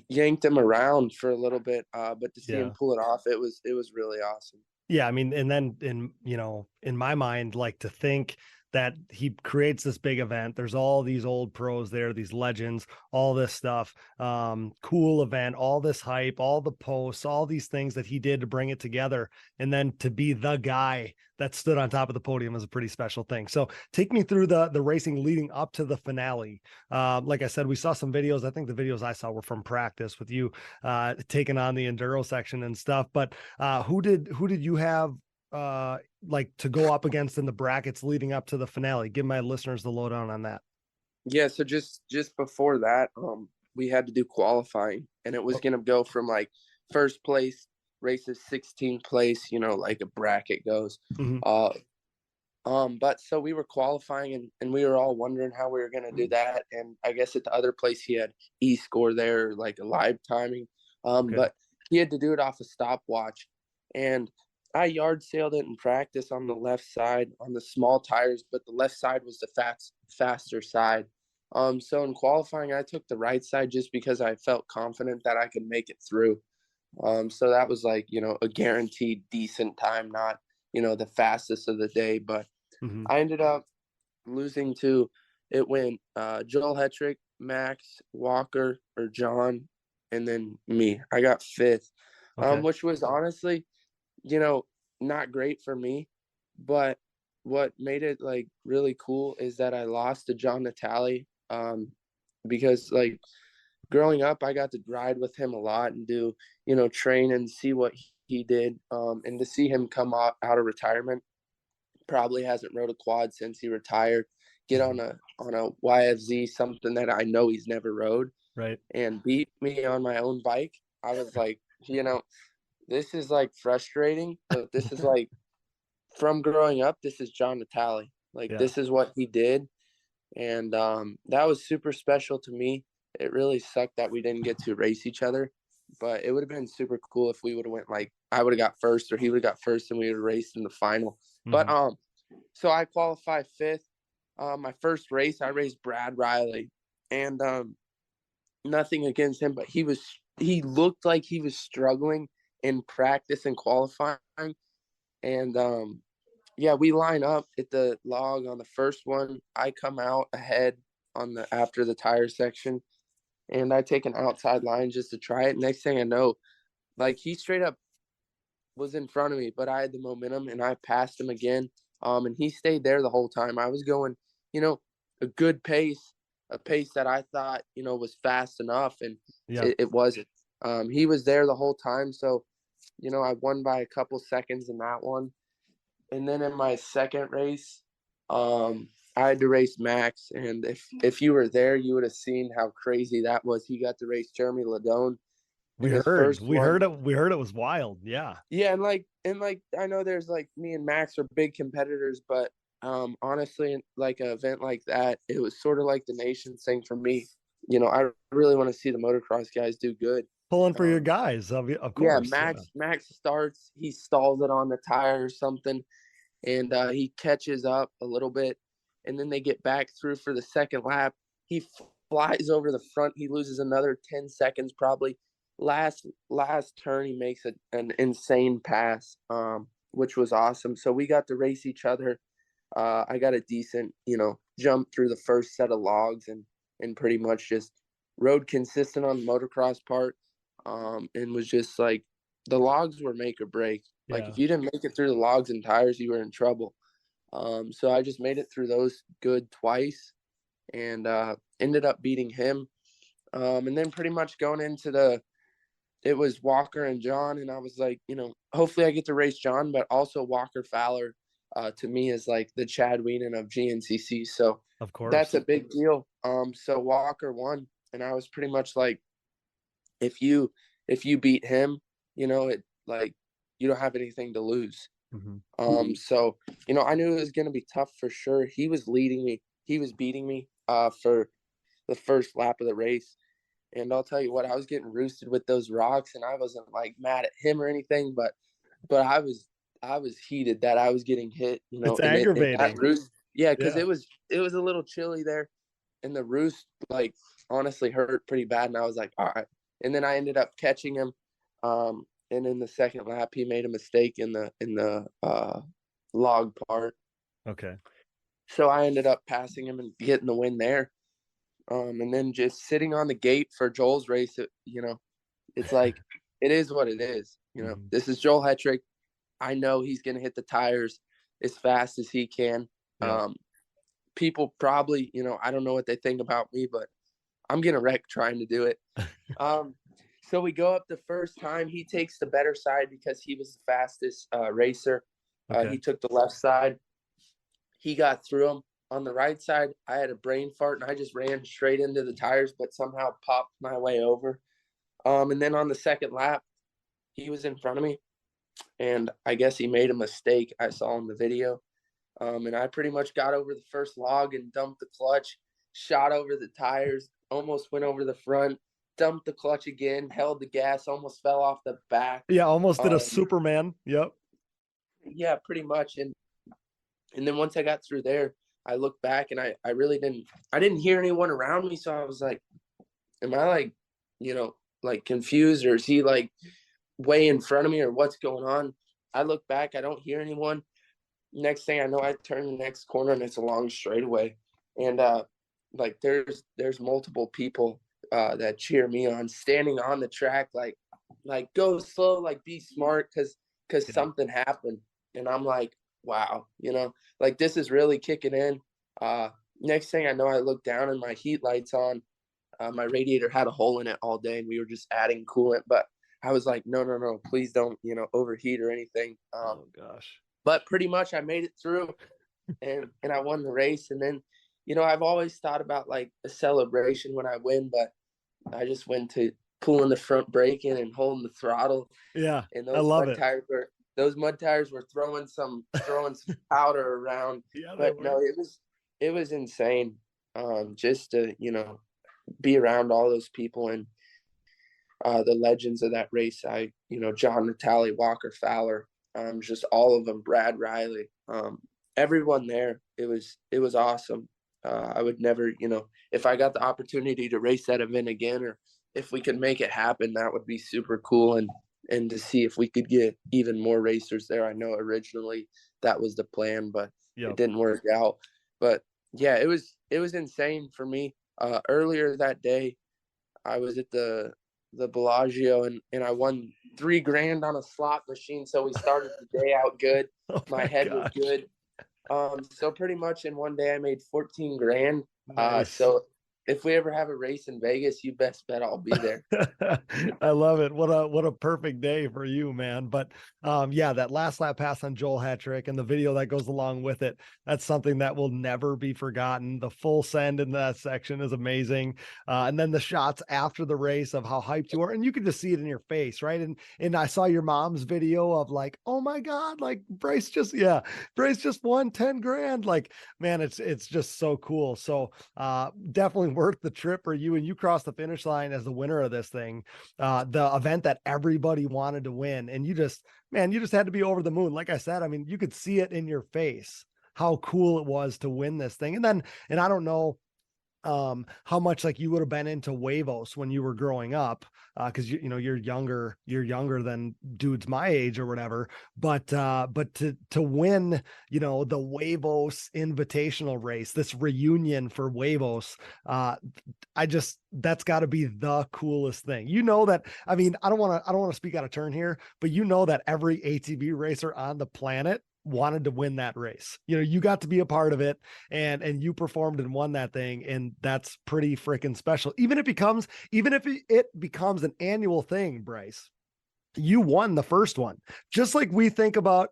yanked him around for a little bit, but to see him pull it off, it was really awesome. Yeah, I mean, and then in my mind, like, to think that he creates this big event, there's all these old pros there, these legends, all this stuff, cool event, all this hype, all the posts, all these things that he did to bring it together, and then to be the guy that stood on top of the podium is a pretty special thing. So take me through the racing leading up to the finale. Like I said, we saw some videos. I think the videos I saw were from practice with you taking on the enduro section and stuff, but who did you have like to go up against in the brackets leading up to the finale? Give my listeners the lowdown on that. Yeah, so just before that, we had to do qualifying, and it was going to go from like first place races 16th place, you know, like a bracket goes. But so we were qualifying, and we were all wondering how we were going to do that. And I guess at the other place he had e-score there, like a live timing. But he had to do it off a stopwatch, and I yard sailed it in practice on the left side on the small tires, but the left side was the faster side. So in qualifying, I took the right side just because I felt confident that I could make it through. So that was like, you know, a guaranteed decent time, not, you know, the fastest of the day, but I ended up losing to, it went Joel Hetrick, Max, Walker, or John, and then me. I got fifth, which was honestly, you know, not great for me, but what made it like really cool is that I lost to John Natale, because like growing up, I got to ride with him a lot and do, you know, train and see what he did, and to see him come out of retirement, probably hasn't rode a quad since he retired, get on a YFZ, something that I know he's never rode, right, and beat me on my own bike. I was like, you know, this is like frustrating, but this is like from growing up, this is John Natale. Like this is what he did. And that was super special to me. It really sucked that we didn't get to race each other, but it would have been super cool if we would have went like I would have got first or he would have got first and we would have raced in the final. But so I qualified fifth. My first race, I raced Brad Riley, and nothing against him, but he looked like he was struggling in practice and qualifying. And yeah, we line up at the log on the first one. I come out ahead on the after the tire section, and I take an outside line just to try it. Next thing I know, like he straight up was in front of me, but I had the momentum and I passed him again. And he stayed there the whole time. I was going, you know, a good pace, a pace that I thought, you know, was fast enough, and it wasn't. He was there the whole time. So, you know, I won by a couple seconds in that one. And then in my second race, I had to race Max. And if you were there, you would have seen how crazy that was. He got to race Jeremy Ladone. We heard it was wild. Yeah. Yeah. And like, I know there's like me and Max are big competitors, but honestly, like an event like that, it was sort of like the nation's thing for me. You know, I really want to see the motocross guys do good. Pulling for your guys, of course. Yeah, Max starts, he stalls it on the tire or something, and he catches up a little bit, and then they get back through for the second lap. He flies over the front. He loses another 10 seconds probably. Last turn, he makes an insane pass, which was awesome. So we got to race each other. I got a decent, you know, jump through the first set of logs and pretty much just rode consistent on the motocross part, and was just like the logs were make or break. Like if you didn't make it through the logs and tires, you were in trouble. So I just made it through those good twice, and ended up beating him. And then pretty much going into it was Walker and John, and I was like, you know, hopefully I get to race John, but also Walker Fowler to me is like the Chad Weenan of GNCC. So of course that's a big deal. So Walker won, and I was pretty much like, if you beat him, you know, it like you don't have anything to lose. So, you know, I knew it was going to be tough for sure. He was leading me. He was beating me for the first lap of the race. And I'll tell you what, I was getting roosted with those rocks, and I wasn't like mad at him or anything, but I was I was heated that I was getting hit, you know, It's and aggravating. that roost, yeah, because Yeah. it was a little chilly there, and the roost like honestly hurt pretty bad, and I was like, all right. And then I ended up catching him, and in the second lap he made a mistake in the log part. Okay. So I ended up passing him and getting the win there. And then just sitting on the gate for Joel's race, you know, it's like, it is what it is. You know, this is Joel Hetrick. I know he's going to hit the tires as fast as he can. Yeah. People probably, you know, I don't know what they think about me, but I'm going to wreck trying to do it. So we go up the first time. He takes the better side because he was the fastest racer. Okay. He took the left side. He got through him. On the right side, I had a brain fart, and I just ran straight into the tires, but somehow popped my way over. And then on the second lap, he was in front of me, and I guess he made a mistake. I saw in the video. And I pretty much got over the first log and dumped the clutch, shot over the tires, almost went over the front, dumped the clutch again, held the gas, almost fell off the back. Yeah, almost did a Superman. Yep. Yeah, pretty much. And then once I got through there, I looked back and I really didn't hear anyone around me. So I was like, am I like, you know, like confused, or is he like way in front of me, or what's going on? I look back, I don't hear anyone. Next thing I know, I turn the next corner and it's a long straightaway. And like there's multiple people that cheer me on, standing on the track, like go slow, like be smart, because something happened. And I'm like, wow, you know, like this is really kicking in. Next thing I know, I look down and my heat light's on. My radiator had a hole in it all day, and we were just adding coolant. But I was like, no, please don't, you know, overheat or anything. Oh gosh. But pretty much I made it through, and I won the race. And then, you know, I've always thought about like a celebration when I win, but I just went to pulling the front brake in and holding the throttle. Yeah, and I love it. Those mud tires were throwing some powder around. Yeah, but no, it was insane. Just to, you know, be around all those people and the legends of that race. You know, John Natale, Walker Fowler, just all of them, Brad Riley, everyone there. It was awesome. I would never, you know, if I got the opportunity to race that event again, or if we could make it happen, that would be super cool. And to see if we could get even more racers there. I know originally that was the plan, but it didn't work out. But yeah, it was insane for me. Earlier that day, I was at the Bellagio and I won $3,000 on a slot machine. So we started the day out good. My head was good. So pretty much in one day I made $14,000. Nice. So if we ever have a race in Vegas, you best bet I'll be there. I love it. What a perfect day for you, man. But yeah, that last lap pass on Joel Hetrick and the video that goes along with it, that's something that will never be forgotten. The full send in that section is amazing. And then the shots after the race of how hyped you are, and you can just see it in your face, right? And I saw your mom's video of like, oh my God, like Bryce just won $10,000. Like, man, it's just so cool. So definitely worth the trip for you, and you crossed the finish line as the winner of this thing, the event that everybody wanted to win. And you just had to be over the moon. Like I said, I mean, you could see it in your face how cool it was to win this thing. And I don't know how much like you would have been into Huevos when you were growing up, because you know you're younger than dudes my age or whatever, but to win, you know, the Huevos Invitational race, this reunion for Huevos, that's got to be the coolest thing. You know that, I mean, I don't want to speak out of turn here, but you know that every ATV racer on the planet wanted to win that race. You know, you got to be a part of it, and you performed and won that thing, and that's pretty freaking special. Even if it becomes an annual thing, Bryce, you won the first one. Just like we think about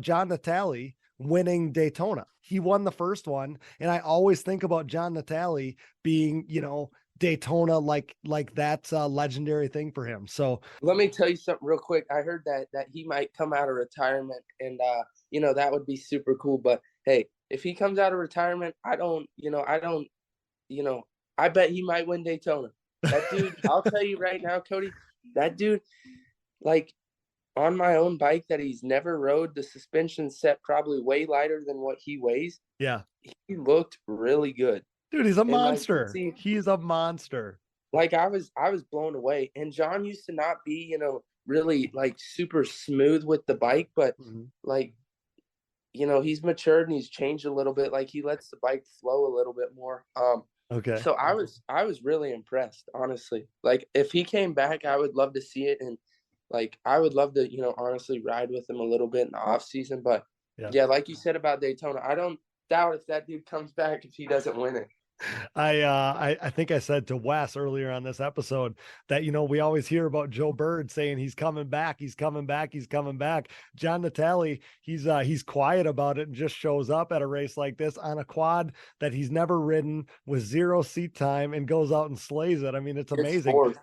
John Natale winning Daytona. He won the first one, and I always think about John Natale being, you know, Daytona, like that's a legendary thing for him. So let me tell you something real quick. I heard that he might come out of retirement, and you know, that would be super cool. But hey, if he comes out of retirement, I bet he might win Daytona. That dude, I'll tell you right now, Cody, that dude, like, on my own bike that he's never rode, the suspension set probably way lighter than what he weighs. Yeah. He looked really good. Dude, he's a And, like, monster. He's a monster. Like I was blown away. And John used to not be, you know, really like super smooth with the bike, but like, you know, he's matured and he's changed a little bit. Like he lets the bike flow a little bit more. Okay. So I was really impressed, honestly. Like if he came back, I would love to see it. And like, I would love to, you know, honestly ride with him a little bit in the off season. But yeah, like you said about Daytona, I don't doubt if that dude comes back if he doesn't win it. I think I said to Wes earlier on this episode that, you know, we always hear about Joe Bird saying he's coming back, he's coming back, he's coming back. John Natale, he's quiet about it and just shows up at a race like this on a quad that he's never ridden with 0 seat time and goes out and slays it. I mean, it's amazing.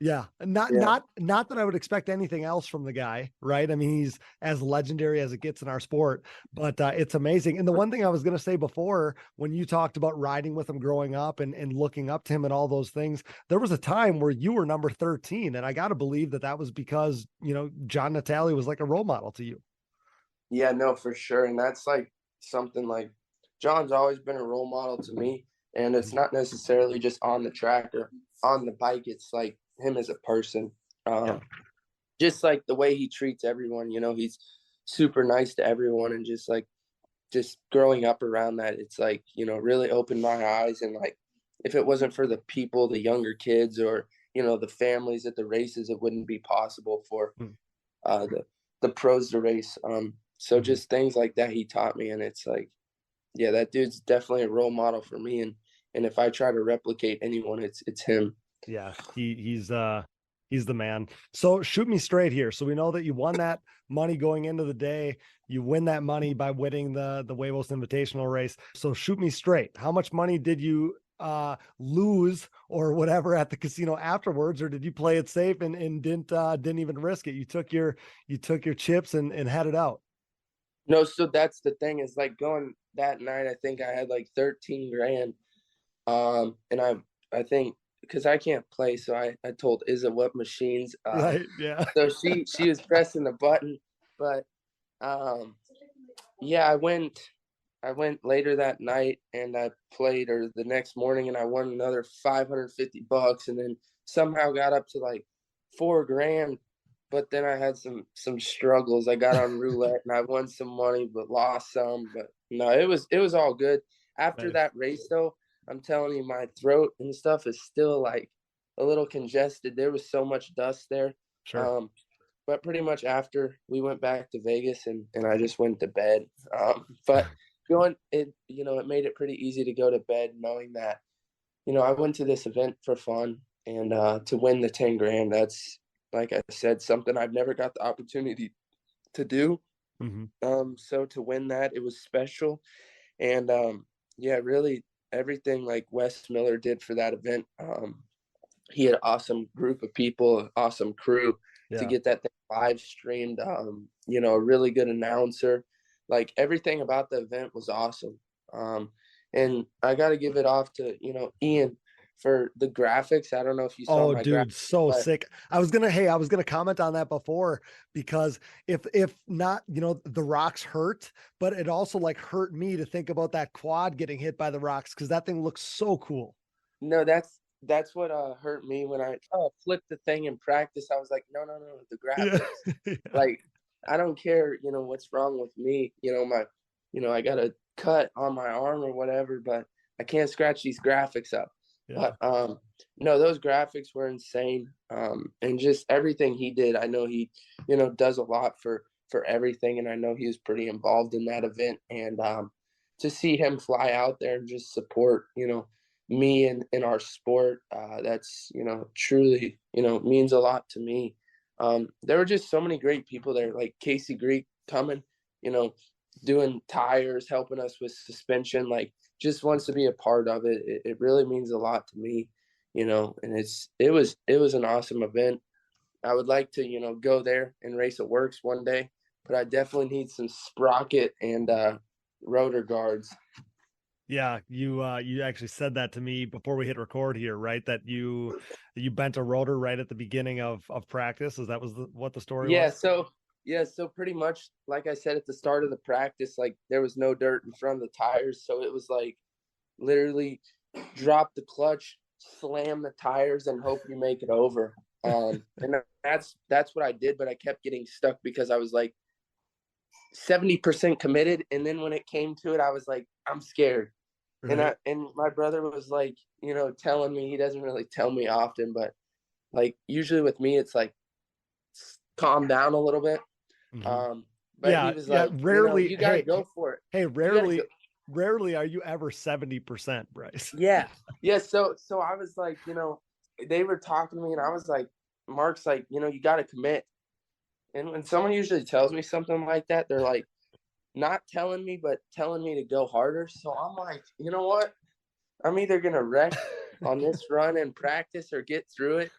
Yeah. Not that I would expect anything else from the guy, right? I mean, he's as legendary as it gets in our sport, but it's amazing. And the one thing I was going to say before, when you talked about riding with him growing up and looking up to him and all those things, there was a time where you were number 13. And I got to believe that was because, you know, John Natale was like a role model to you. Yeah, no, for sure. And that's like something like John's always been a role model to me. And it's not necessarily just on the track or on the bike. It's like him as a person, just like the way he treats everyone, you know, he's super nice to everyone. And just growing up around that, it's like, you know, really opened my eyes. And like, if it wasn't for the people, the younger kids, or, you know, the families at the races, it wouldn't be possible for the pros to race. So just things like that he taught me. And it's like, yeah, that dude's definitely a role model for me. And if I try to replicate anyone, it's him. Yeah, he's the man. So shoot me straight here. So we know that you won that money going into the day. You win that money by winning the Huevos Invitational race. So shoot me straight. How much money did you lose or whatever at the casino afterwards, or did you play it safe and didn't even risk it? You took your chips and had it out. No, so that's the thing, is like going that night, I think I had like 13 grand. And I think, because I can't play, so I told Izza what machines. Right, yeah. So she was pressing the button, but yeah, I went later that night and I played, or the next morning, and I won another $550, and then somehow got up to like $4 grand. But then I had some struggles. I got on roulette and I won some money, but lost some. But no, it was all good. After that race, though, I'm telling you, my throat and stuff is still like a little congested. There was so much dust there. Sure. But pretty much after we went back to Vegas and I just went to bed. But it made it pretty easy to go to bed knowing that, you know, I went to this event for fun, and to win the 10 grand, that's, like I said, something I've never got the opportunity to do. So to win that, it was special. And yeah, really everything like Wes Miller did for that event. He had an awesome group of people, an awesome crew to get that thing live streamed. You know, a really good announcer. Like everything about the event was awesome. And I got to give it off to, you know, Ian for the graphics. I don't know if you saw my dude, graphics, so sick. I was gonna comment on that before, because if not, you know, the rocks hurt, but it also like hurt me to think about that quad getting hit by the rocks, because that thing looks so cool. No, that's what hurt me when I flipped the thing in practice. I was like, no, the graphics. Yeah. Like, I don't care, you know, what's wrong with me. You know, I got a cut on my arm or whatever, but I can't scratch these graphics up. Yeah. But no, those graphics were insane. And just everything he did, I know he, you know, does a lot for everything, and I know he was pretty involved in that event. And to see him fly out there and just support, you know, me and our sport, that's, you know, truly, you know, means a lot to me. There were just so many great people there, like Casey Greek coming, you know, doing tires, helping us with suspension, like just wants to be a part of it. It really means a lot to me, you know, and it was an awesome event. I would like to, you know, go there and race at Works one day, but I definitely need some sprocket and rotor guards. Yeah, you actually said that to me before we hit record here, right? That you bent a rotor right at the beginning of practice. Is that what the story was? Yeah, so Yeah, so pretty much, like I said at the start of the practice, like there was no dirt in front of the tires, so it was like literally drop the clutch, slam the tires, and hope you make it over. And that's what I did, but I kept getting stuck because I was like 70% committed, and then when it came to it, I was like, I'm scared. Right. And my brother was like, you know, telling me, he doesn't really tell me often, but like usually with me, it's like calm down a little bit. Mm-hmm. But he was like, rarely, you gotta go for it. Hey, rarely are you ever 70%, Bryce. Yeah. So I was like, you know, they were talking to me and I was like, Mark's like, you know, you got to commit. And when someone usually tells me something like that, they're like not telling me, but telling me to go harder. So I'm like, you know what? I'm either going to wreck on this run and practice or get through it.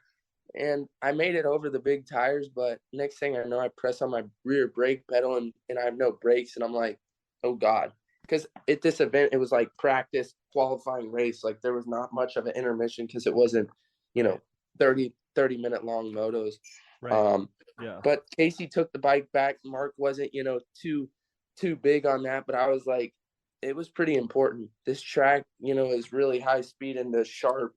And I made it over the big tires, but next thing I know, I press on my rear brake pedal and I have no brakes. And I'm like, oh God. Because at this event, it was like practice, qualifying race. Like there was not much of an intermission because it wasn't, you know, 30-minute long motos. Right. But Casey took the bike back. Mark wasn't, you know, too big on that. But I was like, it was pretty important. This track, you know, is really high speed and the sharp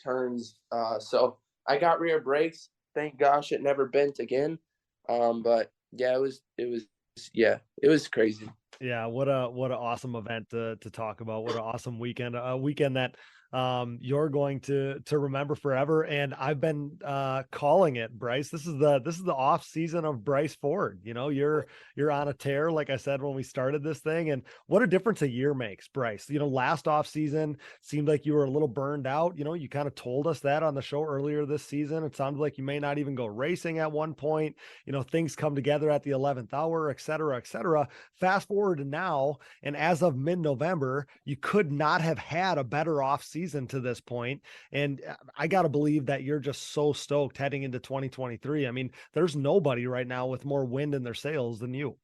turns. So I got rear brakes. Thank gosh it never bent again. But yeah, it was crazy. Yeah, what an awesome event to talk about. What an awesome weekend. A weekend that you're going to remember forever. And I've been calling it, Bryce. This is the off season of Bryce Ford. You know, you're on a tear, like I said when we started this thing. And what a difference a year makes, Bryce. You know, last off season seemed like you were a little burned out. You know, you kind of told us that on the show earlier this season. It sounded like you may not even go racing at one point. You know, things come together at the 11th hour, et cetera, et cetera. Fast forward to now, and as of mid-November, you could not have had a better off season to this point. And I got to believe that you're just so stoked heading into 2023. I mean, there's nobody right now with more wind in their sails than you.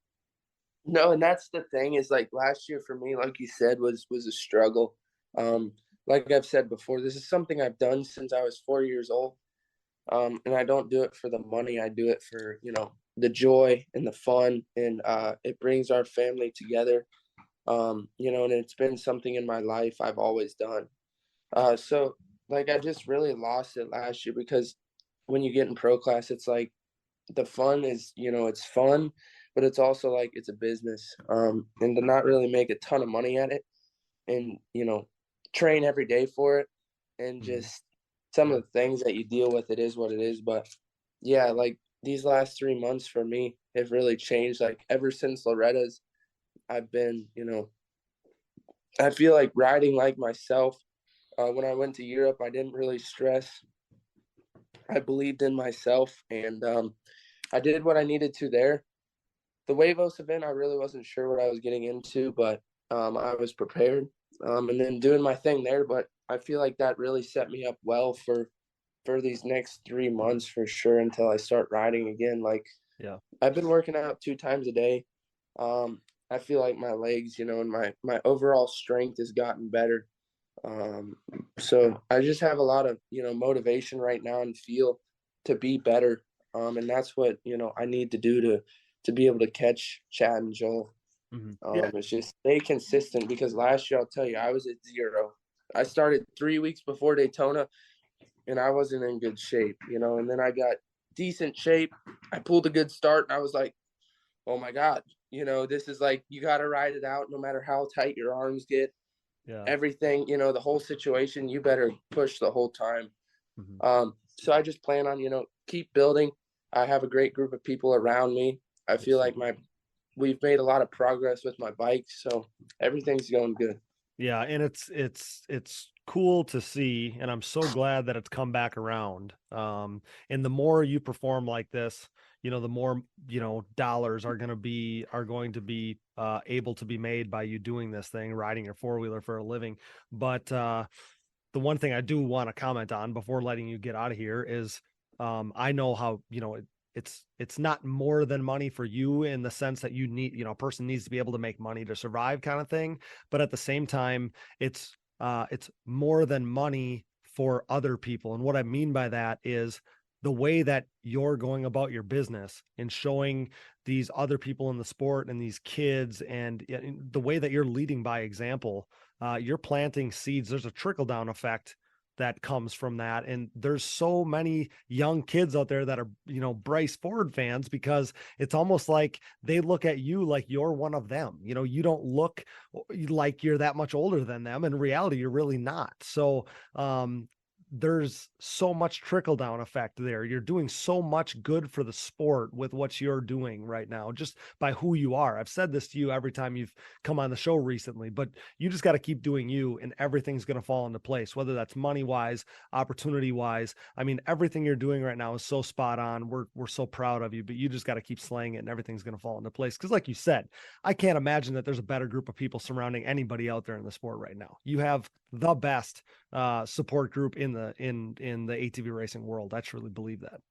No, and that's the thing is like last year for me, like you said, was a struggle. Like I've said before, this is something I've done since I was 4 years old. And I don't do it for the money. I do it for, you know, the joy and the fun, and it brings our family together. You know, and it's been something in my life I've always done. So like I just really lost it last year because when you get in pro class, it's like the fun is, you know, it's fun, but it's also like it's a business. And to not really make a ton of money at it and, you know, train every day for it and just some of the things that you deal with, it is what it is. But yeah, like these last 3 months for me have really changed. Like ever since Loretta's, I've been, you know, I feel like riding like myself. When I went to Europe, I didn't really stress. I believed in myself, and I did what I needed to there. The Huevos event, I really wasn't sure what I was getting into, but I was prepared, and then doing my thing there. But I feel like that really set me up well for these next 3 months for sure until I start riding again. Like, yeah, I've been working out 2 times a day. I feel like my legs, you know, and my overall strength has gotten better. So I just have a lot of, you know, motivation right now and feel to be better. And that's what, you know, I need to do to be able to catch Chad and Joel. It's just stay consistent because last year, I'll tell you, I was at 0. I started 3 weeks before Daytona and I wasn't in good shape, you know, and then I got decent shape. I pulled a good start and I was like, oh my God, you know, this is like, you got to ride it out no matter how tight your arms get. Yeah. Everything, you know, the whole situation, you better push the whole time. So I just plan on, you know, keep building. I have a great group of people around me. I feel like we've made a lot of progress with my bike, so everything's going good. Yeah, and it's cool to see, and I'm so glad that it's come back around. And the more you perform like this, you know, the more, you know, dollars are going to be able to be made by you doing this thing, riding your 4-wheeler for a living. But the one thing I do want to comment on before letting you get out of here is I know how, you know, it's not more than money for you in the sense that you need, you know, a person needs to be able to make money to survive kind of thing. But at the same time, it's more than money for other people. And what I mean by that is the way that you're going about your business and showing these other people in the sport and these kids, and the way that you're leading by example, you're planting seeds. There's a trickle down effect that comes from that. And there's so many young kids out there that are, Bryce Ford fans, because it's almost like they look at you like you're one of them. You don't look like you're that much older than them. In reality, you're really not. So, there's so much trickle down effect there. You're doing so much good for the sport with what you're doing right now, just by who you are. I've said this to you every time you've come on the show recently, but you just got to keep doing you, and everything's going to fall into place, whether that's money wise, opportunity wise. I mean, everything you're doing right now is so spot on. We're so proud of you, but you just got to keep slaying it, and everything's going to fall into place. Cause like you said, I can't imagine that there's a better group of people surrounding anybody out there in the sport right now. You have the best support group in the ATV racing world. I truly believe that.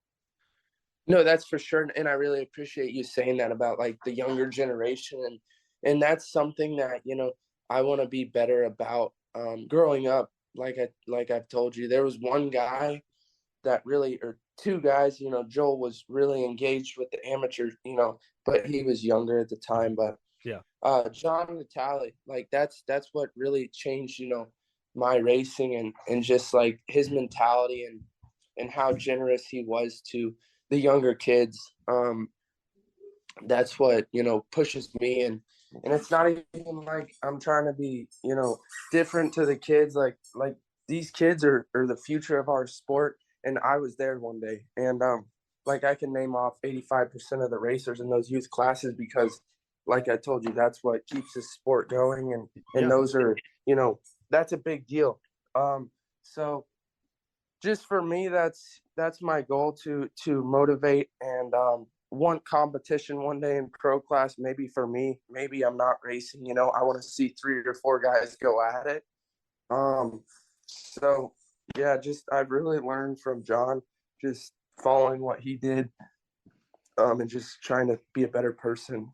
No, that's for sure. And I really appreciate you saying that about like the younger generation. And that's something that, I want to be better about. Growing up, like I've told you, there was one guy that really, or two guys, Joel was really engaged with the amateurs, but he was younger at the time. But yeah, John Natale, like that's what really changed, my racing, and just like his mentality and how generous he was to the younger kids. That's what, pushes me. And it's not even like I'm trying to be, different to the kids. Like these kids are the future of our sport. And I was there one day, and like I can name off 85% of the racers in those youth classes, because like I told you, that's what keeps the sport going. And those are, that's a big deal. So just for me, that's my goal, to motivate and want competition one day in pro class. Maybe for me, maybe I'm not racing, I want to see 3 or 4 guys go at it. So yeah, I've really learned from John, just following what he did, and just trying to be a better person.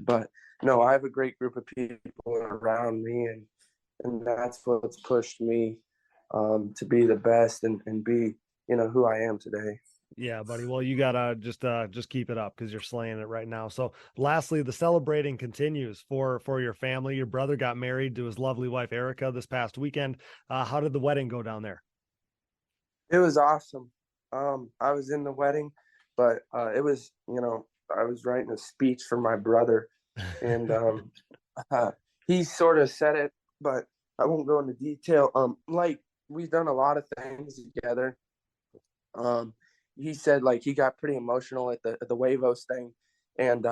But no, I have a great group of people around me, and that's what's pushed me to be the best and be, who I am today. Yeah, buddy. Well, you gotta just keep it up, because you're slaying it right now. So lastly, the celebrating continues for your family. Your brother got married to his lovely wife, Erica, this past weekend. How did the wedding go down there? It was awesome. I was in the wedding, but it was, I was writing a speech for my brother, and he sort of said it, but I won't go into detail. Like we've done a lot of things together. He said like he got pretty emotional at the Huevos thing, and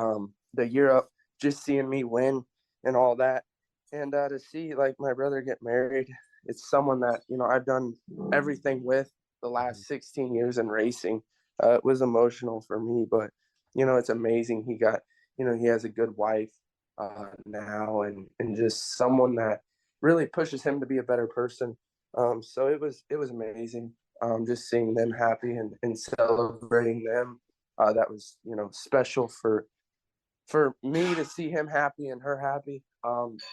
the Europe, just seeing me win and all that, and to see like my brother get married. It's someone that I've done everything with the last 16 years in racing. It was emotional for me, but it's amazing. He got, he has a good wife now, and just someone that really pushes him to be a better person. So it was amazing. Just seeing them happy and celebrating them. That was, special for me to see him happy and her happy.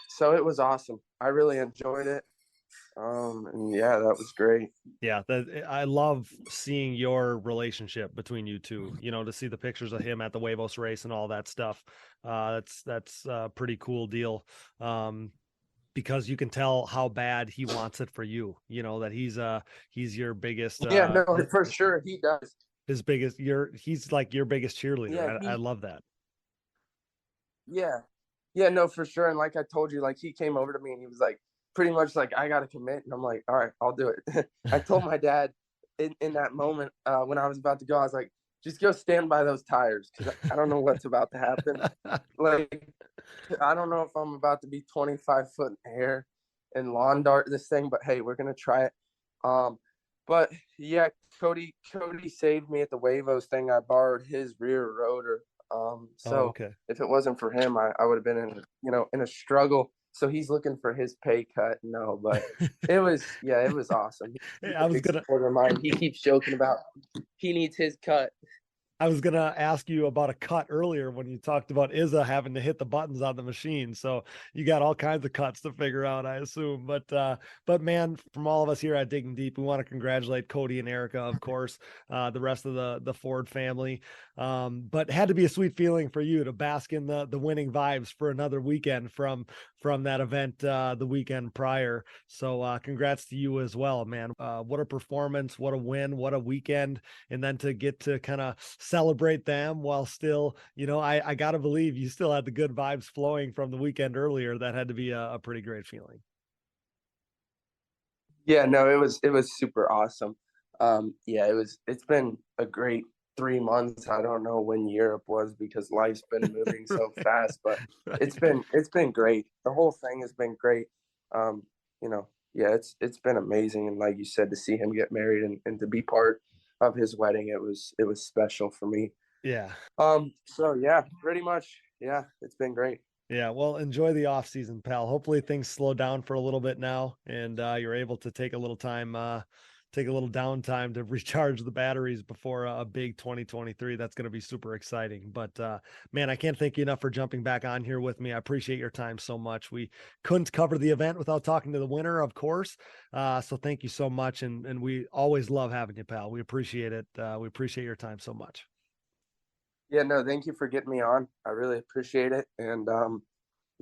So it was awesome. I really enjoyed it. And yeah, that was great. Yeah, I love seeing your relationship between you two, to see the pictures of him at the Huevos race and all that stuff. That's a pretty cool deal. Because you can tell how bad he wants it for you, that he's your biggest, no, for sure. He does. He's like your biggest cheerleader. Yeah, I love that. Yeah, no, for sure. And like I told you, like he came over to me and he was like, pretty much like, I got to commit. And I'm like, all right, I'll do it. I told my dad in that moment, when I was about to go, I was like, just go stand by those tires, because I don't know what's about to happen. Like, I don't know if I'm about to be 25 foot in the air and lawn dart this thing, but hey, we're going to try it. But yeah, Cody saved me at the Huevos thing. I borrowed his rear rotor. Okay. If it wasn't for him, I would have been in a struggle. So he's looking for his pay cut. No, but it was awesome. Hey, I was gonna. Mine. He keeps joking about he needs his cut. I was going to ask you about a cut earlier when you talked about Izza having to hit the buttons on the machine. So you got all kinds of cuts to figure out, I assume. But man, from all of us here at Digging Deep, we want to congratulate Cody and Erica, of course, the rest of the Ford family. But had to be a sweet feeling for you to bask in the winning vibes for another weekend from that event the weekend prior. So congrats to you as well, man. What a performance, what a win, what a weekend. And then to get to kind of celebrate them while still, I got to believe you still had the good vibes flowing from the weekend earlier. That had to be a pretty great feeling. Yeah, no, it was super awesome. It's been a great 3 months. I don't know when Europe was because life's been moving so fast, but it's been great. The whole thing has been great. It's been amazing. And like you said, to see him get married and to be part of his wedding, it was special for me. Yeah. So yeah, pretty much. Yeah, it's been great. Yeah, well, enjoy the off season, pal. Hopefully things slow down for a little bit now, and you're able to take a little downtime to recharge the batteries before a big 2023. That's going to be super exciting. But man, I can't thank you enough for jumping back on here with me. I appreciate your time so much. We couldn't cover the event without talking to the winner, of course. So thank you so much, and we always love having you, pal. We appreciate it. We appreciate your time so much. Yeah, no, thank you for getting me on. I really appreciate it. And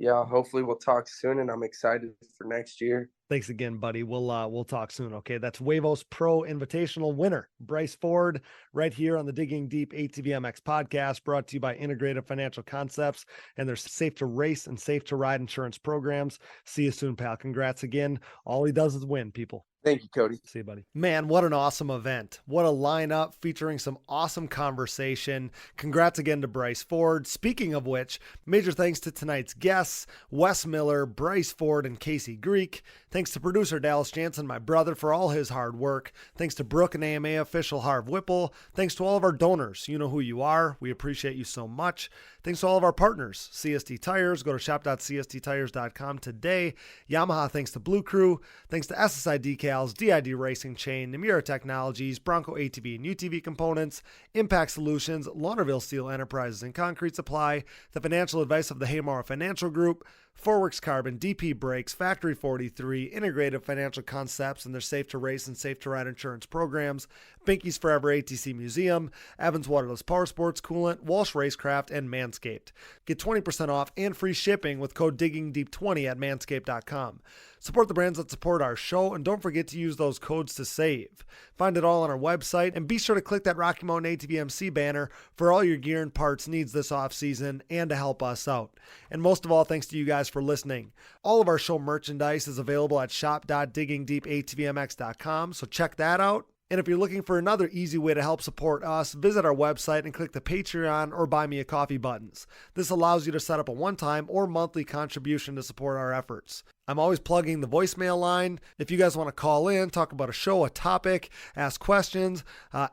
hopefully we'll talk soon, and I'm excited for next year. Thanks again, buddy. We'll talk soon. Okay. That's Huevos Pro Invitational winner, Bryce Ford, right here on the Digging Deep ATVMX podcast, brought to you by Integrated Financial Concepts and their Safe to Race and Safe to Ride insurance programs. See you soon, pal. Congrats again. All he does is win, people. Thank you, Cody. See you, buddy. Man, what an awesome event. What a lineup featuring some awesome conversation. Congrats again to Bryce Ford. Speaking of which, major thanks to tonight's guests, Wes Miller, Bryce Ford, and Casey Greek. Thanks to producer Dallas Jansen, my brother, for all his hard work. Thanks to Brooke and AMA official Harv Whipple. Thanks to all of our donors. You know who you are. We appreciate you so much. Thanks to all of our partners. CST Tires. Go to shop.csttires.com today. Yamaha, thanks to Blue Crew. Thanks to SSI Decals, DID Racing Chain, Namura Technologies, Bronco ATV and UTV Components, Impact Solutions, Launderville Steel Enterprises and Concrete Supply, the financial advice of the Haymara Financial Group, Forworks Carbon, DP Brakes, Factory 43, Integrated Financial Concepts and their Safe to Race and Safe to Ride insurance programs, Binky's Forever ATC Museum, Evans Waterless Power Sports Coolant, Walsh Racecraft, and Manscaped. Get 20% off and free shipping with code DIGGINGDEEP20 at manscaped.com. Support the brands that support our show, and don't forget to use those codes to save. Find it all on our website, and be sure to click that Rocky Mountain ATVMC banner for all your gear and parts needs this off-season and to help us out. And most of all, thanks to you guys for listening. All of our show merchandise is available at shop.diggingdeepatvmx.com, so check that out. And if you're looking for another easy way to help support us, visit our website and click the Patreon or Buy Me a Coffee buttons. This allows you to set up a one-time or monthly contribution to support our efforts. I'm always plugging the voicemail line. If you guys want to call in, talk about a show, a topic, ask questions,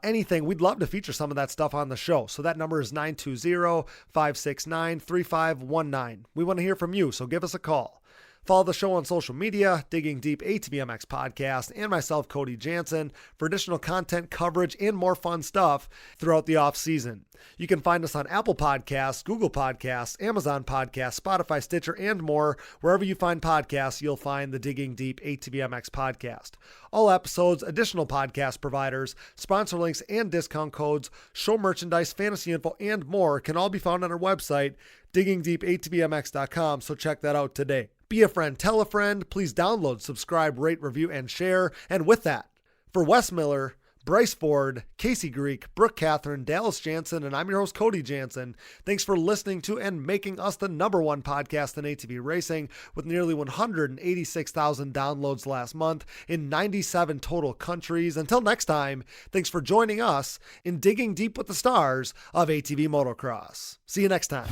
anything, we'd love to feature some of that stuff on the show. So that number is 920-569-3519. We want to hear from you, so give us a call. Follow the show on social media, Digging Deep ATVMX Podcast, and myself, Cody Jansen, for additional content, coverage, and more fun stuff throughout the off-season. You can find us on Apple Podcasts, Google Podcasts, Amazon Podcasts, Spotify, Stitcher, and more. Wherever you find podcasts, you'll find the Digging Deep ATVMX Podcast. All episodes, additional podcast providers, sponsor links, and discount codes, show merchandise, fantasy info, and more can all be found on our website, diggingdeepatvmx.com, so check that out today. Be a friend, tell a friend, please download, subscribe, rate, review, and share. And with that, for Wes Miller, Bryce Ford, Casey Greek, Brooke Catherine, Dallas Jansen, and I'm your host, Cody Jansen. Thanks for listening to and making us the #1 podcast in ATV racing with nearly 186,000 downloads last month in 97 total countries. Until next time, thanks for joining us in Digging Deep with the Stars of ATV Motocross. See you next time.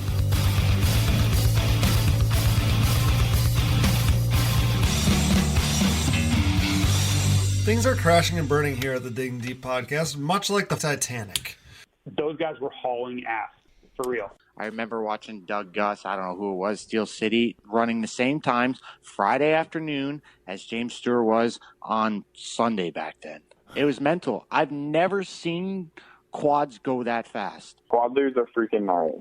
Things are crashing and burning here at the Digging Deep podcast, much like the Titanic. Those guys were hauling ass, for real. I remember watching Doug Gus, I don't know who it was, Steel City, running the same times Friday afternoon as James Stewart was on Sunday back then. It was mental. I've never seen quads go that fast. Quad lures are freaking gnarly.